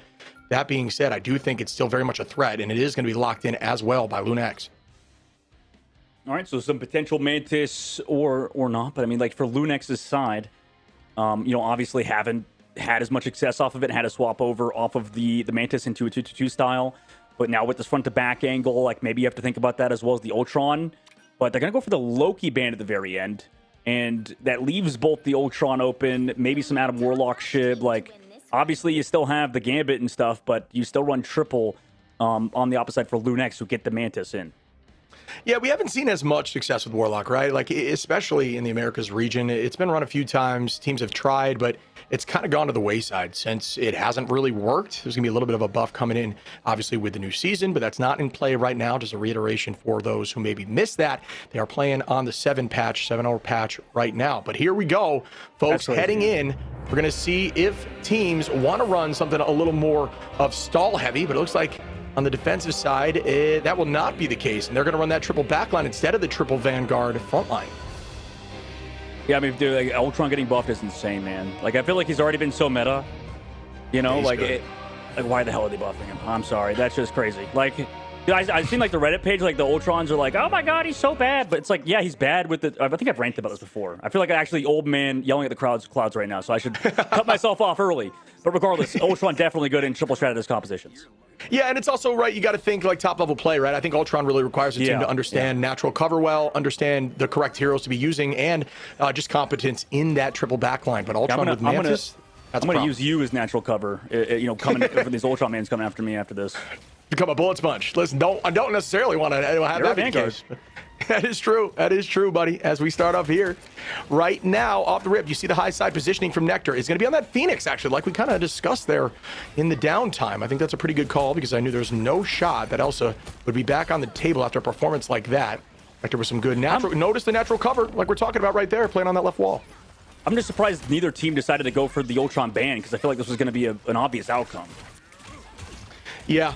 that being said, I do think it's still very much a threat, and it is going to be locked in as well by LuneX. All right, so some potential Mantis or not, but I mean, like for LuneX's side, you know, obviously haven't had as much success off of it, had to swap over off of the Mantis into a 2-2-2 style. But now with this front to back angle, like maybe you have to think about that as well as the Ultron. But they're going to go for the Loki ban at the very end. And that leaves both the Ultron open, maybe some Adam Warlock shib. Like, obviously you still have the Gambit and stuff, but you still run triple on the opposite for LuneX who get the Mantis in. Yeah, we haven't seen as much success with Warlock, right? Like, especially in the Americas region. It's been run a few times. Teams have tried, but it's kind of gone to the wayside since it hasn't really worked. There's going to be a little bit of a buff coming in, obviously, with the new season, but that's not in play right now. Just a reiteration for those who maybe missed that. They are playing on the 7-hour patch right now. But here we go, folks, heading in. We're going to see if teams want to run something a little more of stall heavy, but it looks like on the defensive side, that will not be the case. And they're going to run that triple backline instead of the triple Vanguard frontline. Yeah, I mean, dude, like, Ultron getting buffed is insane, man. Like, I feel like he's already been so meta. You know, like why the hell are they buffing him? I'm sorry. That's just crazy. Like, dude, I've seen, like, the Reddit page, like, the Ultrons are like, oh, my God, he's so bad. But it's like, yeah, he's bad with the... I think I've ranted about this before. I feel like I'm actually old man yelling at the clouds right now, so I should cut myself off early. But regardless, Ultron definitely good in triple strategist compositions. Yeah, and it's also, right, you got to think, like, top-level play, right? I think Ultron really requires a team to understand natural cover well, understand the correct heroes to be using, and just competence in that triple backline. But Ultron with Mantis, I'm going to use you as natural cover, you know, coming for these Ultron mans coming after me after this. Become a bullet sponge. Listen, I don't necessarily want to have that be the case. That is true. That is true, buddy. As we start off here, right now, off the rip, you see the high side positioning from Nectar. It's going to be on that Phoenix, actually, like we kind of discussed there in the downtime. I think that's a pretty good call because I knew there's no shot that Elsa would be back on the table after a performance like that. Nectar with some good natural. Notice the natural cover, like we're talking about right there, playing on that left wall. I'm just surprised neither team decided to go for the Ultron ban because I feel like this was going to be an obvious outcome. Yeah,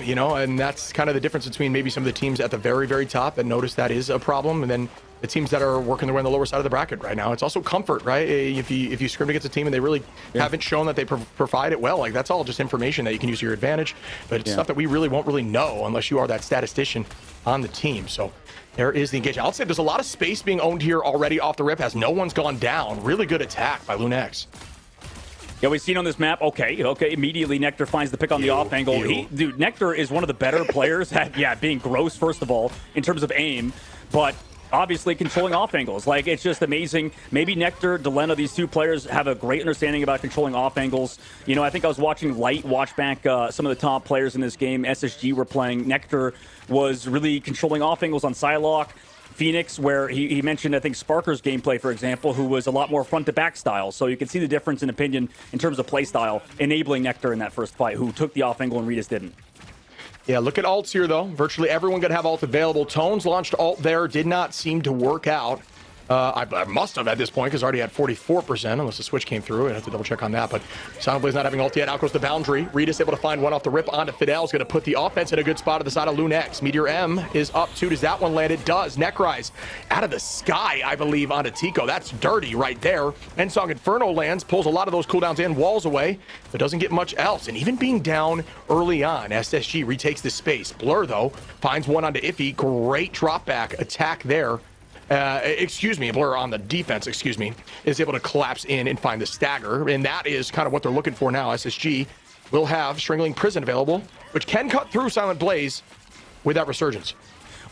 you know, and that's kind of the difference between maybe some of the teams at the very, very top and notice that is a problem, and then the teams that are working their way on the lower side of the bracket right now. It's also comfort, right? If you scrim against a team and they really haven't shown that they provide it well, like that's all just information that you can use to your advantage, but it's stuff that we really won't really know unless you are that statistician on the team. So there is the engagement. I'll say there's a lot of space being owned here already off the rip as no one's gone down. Really good attack by LuneX. Yeah, we've seen on this map, okay, immediately Nectar finds the pick on the off angle. Dude, Nectar is one of the better players at, being gross, first of all, in terms of aim, but obviously controlling off angles. Like, it's just amazing. Maybe Nectar, Delena, these two players have a great understanding about controlling off angles. You know, I think I was watching Light watch back some of the top players in this game. SSG were playing. Nectar was really controlling off angles on Psylocke. Phoenix, where he mentioned, I think, Sparker's gameplay, for example, who was a lot more front-to-back style. So you can see the difference in opinion in terms of play style, enabling Nectar in that first fight, who took the off angle and Regis didn't. Yeah, look at ults here, though. Virtually everyone going to have ult available. Tones launched ult there. Did not seem to work out. I must have at this point because I already had 44%, unless the switch came through. I have to double check on that. But Silent Blaze not having ult yet. Out goes the boundary. Regis able to find one off the rip onto Fidel. Is going to put the offense in a good spot at the side of LuneX. Meteor M is up too. Does that one land? It does. Necrise out of the sky, I believe, onto Tico. That's dirty right there. Ensong Inferno lands, pulls a lot of those cooldowns and walls away, but doesn't get much else. And even being down early on, SSG retakes the space. Blur, though, finds one onto Iffy. Great drop back attack there. Blur on the defense, is able to collapse in and find the stagger. And that is kind of what they're looking for now. SSG will have Strangling Prison available, which can cut through Silent Blaze with that resurgence.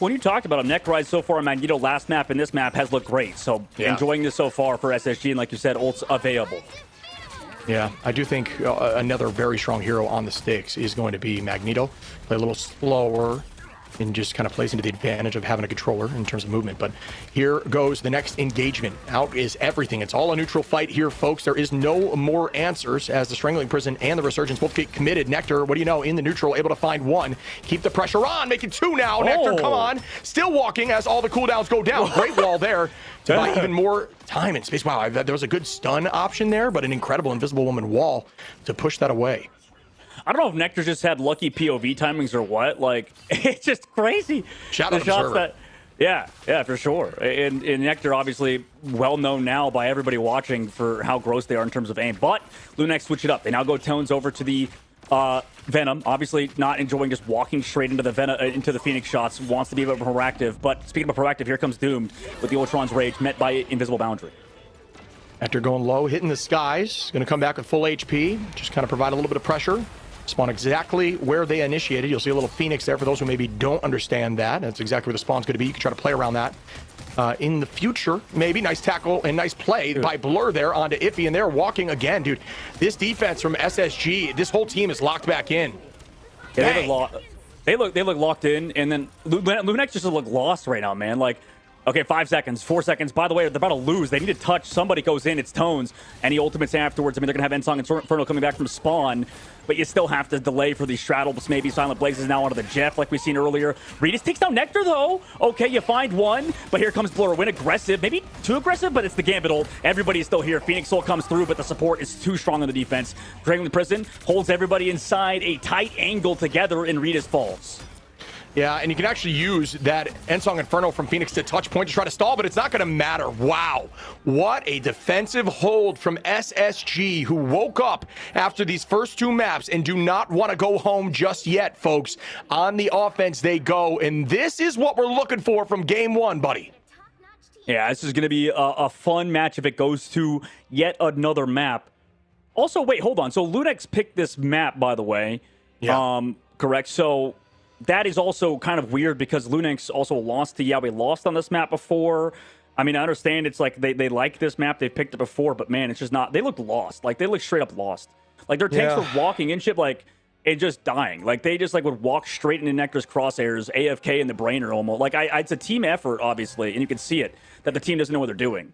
When you talked about him, Necrise so far, Magneto last map and this map has looked great. So enjoying this so far for SSG, and like you said, ult's available. Yeah, I do think another very strong hero on the sticks is going to be Magneto. Play a little slower and just kind of plays into the advantage of having a controller in terms of movement. But here goes the next engagement. Out is everything. It's all a neutral fight here, folks. There is no more answers as the Strangling Prison and the Resurgence both get committed. Nectar, what do you know, in the neutral, able to find one. Keep the pressure on, make it two now. Nectar, come on. Still walking as all the cooldowns go down. Great wall there to buy even more time and space. Wow, there was a good stun option there, but an incredible Invisible Woman wall to push that away. I don't know if Nectar just had lucky POV timings or what. Like, it's just crazy. Shout out Observer. Yeah, for sure. And Nectar, obviously, well known now by everybody watching for how gross they are in terms of aim. But LuneX switch it up. They now go Tones over to the Venom. Obviously, not enjoying just walking straight into the into the Phoenix shots. Wants to be a bit more proactive. But speaking of proactive, here comes Doomed with the Ultron's Rage, met by Invisible Boundary. After going low, hitting the skies, going to come back with full HP. Just kind of provide a little bit of pressure. Spawn exactly where they initiated. You'll see a little Phoenix there for those who maybe don't understand that. That's exactly where the spawn's going to be. You can try to play around that in the future. Maybe nice tackle and nice play by Blur there onto Iffy, and they're walking again, dude. This defense from SSG, this whole team is locked back in. Yeah, they look locked in, and then LuneX just look lost right now, man. Like, okay, 5 seconds, 4 seconds. By the way, they're about to lose. They need to touch. Somebody goes in. It's Tones. And he ultimates afterwards. I mean, they're going to have Ensong Inferno coming back from spawn. But you still have to delay for these straddles. Maybe Silent Blaze is now onto the Jeff, like we've seen earlier. Regis takes down Nectar, though. Okay, you find one. But here comes Blur. Win aggressive. Maybe too aggressive, but it's the Gambit ult. Everybody is still here. Phoenix Soul comes through, but the support is too strong on the defense. Strangling Prison holds everybody inside a tight angle together, and Regis falls. Yeah, and you can actually use that Ensong Inferno from Phoenix to touch point to try to stall, but it's not going to matter. Wow. What a defensive hold from SSG, who woke up after these first two maps and do not want to go home just yet, folks. On the offense they go, and this is what we're looking for from game one, buddy. Yeah, this is going to be a fun match if it goes to yet another map. Also, wait, hold on. So LuneX picked this map, by the way. Yeah. Correct. So that is also kind of weird because LuneX also lost to Yahweh Lost on this map before. I mean, I understand it's like they like this map. They've picked it before, but man, it's just not. They look lost. Like, they look straight up lost. Like, their tanks were walking in shit. Like, and just dying. Like, they just, like, would walk straight into Nectar's crosshairs, AFK in the brainer almost. Like, it's a team effort, obviously, and you can see it, that the team doesn't know what they're doing.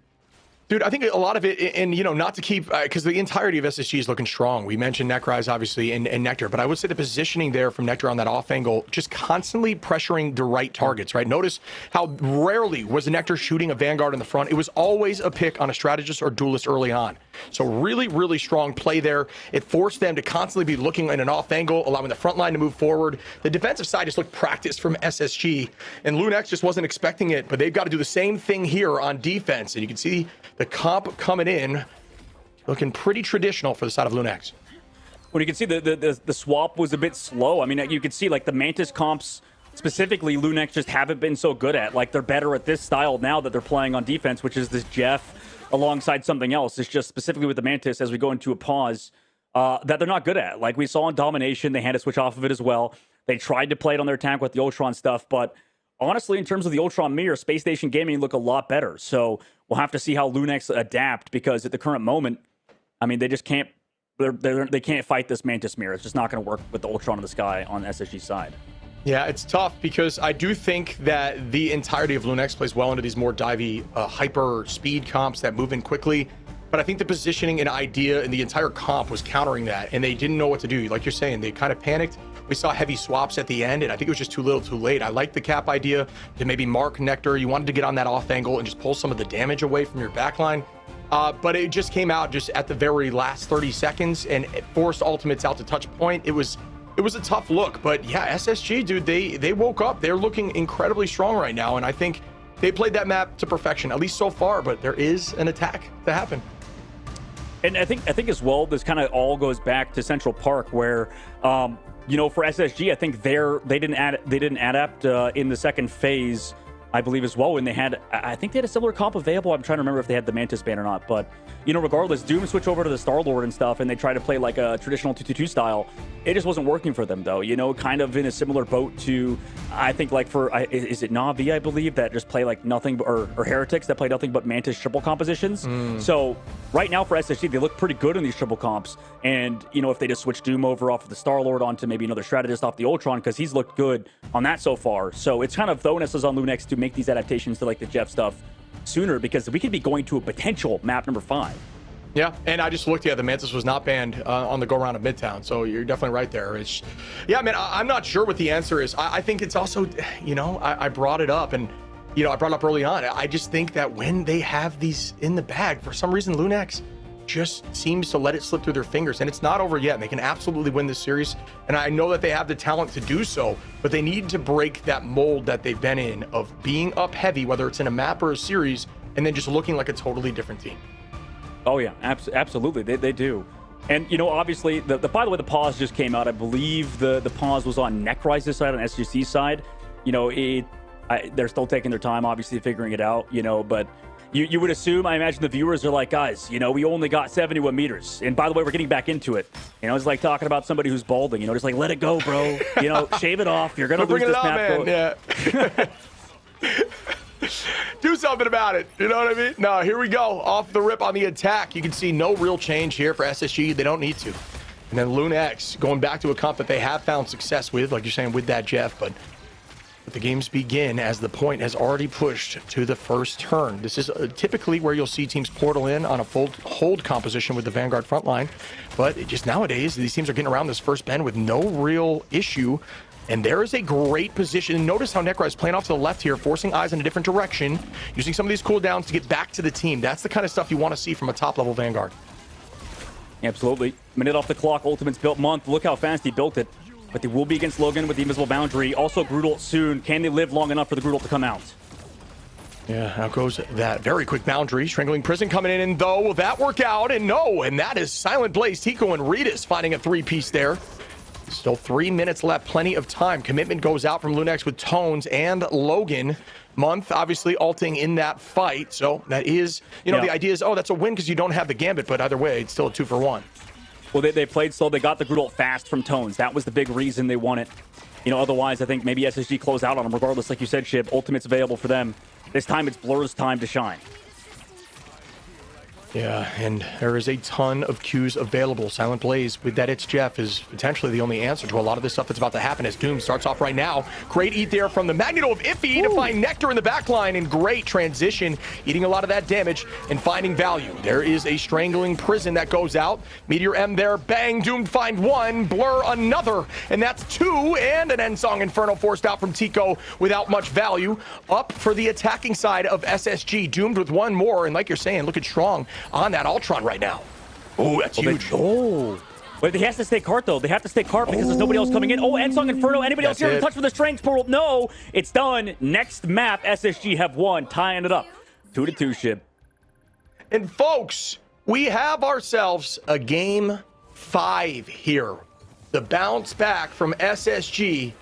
Dude, I think a lot of it, and, you know, not to keep, because the entirety of SSG is looking strong. We mentioned Necryze, obviously, and Nectar, but I would say the positioning there from Nectar on that off angle, just constantly pressuring the right targets, right? Notice how rarely was Nectar shooting a Vanguard in the front. It was always a pick on a strategist or duelist early on. So really, really strong play there. It forced them to constantly be looking in an off angle, allowing the front line to move forward. The defensive side just looked practiced from SSG, and LuneX just wasn't expecting it, but they've got to do the same thing here on defense, and you can see the comp coming in, looking pretty traditional for the side of LuneX. When you can see the swap was a bit slow. I mean, you can see, like, the Mantis comps, specifically, LuneX just haven't been so good at. Like, they're better at this style now that they're playing on defense, which is this Jeff alongside something else. It's just specifically with the Mantis, as we go into a pause, that they're not good at. Like, we saw in Domination, they had to switch off of it as well. They tried to play it on their attack with the Ultron stuff, but honestly, in terms of the Ultron mirror, Space Station Gaming look a lot better. So we'll have to see how LuneX adapt, because at the current moment, I mean, they just can't. They can't fight this Mantis mirror. It's just not going to work with the Ultron in the sky on SSG side. Yeah, it's tough, because I do think that the entirety of LuneX plays well into these more divey, hyper speed comps that move in quickly. But I think the positioning and idea and the entire comp was countering that, and they didn't know what to do. Like you're saying, they kind of panicked. We saw heavy swaps at the end, and I think it was just too little too late. I like the cap idea to maybe mark Nectar. You wanted to get on that off angle and just pull some of the damage away from your backline. But it just came out just at the very last 30 seconds, and it forced ultimates out to touch point. It was a tough look, but yeah, SSG, dude, they woke up. They're looking incredibly strong right now, and I think they played that map to perfection, at least so far, but there is an attack to happen. And I think as well, this kind of all goes back to Central Park, where you know, for SSG, I think they didn't adapt in the second phase, I believe, as well. When I think they had a similar comp available. I'm trying to remember if they had the Mantis ban or not. But, you know, regardless, Doom switched over to the Star-Lord and stuff, and they tried to play like a traditional 2-2-2 style. It just wasn't working for them, though. You know, kind of in a similar boat to, I think, like is it Na'Vi, I believe, that just play like nothing, or Heretics that play nothing but Mantis triple compositions. So right now for SSG, they look pretty good in these triple comps. And, you know, if they just switch Doom over off of the Star-Lord onto maybe another strategist off the Ultron, because he's looked good on that so far. So it's kind of the onus is on LuneX to make these adaptations to like the Jeff stuff sooner, because we could be going to a potential map number 5. Yeah, and I just looked, the Mantis was not banned on the go-around of Midtown, so you're definitely right there. Yeah, man, I'm not sure what the answer is. I think it's also, you know, I brought it up, and, you know, I brought it up early on. I just think that when they have these in the bag, for some reason, LuneX just seems to let it slip through their fingers, and it's not over yet. They can absolutely win this series, and I know that they have the talent to do so, but they need to break that mold that they've been in of being up heavy, whether it's in a map or a series, and then just looking like a totally different team. Oh yeah, absolutely, they do. And, you know, obviously, by the way, the pause just came out. I believe the pause was on Necryze's side, on SGC's side. You know, they're still taking their time, obviously, figuring it out, you know, but you would assume, I imagine the viewers are like, guys, you know, we only got 71 meters. And by the way, we're getting back into it. You know, it's like talking about somebody who's balding, you know, just like, let it go, bro. You know, shave it off. You're going to lose this map. Man. Yeah. Do something about it. You know what I mean? No, here we go. Off the rip on the attack. You can see no real change here for SSG. They don't need to. And then LuneX going back to a comp that they have found success with, like you're saying, with that Jeff. But the games begin as the point has already pushed to the first turn. This is typically where you'll see teams portal in on a full hold composition with the Vanguard front line. But just nowadays, these teams are getting around this first bend with no real issue. And there is a great position. And notice how Necryze is playing off to the left here, forcing eyes in a different direction, using some of these cooldowns to get back to the team. That's the kind of stuff you want to see from a top-level Vanguard. Absolutely. Minute off the clock. Ultimate's built month. Look how fast he built it. But they will be against Logan with the invisible boundary. Also, Grudel soon. Can they live long enough for the Grudel to come out? Yeah, out goes that very quick boundary. Strangling Prison coming in, and though, will that work out? And no, and that is Silent Blaze, Tico, and Ritas finding a three-piece there. Still 3 minutes left, plenty of time. Commitment goes out from LuneX with Tones and Logan. Month, obviously, ulting in that fight. So that is, you know, the idea is, oh, that's a win because you don't have the Gambit, but either way, it's still a 2-for-1. Well, they played slow. They got the Grudel fast from Tones. That was the big reason they won it. You know, otherwise, I think maybe SSG close out on them. Regardless, like you said, Shib, Ultimate's available for them. This time, it's Blur's time to shine. Yeah, and there is a ton of Qs available. Silent Blaze with that It's Jeff is potentially the only answer to a lot of this stuff that's about to happen as Doom starts off right now. Great eat there from the Magneto of Iffy to find Nectar in the backline, and great transition, eating a lot of that damage and finding value. There is a strangling prison that goes out. Meteor M there, bang, Doom find one, Blur another, and that's two, and an Endsong Inferno forced out from Tico without much value. Up for the attacking side of SSG, Doomed with one more, and like you're saying, looking strong on that Ultron right now. Oh, that's huge. But he has to stay cart, though. They have to stay cart because there's nobody else coming in. Oh, Endsong Inferno. Anybody else here to touch with the strength portal? No, it's done. Next map, SSG have won, tying it up. 2-2 ship. And folks, we have ourselves a game 5 here. The bounce back from SSG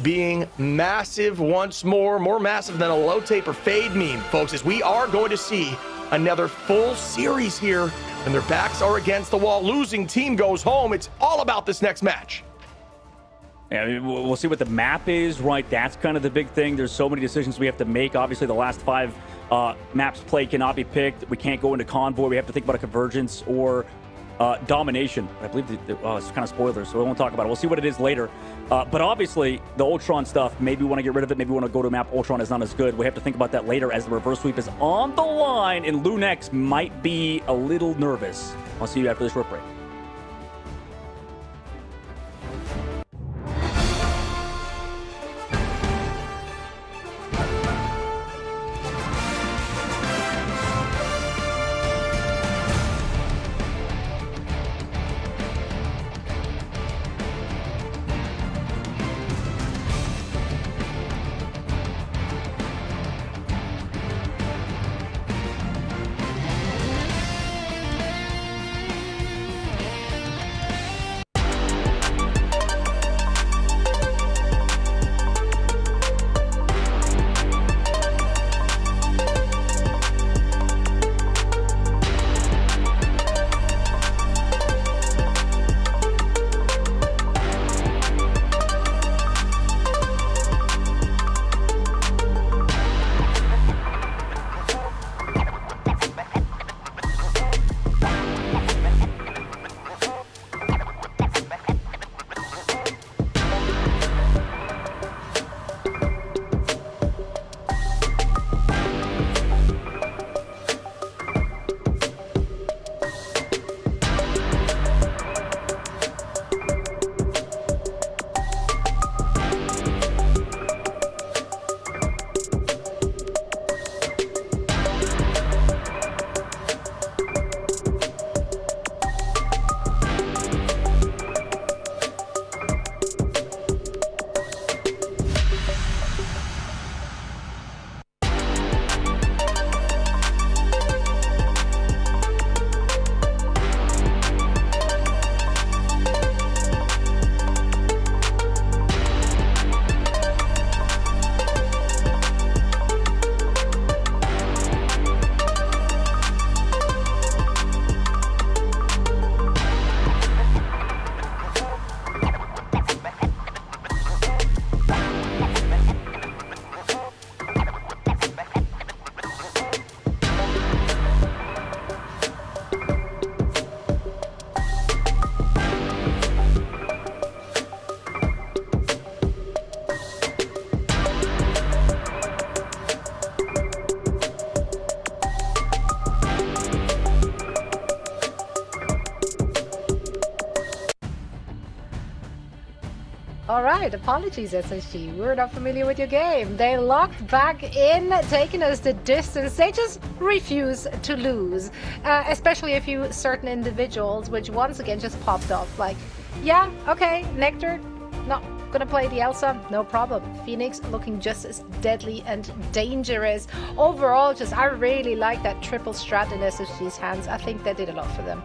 being massive once more massive than a low taper fade meme, folks, as we are going to see another full series here when their backs are against the wall. Losing team goes home. It's all about this next match. Yeah, I mean, we'll see what the map is, right? That's kind of the big thing. There's so many decisions we have to make. Obviously, the last 5 maps played cannot be picked. We can't go into Convoy. We have to think about a Convergence or Domination. I believe it's kind of spoilers, so we won't talk about it. We'll see what it is later. But obviously, the Ultron stuff, maybe we want to get rid of it. Maybe we want to go to a map Ultron is not as good. We have to think about that later as the reverse sweep is on the line, and LuneX might be a little nervous. I'll see you after this short break. Alright, apologies SSG, we're not familiar with your game. They locked back in, taking us the distance. They just refuse to lose, especially a few certain individuals, which once again just popped off. Like, yeah, okay, Nectar, not gonna play the Elsa, no problem. Phoenix looking just as deadly and dangerous. Overall, just I really like that triple strat in SSG's hands. I think they did a lot for them.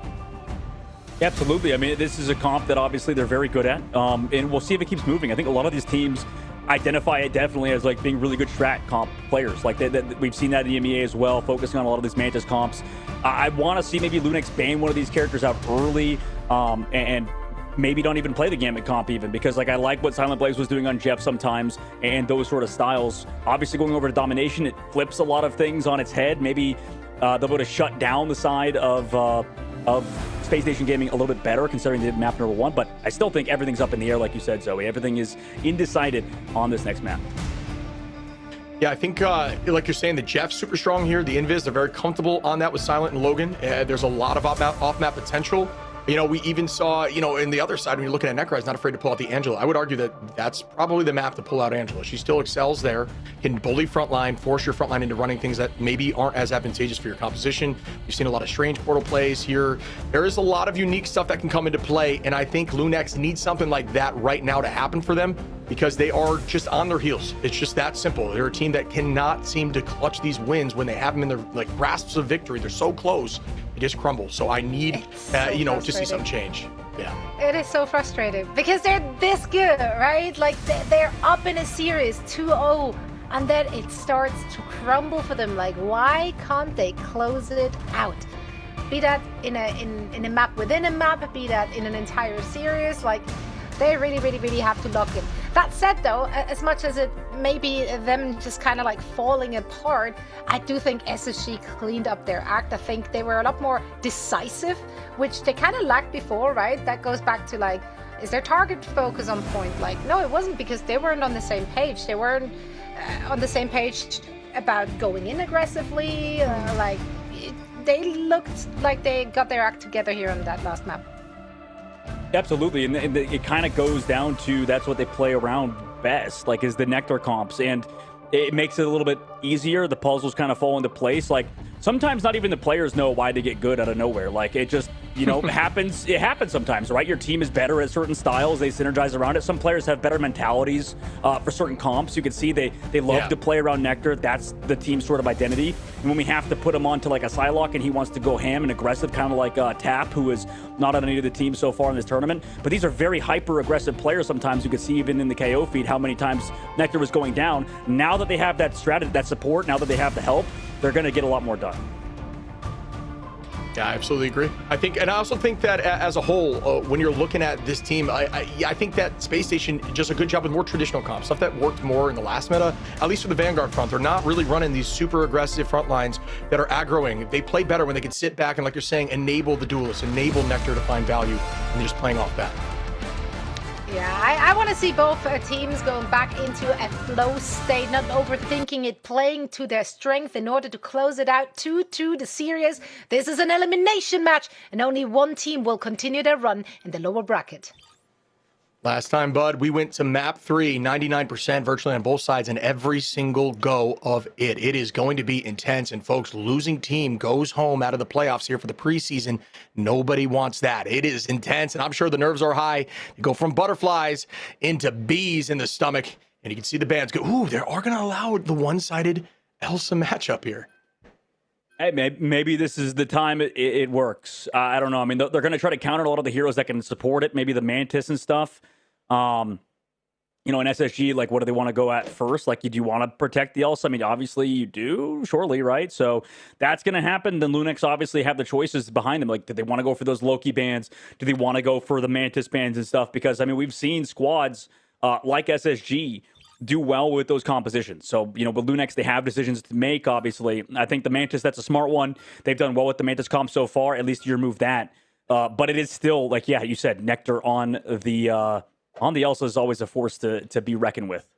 Absolutely. I mean, this is a comp that obviously they're very good at, and we'll see if it keeps moving. I think a lot of these teams identify it definitely as like being really good strat comp players. Like we've seen that in EMEA as well, focusing on a lot of these Mantis comps. I want to see maybe LuneX ban one of these characters out early, and maybe don't even play the Gambit comp even, because like I like what Silent Blaze was doing on Jeff sometimes, and those sort of styles. Obviously going over to Domination, it flips a lot of things on its head. Maybe they'll be able to shut down the side of Space Station Gaming a little bit better, considering they did map number 1. But I still think everything's up in the air, like you said, Zoe. Everything is undecided on this next map. Yeah, I think, like you're saying, the Jeff's super strong here. The Invis, they're very comfortable on that with Silent and Logan. There's a lot of off-map potential. You know, we even saw, you know, in the other side, when you're looking at Necrai's not afraid to pull out the Angela. I would argue that that's probably the map to pull out Angela. She still excels there, can bully frontline, force your frontline into running things that maybe aren't as advantageous for your composition. We've seen a lot of strange portal plays here. There is a lot of unique stuff that can come into play, and I think LuneX needs something like that right now to happen for them, because they are just on their heels. It's just that simple. They're a team that cannot seem to clutch these wins when they have them in their like grasps of victory. They're so close, they just crumble. So I need, you know, to see some change. Yeah. It is so frustrating because they're this good, right? Like they're up in a series 2-0, and then it starts to crumble for them. Like, why can't they close it out? Be that in a map within a map, be that in an entire series, like they really have to lock in. That said, though, as much as it may be them just kind of like falling apart, I do think SSG cleaned up their act. I think they were a lot more decisive, which they kind of lacked before, right? That goes back to like, is their target focus on point? Like, no, it wasn't, because they weren't on the same page. They weren't on the same page about going in aggressively. They looked like they got their act together here on that last map. Absolutely, and it kind of goes down to that's what they play around best, like is the Nectar comps, and it makes it a little bit easier. The puzzles kind of fall into place. Like sometimes not even the players know why they get good out of nowhere. Like it just, you know, happens. It happens sometimes, right? Your team is better at certain styles. They synergize around it. Some players have better mentalities for certain comps. You can see they love to play around Nectar. That's the team's sort of identity. And when we have to put him onto like a Psylocke and he wants to go ham and aggressive, kind of like Tap, who is not on any of the teams so far in this tournament. But these are very hyper-aggressive players sometimes. You could see even in the KO feed how many times Nectar was going down. Now that they have that strategy, that support, now that they have the help, they're going to get a lot more done. Yeah, I absolutely agree. I think, and I also think that as a whole, when you're looking at this team, I think that Space Station does a good job with more traditional comps, stuff that worked more in the last meta, at least for the Vanguard front. They're not really running these super aggressive front lines that are aggroing. They play better when they can sit back and, like you're saying, enable the duelists, enable Nectar to find value, and they're just playing off that. Yeah, I want to see both teams going back into a flow state, not overthinking it, playing to their strength in order to close it out 2-2 the series. This is an elimination match, and only one team will continue their run in the lower bracket. Last time, Bud, we went to map 3, 99% virtually on both sides, and every single go of it. It is going to be intense, and folks, losing team goes home out of the playoffs here for the preseason. Nobody wants that. It is intense, and I'm sure the nerves are high. You go from butterflies into bees in the stomach, and you can see the bands go, ooh, they are going to allow the one-sided Elsa matchup here. Hey, maybe this is the time it works. I don't know. I mean, they're going to try to counter a lot of the heroes that can support it, maybe the Mantis and stuff. You know, in SSG, like, what do they want to go at first? Like, do you want to protect the Elsa? I mean, obviously you do, surely, right? So that's going to happen. Then LuneX obviously have the choices behind them. Like, do they want to go for those Loki bans? Do they want to go for the Mantis bans and stuff? Because, I mean, we've seen squads like SSG do well with those compositions. So, you know, with LuneX, they have decisions to make, obviously. I think the Mantis, that's a smart one. They've done well with the Mantis comp so far. At least you remove that. But it is still, like, yeah, you said, Nectar on the Elsa is always a force to be reckoned with.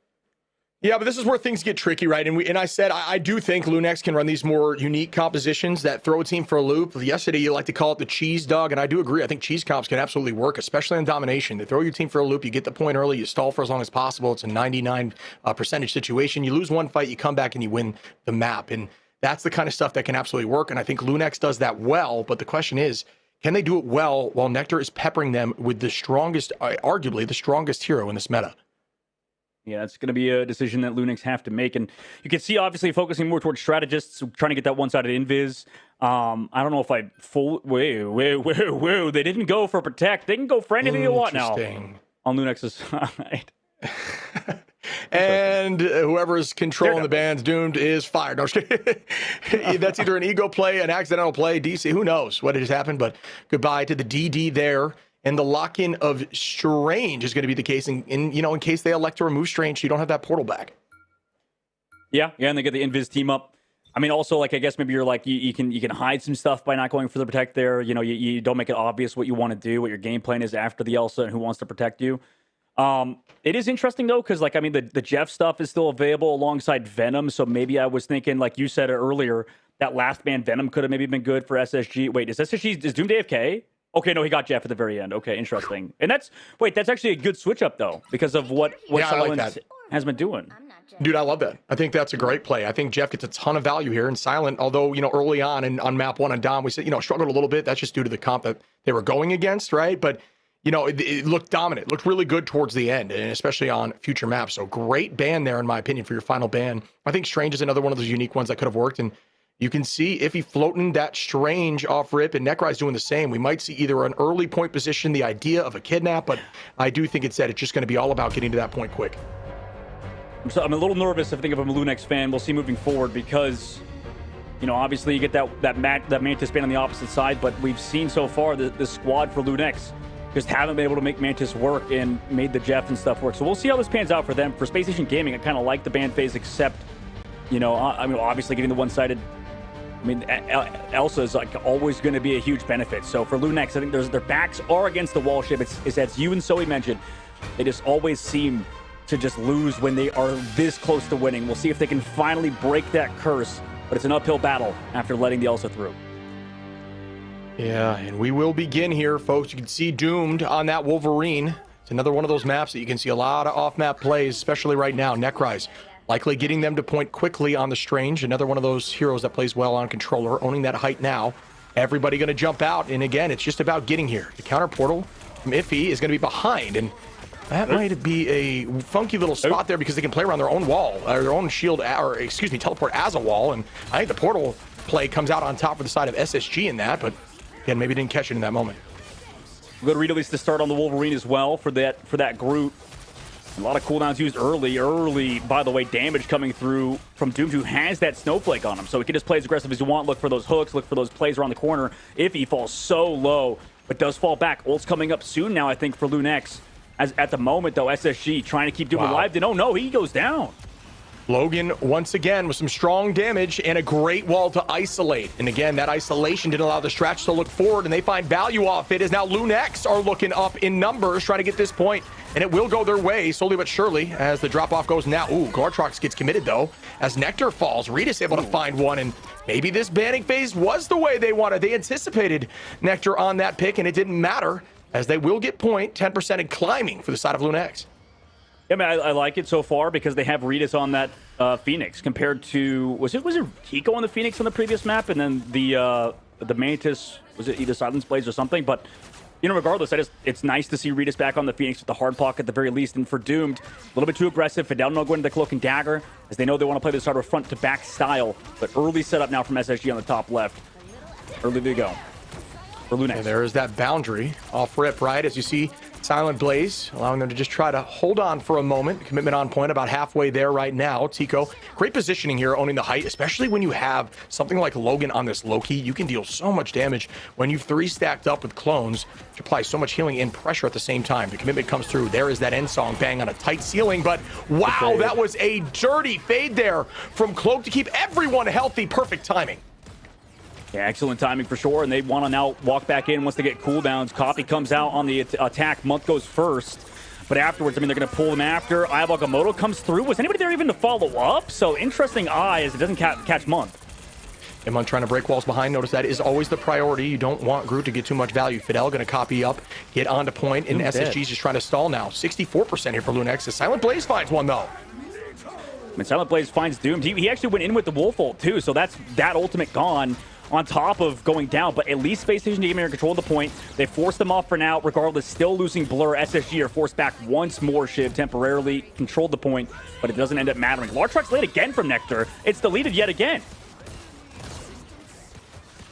Yeah, but this is where things get tricky, right? And I said I do think LuneX can run these more unique compositions that throw a team for a loop. Yesterday, you like to call it the cheese dog, and I do agree. I think cheese comps can absolutely work, especially in domination. They throw your team for a loop, you get the point early, you stall for as long as possible. It's a 99% situation. You lose one fight, you come back and you win the map. And that's the kind of stuff that can absolutely work. And I think LuneX does that well. But the question is, can they do it well while Nectar is peppering them with the strongest, arguably the strongest hero in this meta? Yeah, it's going to be a decision that LuneX have to make. And you can see, obviously, focusing more towards strategists, trying to get that one-sided invis. I don't know if I whoa. They didn't go for protect. They can go for anything they want now on LuneX's side. And whoever's controlling the band's doomed is fired. No, that's either an ego play, an accidental play, DC. Who knows what has happened? But goodbye to the DD there. And the lock-in of Strange is going to be the case in case they elect to remove Strange, so you don't have that portal back. Yeah, and they get the Invis team up. I mean, also, like, I guess maybe you're like, you can hide some stuff by not going for the protect there. You know, you don't make it obvious what you want to do, what your game plan is after the Elsa and who wants to protect you. It is interesting, though, because, like, I mean, the Jeff stuff is still available alongside Venom. So maybe I was thinking, like you said earlier, that last man Venom could have maybe been good for SSG. Wait, is Doom AFK? Okay, no, he got Jeff at the very end. Okay, interesting. And that's actually a good switch up, though, because of what Silent has been doing. Dude, I love that. I think that's a great play. I think Jeff gets a ton of value here. And Silent, although, you know, early on and on map 1 on Dom, we said, you know, struggled a little bit. That's just due to the comp that they were going against, right? But, you know, it looked dominant, looked really good towards the end, and especially on future maps. So great ban there, in my opinion, for your final ban. I think Strange is another one of those unique ones that could have worked. And you can see if he floating that Strange off rip, and Necry's doing the same. We might see either an early point position, the idea of a kidnap, but I do think it's just going to be all about getting to that point quick. I'm a little nervous if I think if I'm a LuneX fan. We'll see moving forward because, you know, obviously you get that Mantis ban on the opposite side, but we've seen so far the squad for LuneX just haven't been able to make Mantis work and made the Jeff and stuff work. So we'll see how this pans out for them. For Space Station Gaming, I kind of like the ban phase, except, you know, I mean, obviously getting the one-sided. I mean, Elsa is like always going to be a huge benefit. So for LuneX, I think their backs are against the wall ship. It's as you and Zoe mentioned, they just always seem to just lose when they are this close to winning. We'll see if they can finally break that curse, but it's an uphill battle after letting the Elsa through. Yeah, and we will begin here, folks. You can see Doomed on that Wolverine. It's another one of those maps that you can see a lot of off-map plays, especially right now. Necry's likely getting them to point quickly on the Strange. Another one of those heroes that plays well on controller, owning that height now. Everybody going to jump out, and again, it's just about getting here. The counter portal from Iffy is going to be behind, and that might be a funky little spot there because they can play around their own wall, or their own shield, or excuse me, teleport as a wall. And I think the portal play comes out on top for the side of SSG in that, but again, maybe didn't catch it in that moment. Good re-release to start on the Wolverine as well for that Groot. A lot of cooldowns used early. By the way, damage coming through from Doomed, who has that snowflake on him, so he can just play as aggressive as you want. Look for those hooks, look for those plays around the corner. If he falls so low, but does fall back. Ult's coming up soon now, I think, for LuneX. As at the moment, though, SSG trying to keep Doom alive. Oh no, he goes down. Logan, once again, with some strong damage and a great wall to isolate. And again, that isolation didn't allow the Stratch to look forward, and they find value off it as now LuneX are looking up in numbers, trying to get this point, and it will go their way, slowly but surely, as the drop-off goes now. Ooh, Gartrox gets committed, though, as Nectar falls. Redis able to find one, and maybe this banning phase was the way they wanted. They anticipated Nectar on that pick, and it didn't matter, as they will get point, 10% and climbing for the side of LuneX. Yeah, man, I like it so far because they have Redis on that Phoenix compared to was it Tico on the Phoenix on the previous map, and then the Mantis, was it either Silence Blaze or something? But you know, regardless, it's nice to see Redis back on the Phoenix with the hard pocket at the very least. And for Doomed, a little bit too aggressive. Fidel no going to the Cloak and Dagger as they know they want to play this sort of front to back style. But early setup now from SSG on the top left. Early to go for LuneX. And there is that boundary off rip, right? As you see, Silent Blaze, allowing them to just try to hold on for a moment. Commitment on point, about halfway there right now. Tico, great positioning here, owning the height, especially when you have something like Logan on this Loki. You can deal so much damage when you've 3 stacked up with clones, which apply so much healing and pressure at the same time. The commitment comes through. There is that end song, bang on a tight ceiling, but wow, that was a dirty fade there from Cloak to keep everyone healthy. Perfect timing. Yeah, excellent timing for sure, and they want to now walk back in once they get cooldowns. Copy comes out on the attack. Month goes first, but afterwards, I mean, they're going to pull them after. Ayabagamoto comes through. Was anybody there even to follow up? So interesting eye as it doesn't catch Month. Month trying to break walls behind. Notice that is always the priority. You don't want Groot to get too much value. Fidel going to copy up, get onto point, and SSG's just trying to stall now. 64% here for LuneX. The Silent Blaze finds one, though. I mean, Silent Blaze finds Doomed. He actually went in with the Wolf ult, too, so that's that ultimate gone. On top of going down, but at least Space Station Gaming are in control of the point. They forced them off for now, regardless, still losing Blur. SSG are forced back once more. Shiv temporarily controlled the point, but it doesn't end up mattering. Large Truck's late again from Nectar. It's deleted yet again.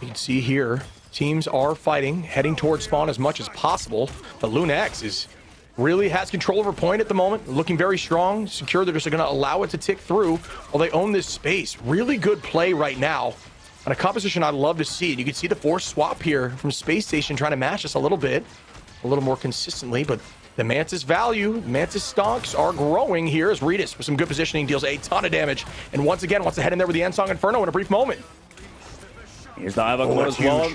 You can see here, teams are fighting, heading towards spawn as much as possible, but LuneX really has control over point at the moment, looking very strong, secure. They're just going to allow it to tick through while they own this space. Really good play right now. On a composition I'd love to see. And you can see the force swap here from Space Station trying to match us a little bit, a little more consistently, but the Mantis value, Mantis stonks are growing here as Redis with some good positioning deals a ton of damage. And once again, wants to head in there with the Ensong Inferno in a brief moment. Here's the Ivok as well.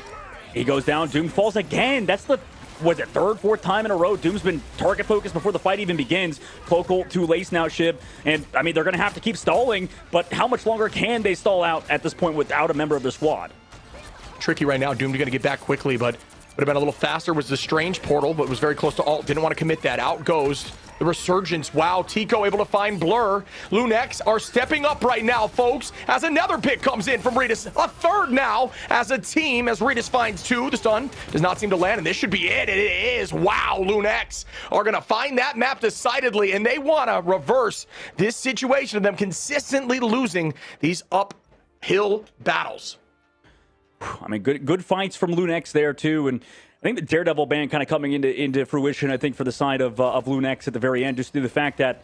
He goes down. Doom falls again. That's the, was it third, fourth time in a row? Doom's been target focused before the fight even begins. Cloak to Lace now, Shib. And, I mean, they're going to have to keep stalling, but how much longer can they stall out at this point without a member of their squad? Tricky right now. Doom's going to get back quickly, but would have been a little faster was the Strange portal, but was very close to ult. Didn't want to commit that. Out goes the Resurgence. Wow, Tico able to find Blur. LuneX are stepping up right now, folks, as another pick comes in from Redis. A third now as a team, as Redis finds two. The stun does not seem to land, and this should be it. It is. Wow, LuneX are going to find that map decidedly, and they want to reverse this situation of them consistently losing these uphill battles. I mean, good fights from LuneX there, too. And I think the Daredevil ban kind of coming into fruition, I think, for the side of LuneX at the very end, just through the fact that,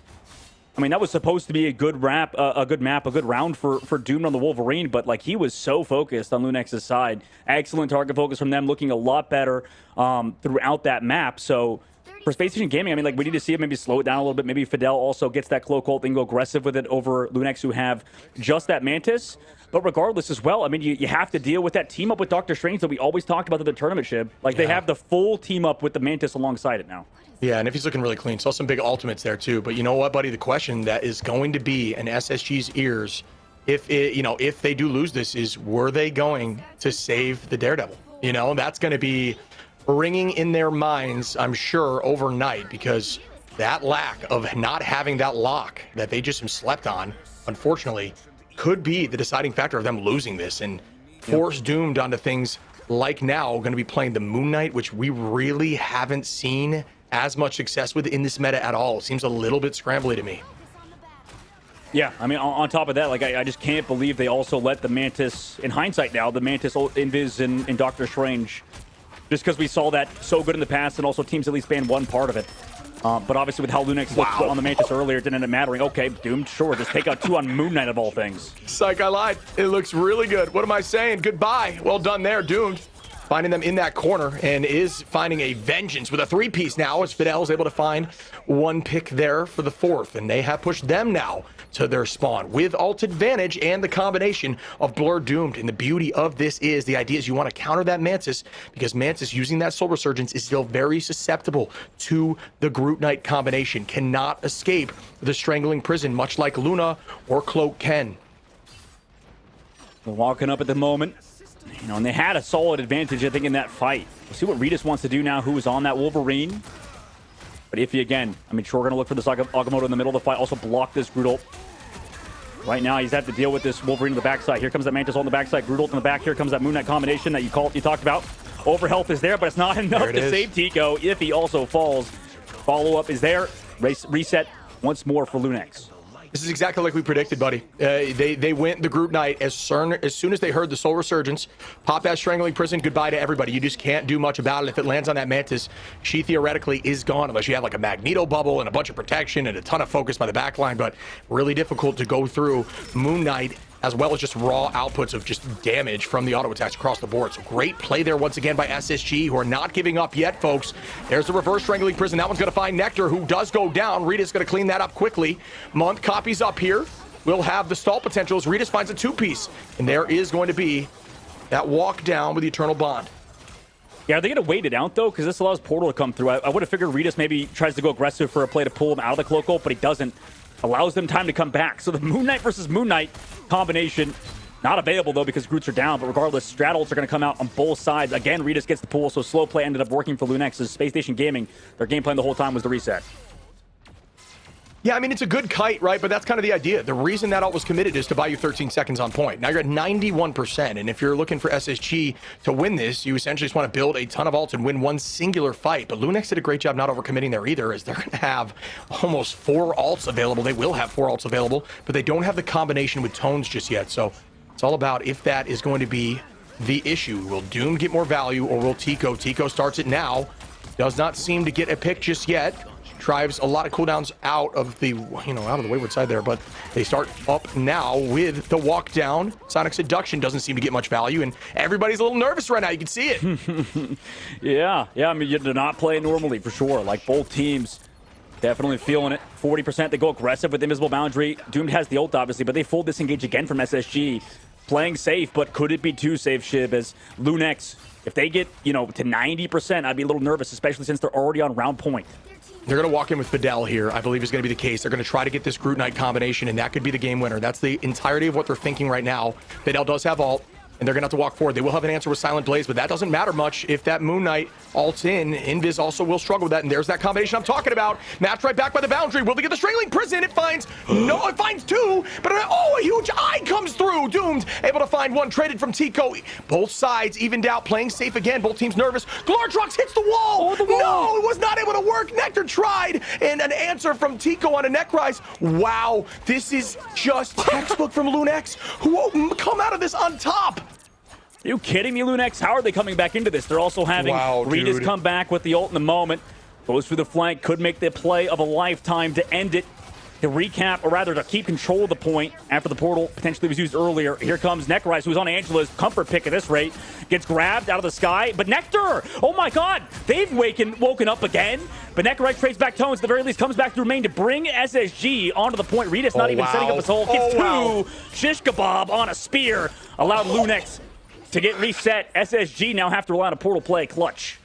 I mean, that was supposed to be a good map, a good round for Doom on the Wolverine, but, like, he was so focused on LuneX's side. Excellent target focus from them, looking a lot better throughout that map. So for Preseason Gaming, I mean, like, we need to see it maybe slow it down a little bit. Maybe Fidel also gets that Cloak ult and go aggressive with it over LuneX, who have just that Mantis. But regardless as well, I mean, you have to deal with that team up with Doctor Strange that we always talked about at the tournament, Shib. Like, they have the full team up with the Mantis alongside it now. Yeah, and if he's looking really clean, saw some big ultimates there too. But you know what, buddy? The question that is going to be in SSG's ears, if they do lose this, is were they going to save the Daredevil? You know, that's going to be ringing in their minds, I'm sure, overnight, because that lack of not having that lock that they just slept on, unfortunately, could be the deciding factor of them losing this and force Doomed onto things like now going to be playing the Moon Knight, which we really haven't seen as much success with in this meta at all. It seems a little bit scrambly to me. Yeah, I mean, on top of that, like, I just can't believe they also let the Mantis, in hindsight now, the Mantis Invis in Doctor Strange, just because we saw that so good in the past, and also teams at least ban one part of it. But obviously with how LuneX looked on the Mantis earlier, it didn't end up mattering. Okay, Doomed, sure, just take out two on Moon Knight of all things. Psych, I lied. It looks really good. What am I saying? Goodbye. Well done there, Doomed. Finding them in that corner and is finding a vengeance with a three-piece now as Fidel is able to find one pick there for the fourth. And they have pushed them now to their spawn with ult advantage and the combination of Blur Doomed. And the beauty of this is the idea is you want to counter that Mantis because Mantis using that Soul Resurgence is still very susceptible to the Groot Knight combination. Cannot escape the Strangling Prison, much like Luna or Cloak can. We're walking up at the moment. You know, and they had a solid advantage, I think, in that fight. We'll see what Redis wants to do now, who is on that Wolverine. But Iffy again, I mean, sure, we're going to look for this Agamotto in the middle of the fight. Also block this Groot ult. Right now, he's had to deal with this Wolverine on the backside. Here comes that Mantis on the backside. Groot ult in the back. Here comes that Moon Knight combination that you talked about. Overhealth is there, but it's not enough to save Tico. Iffy also falls. Follow-up is there. Reset once more for LuneX. This is exactly like we predicted, buddy. They went the Groot Knight as soon as they heard the Soul Resurgence. Pop that Strangling Prison, goodbye to everybody. You just can't do much about it. If it lands on that Mantis, she theoretically is gone unless you have like a Magneto bubble and a bunch of protection and a ton of focus by the backline, but really difficult to go through Moon Knight as well as just raw outputs of just damage from the auto attacks across the board. So great play there once again by SSG, who are not giving up yet, folks. There's the reverse Strangling Prison. That one's going to find Nectar, who does go down. Rita's going to clean that up quickly. Month copies up here. We'll have the stall potential as Rita finds a two-piece. And there is going to be that walk down with the Eternal Bond. Yeah, are they going to wait it out, though? Because this allows Portal to come through. I would have figured Redis maybe tries to go aggressive for a play to pull him out of the Cloak ult, but he doesn't. Allows them time to come back. So the Moon Knight versus Moon Knight combination, not available, though, because Groots are down. But regardless, Strat ults are going to come out on both sides. Again, Redis gets the pull, so slow play ended up working for LuneX. As Space Station Gaming, their game plan the whole time was the reset. Yeah, I mean, it's a good kite, right? But that's kind of the idea. The reason that ult was committed is to buy you 13 seconds on point. Now you're at 91%, and if you're looking for SSG to win this, you essentially just want to build a ton of ults and win one singular fight. But LuneX did a great job not overcommitting there either, as they're going to have almost 4 ults available. They will have 4 ults available, but they don't have the combination with Tones just yet. So it's all about if that is going to be the issue. Will Doom get more value, or will Tico? Tico starts it now. Does not seem to get a pick just yet. drives a lot of cooldowns out of the, out of the wayward side there, but they start up now with the walk down. Sonic Seduction doesn't seem to get much value, and everybody's a little nervous right now. You can see it. Yeah, I mean, they're not playing normally for sure. Like, both teams definitely feeling it. 40%, they go aggressive with Invisible Boundary. Doomed has the ult, obviously, but they full disengage again from SSG. Playing safe, but could it be too safe, Shib, as LuneX, if they get, to 90%, I'd be a little nervous, especially since they're already on round point. They're going to walk in with Fidel here, I believe is going to be the case. They're going to try to get this Groot Knight combination, and that could be the game winner. That's the entirety of what they're thinking right now. Fidel does have ult, and they're going to have to walk forward. They will have an answer with Silent Blaze, but that doesn't matter much if that Moon Knight ults in. Invis also will struggle with that, and there's that combination I'm talking about. Match right back by the boundary. Will they get the Strangling Prison? It finds, no, it finds two, but a huge eye comes through. Doomed, able to find one, traded from Tico. Both sides evened out, playing safe again. Both teams nervous. Glortrox hits the wall. No, it was not able to work. Nectar tried, and an answer from Tico on a Necrise. Wow, this is just textbook from LuneX, who will come out of this on top. Are you kidding me, LuneX? How are they coming back into this? They're also having Regis come back with the ult in the moment. Goes through the flank, could make the play of a lifetime to end it. To recap, or rather to keep control of the point after the portal potentially was used earlier. Here comes Necrise, who's on Angela's comfort pick at this rate. Gets grabbed out of the sky, but Nectar! Oh my god! They've woken up again, but Necrise trades back Tones, at the very least comes back through main to bring SSG onto the point. Regis not even setting up his ult. Gets two! Shish Kebab on a spear. Allowed LuneX to get reset. SSG now have to rely on a portal play clutch.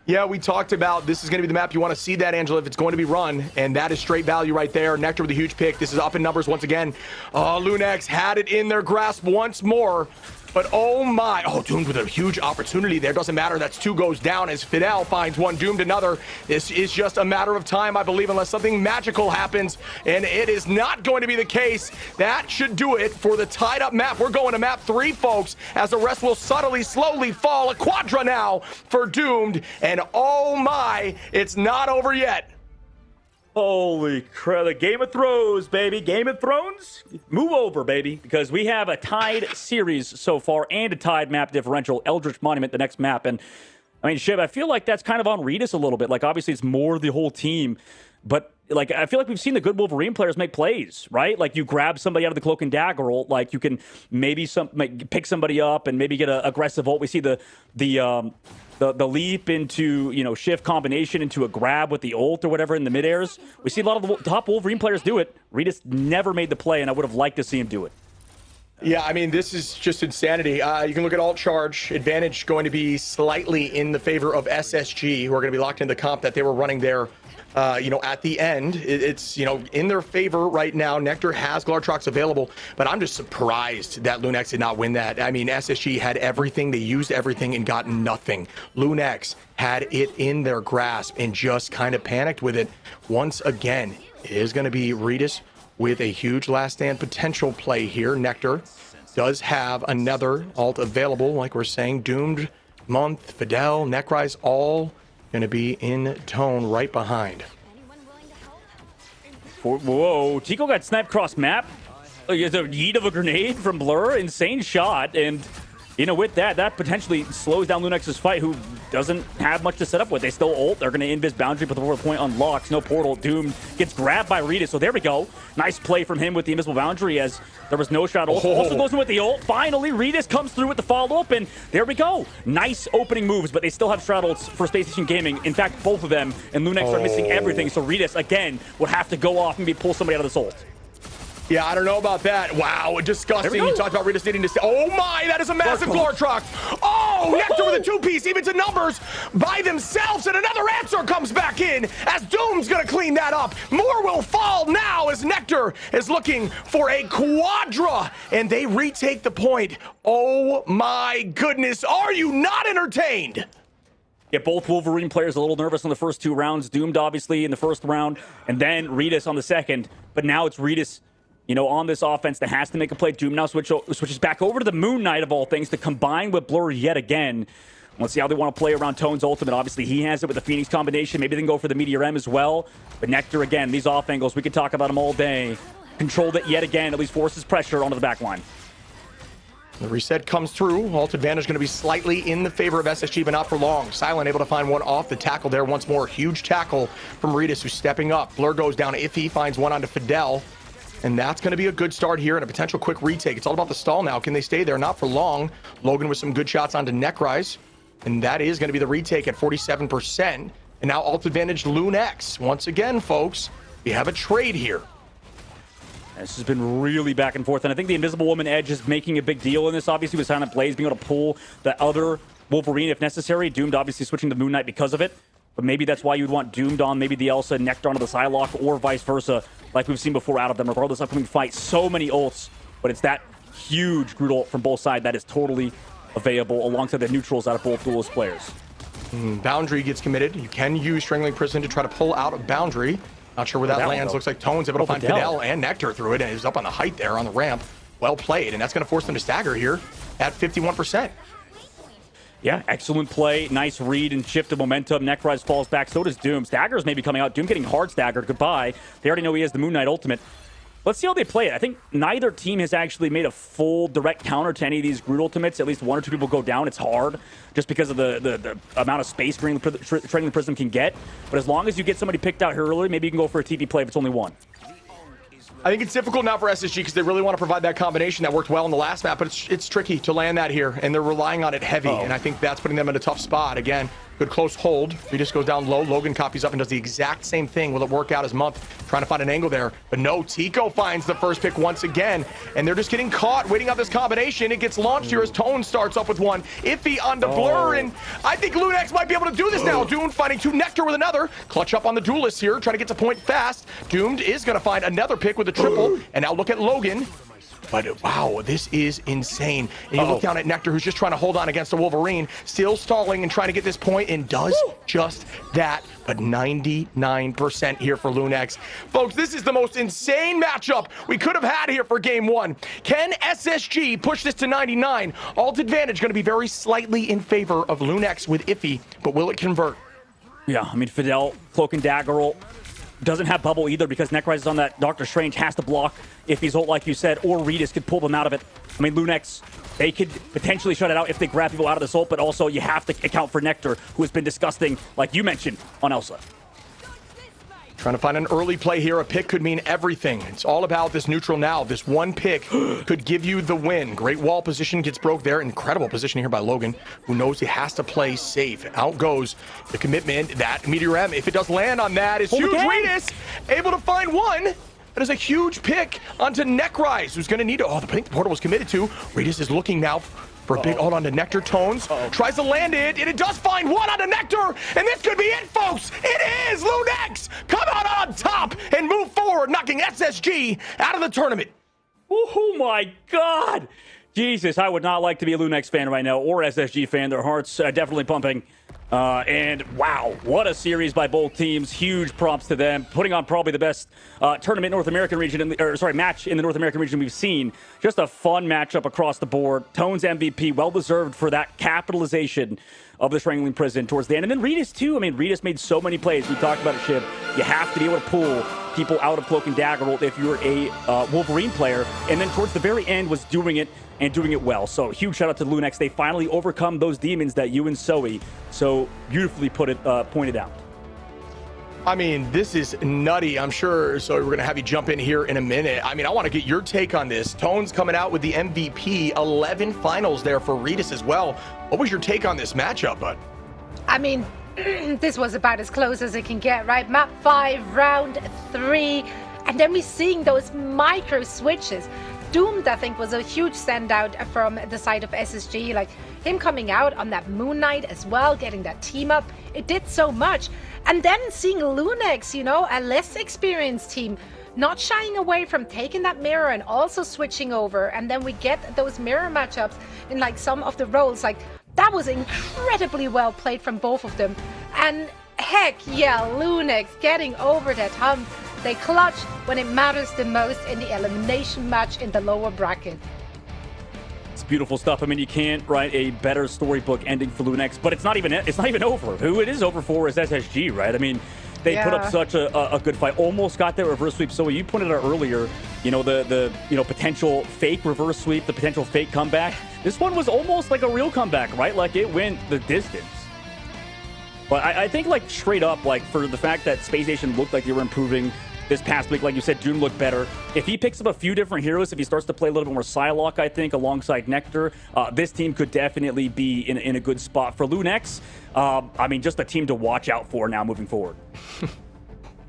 Yeah, we talked about this is going to be the map. You want to see that, Angela, if it's going to be run, and that is straight value right there. Nectar with a huge pick. This is up in numbers once again. LuneX had it in their grasp once more. But oh my, Doomed with a huge opportunity there. Doesn't matter, that's two goes down as Fidel finds one, Doomed another. This is just a matter of time, I believe, unless something magical happens, and it is not going to be the case. That should do it for the tied up map. We're going to map 3, folks, as the rest will subtly, slowly fall. A quadra now for Doomed, and oh my, it's not over yet. Holy crap, the Game of Thrones, baby. Game of Thrones? Move over, baby, because we have a tied series so far and a tied map differential. Eldritch Monument, the next map. And, I mean, Shiv, I feel like that's kind of on Regis a little bit. Like, obviously, it's more the whole team. But, like, I feel like we've seen the good Wolverine players make plays, right? Like, you grab somebody out of the Cloak and Dagger ult. Like, you can maybe pick somebody up and maybe get an aggressive ult. We see the leap into, shift combination into a grab with the ult or whatever in the mid-airs. We see a lot of the top Wolverine players do it. Regis never made the play, and I would have liked to see him do it. Yeah, I mean, this is just insanity. You can look at alt charge. Advantage going to be slightly in the favor of SSG, who are going to be locked into the comp that they were running there. At the end, it's, in their favor right now. Nectar has Glortrox available, but I'm just surprised that LuneX did not win that. I mean, SSG had everything. They used everything and got nothing. LuneX had it in their grasp and just kind of panicked with it. Once again, it is going to be Regis with a huge last stand potential play here. Nectar does have another ult available, like we're saying. Doomed, Month, Fidel, Necrise, all going to be in tone right behind. Whoa, Tico got sniped cross map. There's a yeet of a grenade from Blur. Insane shot. And, with that potentially slows down LuneX's fight, who doesn't have much to set up with. They still ult. They're going to invis boundary, but the portal point unlocks. No portal. Doomed gets grabbed by Regis. So there we go. Nice play from him with the invisible boundary, as there was no shot ult. Also goes in with the ult. Finally, Regis comes through with the follow-up, and there we go. Nice opening moves, but they still have strat ults for Space Station Gaming. In fact, both of them, and LuneX are missing everything. So Regis, again, would have to go off and pull somebody out of this ult. Yeah, I don't know about that. Wow, disgusting. You talked about Regis needing to stay. Oh my, that is a massive Glortrox. Oh, Nectar with a two-piece, even to numbers by themselves, and another answer comes back in as Doom's gonna clean that up. More will fall now as Nectar is looking for a quadra, and they retake the point. Oh my goodness, are you not entertained? Yeah, both Wolverine players a little nervous on the first 2 rounds. Doomed, obviously, in the first round, and then Regis on the second. But now it's Regis, on this offense that has to make a play. Doom now switches back over to the Moon Knight, of all things, to combine with Blur yet again. Let's see how they want to play around Tone's ultimate. Obviously, he has it with the Phoenix combination. Maybe they can go for the Meteor M as well. But Nectar, again, these off angles, we could talk about them all day. Controlled it yet again, at least forces pressure onto the back line. The reset comes through. Ult advantage going to be slightly in the favor of SSG, but not for long. Silent able to find one off the tackle there once more. Huge tackle from Redis, who's stepping up. Blur goes down. Iffy finds one onto Fidel. And that's going to be a good start here and a potential quick retake. It's all about the stall now. Can they stay there? Not for long. Logan with some good shots onto Necrise. And that is going to be the retake at 47%. And now ult advantage LuneX. Once again, folks, we have a trade here. This has been really back and forth, and I think the Invisible Woman Edge is making a big deal in this, obviously, with Silent Blaze being able to pull the other Wolverine if necessary. Doomed obviously switching to Moon Knight because of it, but maybe that's why you'd want Doomed on maybe the Elsa, Nectar onto the Psylocke, or vice versa, like we've seen before out of them, regardless of upcoming fight. So many ults, but it's that huge Groot ult from both sides that is totally available alongside the neutrals out of both duelist players. Boundary gets committed. You can use Strangling Prison to try to pull out of Boundary. Not sure where that lands. Looks like Tone's able to find Fidel and Nectar through it, and he's up on the height there on the ramp. Well played, and that's going to force them to stagger here at 51%. Yeah, excellent play. Nice read and shift of momentum. Necrise falls back. So does Doom. Stagger's maybe coming out. Doom getting hard staggered. Goodbye. They already know he has the Moon Knight ultimate. Let's see how they play it. I think neither team has actually made a full direct counter to any of these Groot ultimates. At least one or two people go down. It's hard just because of the amount of space Strangling Prism can get. But as long as you get somebody picked out here early, maybe you can go for a TP play if it's only one. I think it's difficult now for SSG because they really want to provide that combination that worked well in the last map, but it's tricky to land that here, and they're relying on it heavy, and I think that's putting them in a tough spot. Again, good close hold. He just goes down low. Logan copies up and does the exact same thing. Will it work out as Month trying to find an angle there? But no, Tico finds the first pick once again, and they're just getting caught waiting out this combination. It gets launched here as Tone starts up with one. Iffy on the Blur, and I think LuneX might be able to do this now. Doomed finding two Nectar with another. Clutch up on the duelists here, trying to get to point fast. Doomed is going to find another pick with a triple, and now look at Logan. But wow, this is insane. And you look down at Nectar, who's just trying to hold on against the Wolverine, still stalling and trying to get this point, and does just that. But 99% here for LuneX. Folks, this is the most insane matchup we could have had here for game one. Can SSG push this to 99? Ult advantage going to be very slightly in favor of LuneX with Iffy, but will it convert? Yeah, I mean, Fidel, Cloak and Dagger ult. Doesn't have bubble either because Necrise is on that. Doctor Strange has to block if he's ult, like you said, or Redis could pull them out of it. I mean, LuneX, they could potentially shut it out if they grab people out of this ult, but also you have to account for Nectar, who has been disgusting, like you mentioned, on Elsa. Trying to find an early play here. A pick could mean everything. It's all about this neutral now. This one pick could give you the win. Great wall position gets broke there. Incredible position here by Logan, who knows he has to play safe. Out goes the commitment. That Meteor M, if it does land on that, is huge. Redis able to find one. That is a huge pick onto Necrise, who's going to need it. Oh, I think the portal was committed to. Redis is looking now for a big ult onto Nectar. Tones tries to land it, and it does find one onto Nectar, and this could be it, folks. It is LuneX come out on top and move forward, knocking SSG out of the tournament. Oh my God. Jesus, I would not like to be a LuneX fan right now, or SSG fan. Their hearts definitely pumping. And wow, what a series by both teams. Huge props to them. Putting on probably the best tournament North American region, match in the North American region we've seen. Just a fun matchup across the board. Tone's MVP, well-deserved for that capitalization of the Strangling Prison towards the end. And then Redis, too. I mean, Redis made so many plays. We talked about it, Shiv. You have to be able to pull people out of Cloak and Dagger if you're a Wolverine player. And then towards the very end was doing it and doing it well. So huge shout out to LuneX. They finally overcome those demons that you and Zoe so beautifully pointed out. I mean, this is nutty. I'm sure, so we're going to have you jump in here in a minute. I mean, I want to get your take on this. Tone's coming out with the MVP, 11 finals there for Redis as well. What was your take on this matchup, bud? I mean, this was about as close as it can get, right? Map 5, round 3, and then we're seeing those micro switches. Doomed, I think, was a huge standout from the side of SSG. Like, him coming out on that Moon Knight as well, getting that team up, it did so much. And then seeing LuneX, you know, a less experienced team, not shying away from taking that mirror and also switching over. And then we get those mirror matchups in, like, some of the roles. Like, that was incredibly well played from both of them. And heck yeah, LuneX getting over that hump. They clutch when it matters the most in the elimination match in the lower bracket. It's beautiful stuff. I mean, you can't write a better storybook ending for LuneX, but it's not even over. Who it is over for is SSG, right? I mean, They put up such a good fight. Almost got that reverse sweep. So you pointed out earlier, the potential fake reverse sweep, the potential fake comeback. This one was almost like a real comeback, right? Like it went the distance. But I think like straight up, like for the fact that Space Nation looked like they were improving this past week, like you said, Dune looked better. If he picks up a few different heroes, if he starts to play a little bit more Psylocke, I think, alongside Nectar, this team could definitely be in a good spot. For LuneX, I mean, just a team to watch out for now moving forward.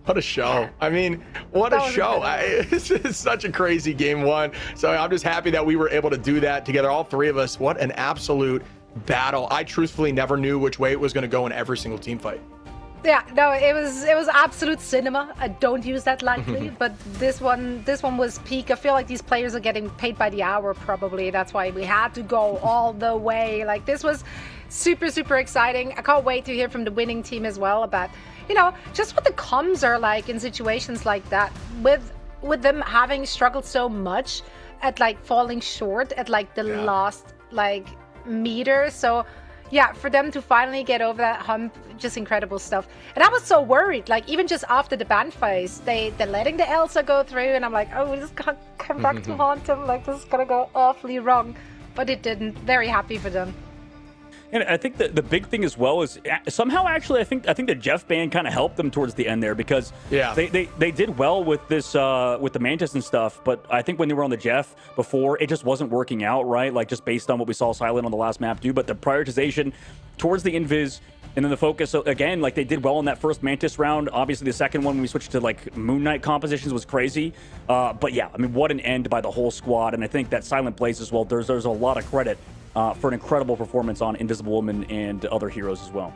What a show. I mean, what a show. It's such a crazy game one. So I'm just happy that we were able to do that together, all three of us. What an absolute battle. I truthfully never knew which way it was going to go in every single team fight. Yeah, no, it was absolute cinema. I don't use that lightly, but this one was peak. I feel like these players are getting paid by the hour probably. That's why we had to go all the way. Like this was super, super exciting. I can't wait to hear from the winning team as well about, just what the comms are like in situations like that with them having struggled so much at like falling short at like the last like meter. So yeah, for them to finally get over that hump, just incredible stuff. And I was so worried, like even just after the ban phase, they're letting the Elsa go through, and I'm like, oh, this is gonna come back to haunt them. Like this is gonna go awfully wrong, but it didn't. Very happy for them. And I think the big thing as well is somehow actually I think the Jeff ban kind of helped them towards the end there, because they did well with this with the Mantis and stuff, but I think when they were on the Jeff before, it just wasn't working out right, like just based on what we saw Silent on the last map do. But the prioritization towards the Invis and then the focus, so again, like they did well in that first Mantis round. Obviously the second one when we switched to like Moon Knight compositions was crazy, but yeah, I mean, what an end by the whole squad. And I think that Silent Blaze as well, there's a lot of credit for an incredible performance on Invisible Woman and other heroes as well.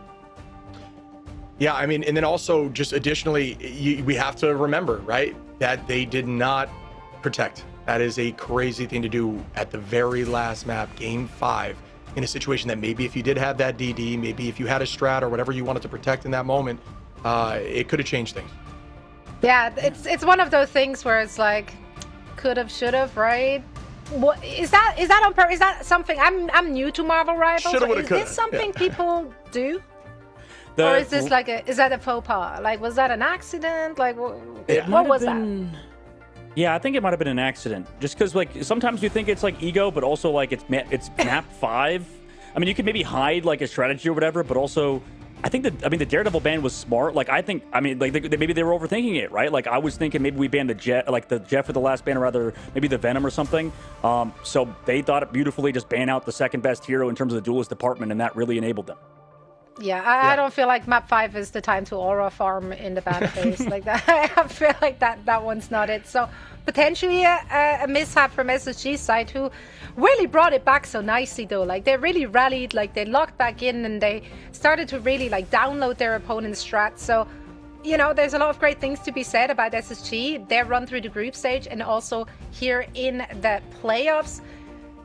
Yeah, I mean, and then also just additionally, we have to remember, right, that they did not protect. That is a crazy thing to do at the very last map, game 5, in a situation that maybe if you did have that DD, maybe if you had a strat or whatever you wanted to protect in that moment, it could have changed things. Yeah, it's one of those things where it's like, could have, should have, right? What is that on purpose? Is that something I'm new to Marvel Rivals? Is this something people do? Or is this like is that a faux pas? Like, was that an accident? Like, what was that? Yeah, I think it might have been an accident. Just because, like, sometimes you think it's like ego, but also like it's map 5. I mean, you could maybe hide like a strategy or whatever, but also I think the Daredevil ban was smart. Like, maybe they were overthinking it, right? Like, I was thinking maybe we banned the Jet for the last ban, or rather maybe the Venom or something. So they thought it beautifully, just ban out the second best hero in terms of the duelist department, and that really enabled them. Yeah, I don't feel like map 5 is the time to aura farm in the ban phase like that. I feel like that one's not it. So potentially a mishap from SSG's side, who really brought it back so nicely though. Like they really rallied, like they locked back in and they started to really like download their opponent's strat. So, there's a lot of great things to be said about SSG, their run through the group stage, and also here in the playoffs.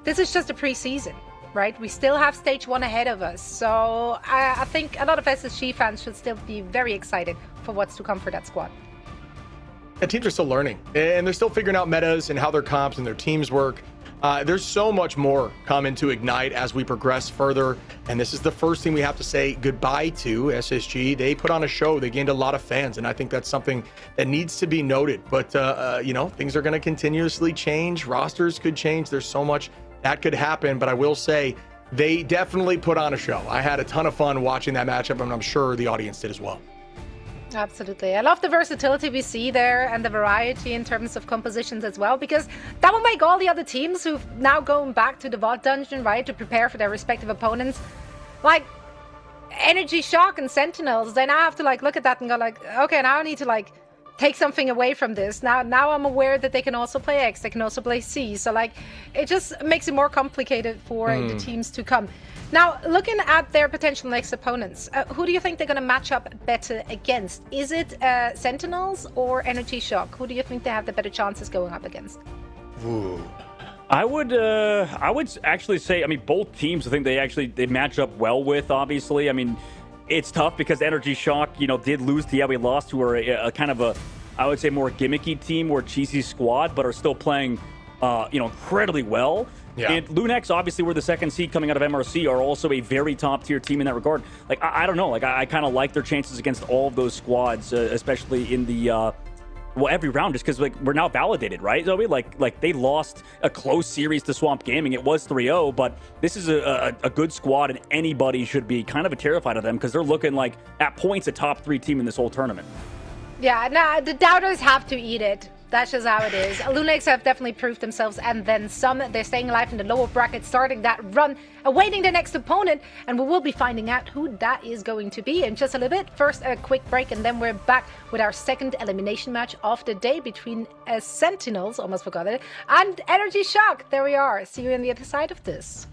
This is just a preseason. Right, we still have stage 1 ahead of us, so I think a lot of SSG fans should still be very excited for what's to come for that squad. And teams are still learning, and they're still figuring out metas and how their comps and their teams work. There's so much more coming to Ignite as we progress further, and this is the first thing we have to say goodbye to. SSG, they put on a show, they gained a lot of fans, and I think that's something that needs to be noted. But things are going to continuously change, rosters could change, there's so much that could happen, but I will say they definitely put on a show. I had a ton of fun watching that matchup, and I'm sure the audience did as well. Absolutely. I love the versatility we see there and the variety in terms of compositions as well, because that will make all the other teams who've now going back to the Vault Dungeon, right, to prepare for their respective opponents, like Energy Shock and Sentinels, they now have to like look at that and go like, okay, now I need to like take something away from this. Now I'm aware that they can also play X, they can also play C. So like, it just makes it more complicated for the teams to come. Now, looking at their potential next opponents, who do you think they're going to match up better against? Is it Sentinels or Energy Shock? Who do you think they have the better chances going up against? Ooh. I would actually say, I mean, both teams, I think they match up well with, obviously. I mean, it's tough because Energy Shock, did lose to We Lost, who are a kind of a, I would say, more gimmicky team, more cheesy squad, but are still playing incredibly well. Yeah. And LuneX, obviously, we're the second seed coming out of MRC, are also a very top tier team in that regard. Like, I don't know. Like, I kind of like their chances against all of those squads, especially in the every round, just because like we're now validated, right, Zoe? Like they lost a close series to Swamp Gaming. It was 3-0, but this is a good squad, and anybody should be kind of terrified of them because they're looking like at points a top 3 team in this whole tournament. Yeah, nah, the doubters have to eat it. That's just how it is. LuneX have definitely proved themselves, and then some. They're staying alive in the lower bracket, starting that run, awaiting the next opponent, and we will be finding out who that is going to be in just a little bit. First, a quick break, and then we're back with our second elimination match of the day between Sentinels, almost forgot it, and Energy Shock. There we are. See you on the other side of this.